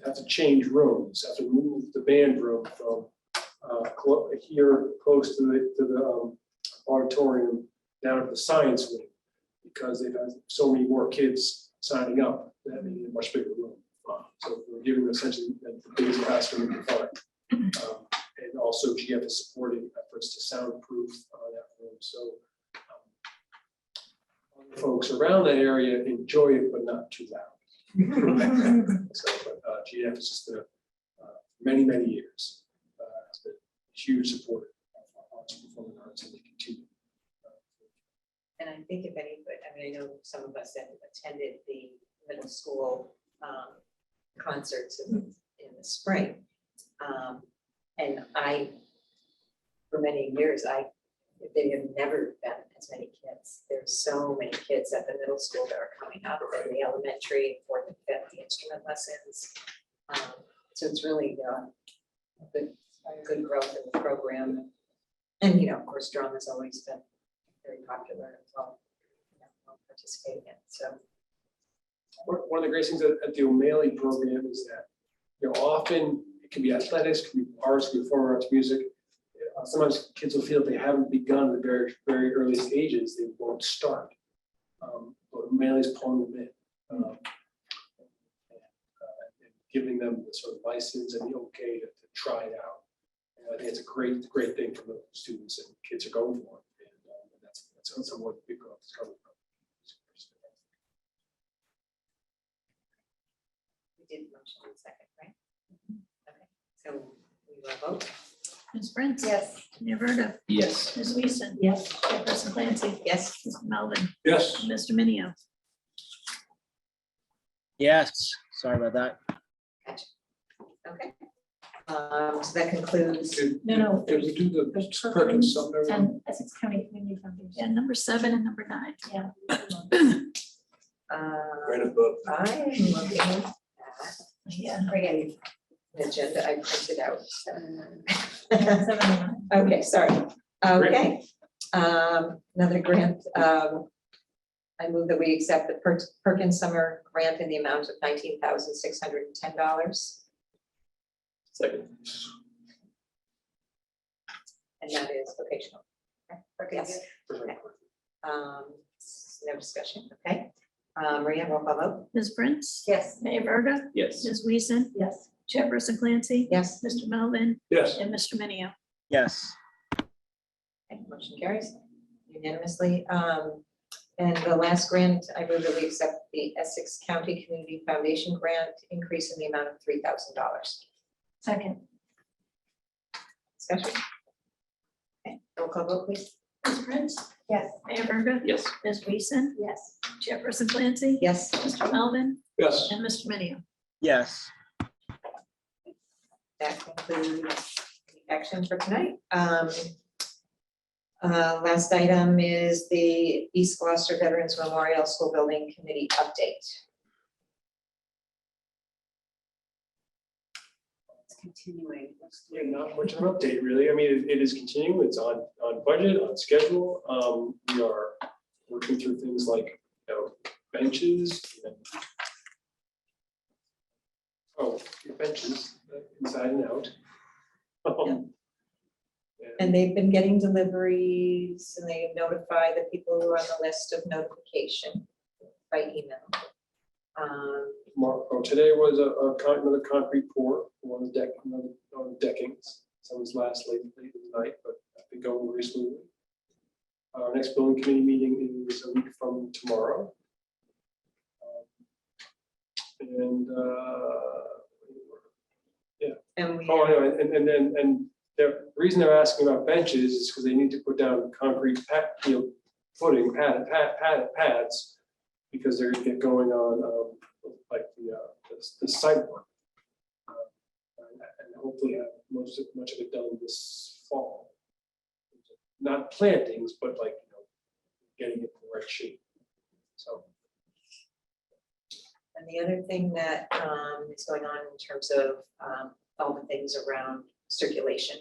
have to change rooms, have to move the band room from here close to the auditorium down to the science wing because they've had so many more kids signing up. That may need a much bigger room. So we're giving them essentially the biggest classroom we can find. And also GF is supporting efforts to soundproof that room. So folks around that area enjoy it, but not too loud. So, but GF has just been many, many years. It's been a huge supporter of arts and performing arts, and they continue. And I think if anybody, I mean, I know some of us have attended the middle school concerts in the spring. And for many years, they have never been as many kids. There's so many kids at the middle school that are coming up, and the elementary, 4th and 5th, the instrument lessons. So it's really a good growth in the program. And, you know, of course, drum has always been very popular as well, participating in. So one of the great things at the O'Malley program is that, you know, often it can be athletics, it can be arts, it can be performing arts, music. Sometimes kids will feel if they haven't begun at the very, very early stages, they won't start. But O'Malley's pulling them in, and giving them the sort of license and the okay to try it out. And I think it's a great thing for the students and kids are going for it. And that's somewhat big growth is coming from. we did motion in a second, right? Okay, so we will vote. Ms. Prince? Yes. Mayor Verda? Yes. Ms. Weason? Yes. Chairperson Clancy? Yes. Mr. Melvin? Yes. And Mr. Minio? Yes, sorry about that. Gotcha. Okay. So that concludes. No. Did we do the There's Perkins Sumner one? And Essex County Community Foundation. Yeah, number 7 and number 9. Yeah. Right above. I am looking at Yeah. the agenda I printed out. 7 and 9. Okay, sorry. Okay. Another grant. I move that we accept the Perkins Summer Grant in the amount of $19,610. Second. And that is vocational. Yes. Okay. No discussion, okay. Maria, roll call vote. Ms. Prince? Yes. Mayor Verda? Yes. Ms. Weason? Yes. Chairperson Clancy? Yes. Mr. Melvin? Yes. And Mr. Minio? Yes, Okay, motion carries unanimously. And the last grant, I move that we accept the Essex County Community Foundation grant increase in the amount of $3,000. Second. Discussion? Okay, roll call vote, please. Ms. Prince? Yes. Mayor Verda? Yes. Ms. Weason? Yes. Chairperson Clancy? Yes. Mr. Melvin? Yes. And Mr. Minio? yes. That concludes the action for tonight. Last item is the East Gloucester Veterans Memorial School Building Committee update. continuing? Yeah, not much of an update, really. I mean, it is continuing. It's on budget, on schedule. We are working through things like, benches. Benches, inside and out. And they've been getting deliveries and they notify the people who are on the list of notification by email. Today was another concrete pour on the deck, on the deckings. So it was last late in the night, but I've been going very smoothly. Our next building committee meeting is a week from tomorrow. And we, And the reason they're asking about benches is because they need to put down concrete footing pads because they're gonna get going on like the sidewalk. And hopefully have much of it done this fall. Not plantings, but like, getting it in the right shape. So. and the other thing that is going on in terms of all the things around circulation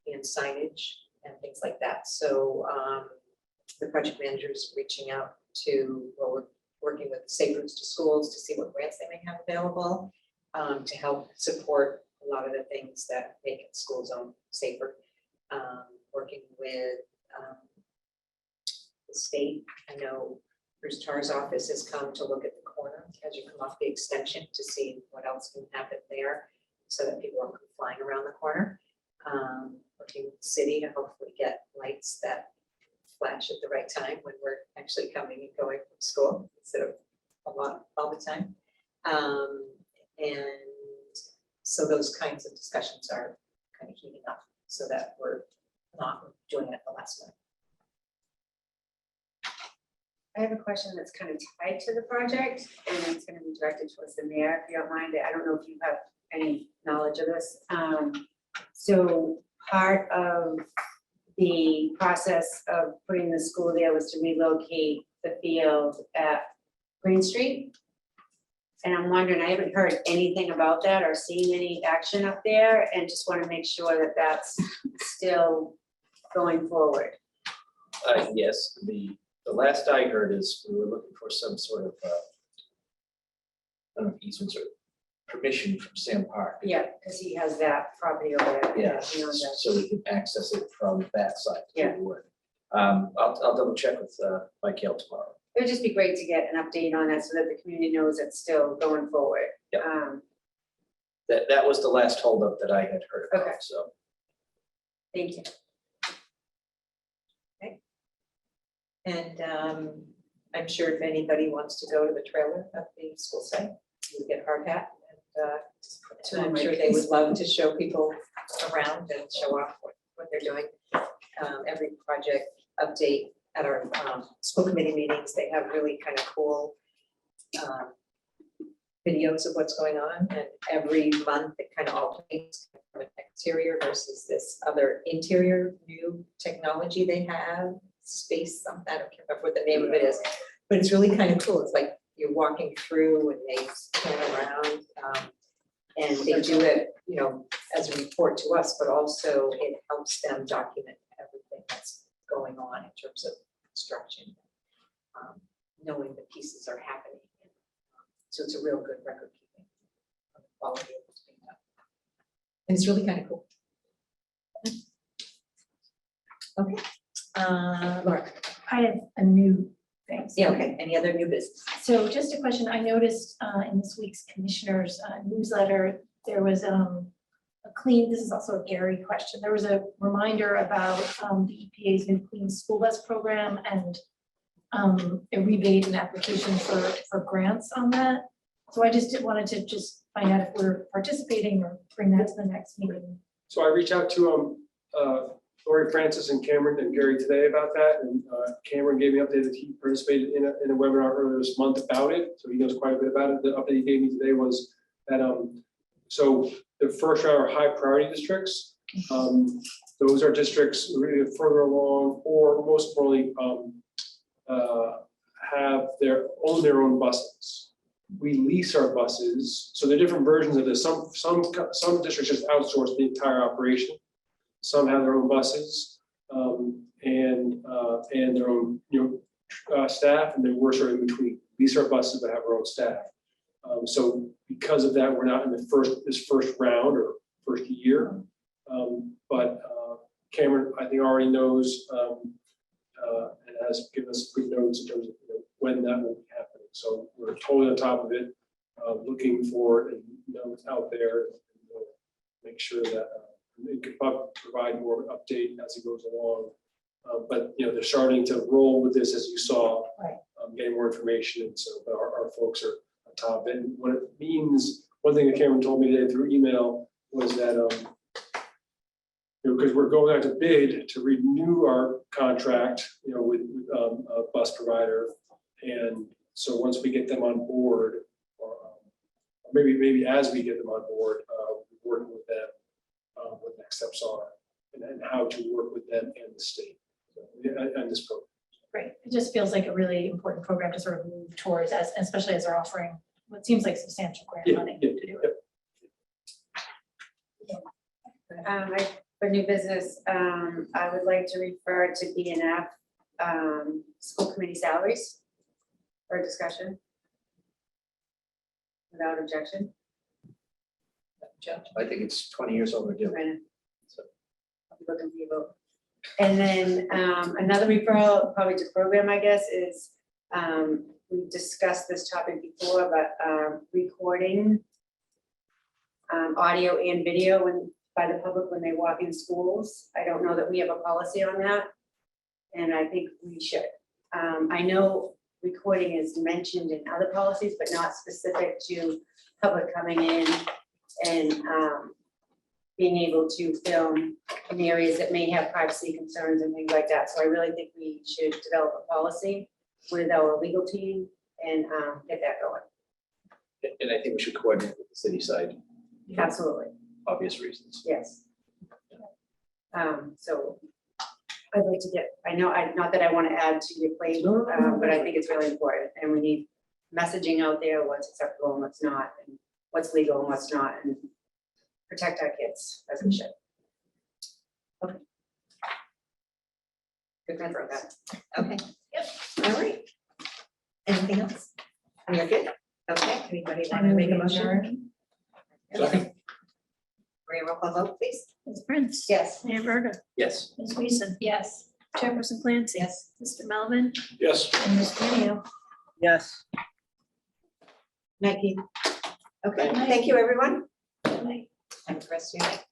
and signage and things like that. So the project manager is reaching out to, well, we're working with Safe Routes to Schools to see what grants they may have available to help support a lot of the things that make the school zone safer. Working with the state. I know Bruce Tarr's office has come to look at the corner as you come off the extension to see what else can happen there so that people aren't flying around the corner. Working with the city to hopefully get lights that flash at the right time when we're actually coming and going from school instead of a lot all the time. And so those kinds of discussions are kind of heating up so that we're not doing it at the last minute. I have a question that's kind of tied to the project, and it's going to be directed towards the mayor, if you don't mind. I don't know if you have any knowledge of this. So part of the process of putting the school there was to relocate the field at Green Street. And I'm wondering, I haven't heard anything about that or seen any action up there, and just want to make sure that that's still going forward. Yes, the last I heard is we were looking for some sort of, I don't know, easements or permission from Sam Park. Yeah, because he has that property over there. Yeah, he owns that. so we can access it from that side. Yeah. I'll double check with Michael tomorrow. It would just be great to get an update on that so that the community knows it's still going forward. Yep. That was the last holdup that I had heard about, Okay. so. Thank you. And I'm sure if anybody wants to go to the trailer at the school site, you get hard hat. And I'm sure they would love to show people around and show off what they're doing. Every project update at our school committee meetings, they have really kind of cool videos of what's going on. And every month it kind of alternates from an exterior versus this other interior new technology they have. Space something, I don't remember what the name of it is, but it's really kind of cool. It's like you're walking through and they scan around, and they do it, as a report to us, but also it helps them document everything that's going on in terms of construction, knowing the pieces are happening. So it's a real good record keeping of the quality of what's being done, and it's really kind of cool. Okay. Laura. I have a new thing. Yeah, okay. Any other new business? So just a question, I noticed in this week's commissioners newsletter, there was this is also a Gary question. There was a reminder about the EPA's new clean school bus program and a rebate and application for grants on that. So I just wanted to just find out if we're participating or bring that to the next meeting. So I reached out to Lori Francis and Cameron and Gary today about that, and Cameron gave me an update that he participated in a webinar earlier this month about it, so he knows quite a bit about it. The update he gave me today was that so the first round are high priority districts. Those are districts really further along, or most importantly, have their own buses. we lease our buses, so there are different versions of this. Some districts just outsource the entire operation. Some have their own buses, and their own, staff, and then we're sort of in between. Lease our buses, but have our own staff. So because of that, we're not in this first round or first year. But Cameron, I think, already knows and has given us good notes in terms of when that will be happening. So we're totally on top of it, looking for it and it's out there, and make sure that it can provide more update as it goes along. But they're starting to roll with this, as you saw, Right. Getting more information, and so our folks are on top of it. And what it means, one thing that Cameron told me today through email was that because we're going out to bid to renew our contract, with a bus provider, and so once we get them on board, or maybe as we get them on board, working with them, what next steps are, and how to work with them and the state and this program. Great. It just feels like a really important program to sort of move towards, especially as they're offering what seems like substantial grant money to do it. For new business, I would like to refer to B&F school committee salaries for discussion. Without objection. I think it's 20 years overdue. Brandon. I'll be looking for your vote. And then another referral, probably to program, I guess, is we discussed this topic before, but recording audio and video by the public when they walk in schools. I don't know that we have a policy on that, and I think we should. I know recording is mentioned in other policies, but not specific to public coming in and being able to film in areas that may have privacy concerns and things like that. So I really think we should develop a policy with our legal team and get that going. And I think we should coordinate with the city side. Absolutely, Obvious reasons. yes. So I'd like to get, not that I want to add to your plate, but I think it's really important, and we need messaging out there, what's acceptable and what's not, and what's legal and what's not, and protect our kids as we should. Okay. Good night for that. Okay, yep, all right. Anything else? You're good? Okay, anybody want to make a motion? Second. Maria, roll call vote, please. Ms. Prince. Yes. Mayor Verda. Yes. Ms. Weason. Yes. Chairperson Clancy. Yes. Mr. Melvin. Yes. And Ms. Minio. Yes. Night, Keith. Okay, thank you, everyone. Good night. Have the rest of your night.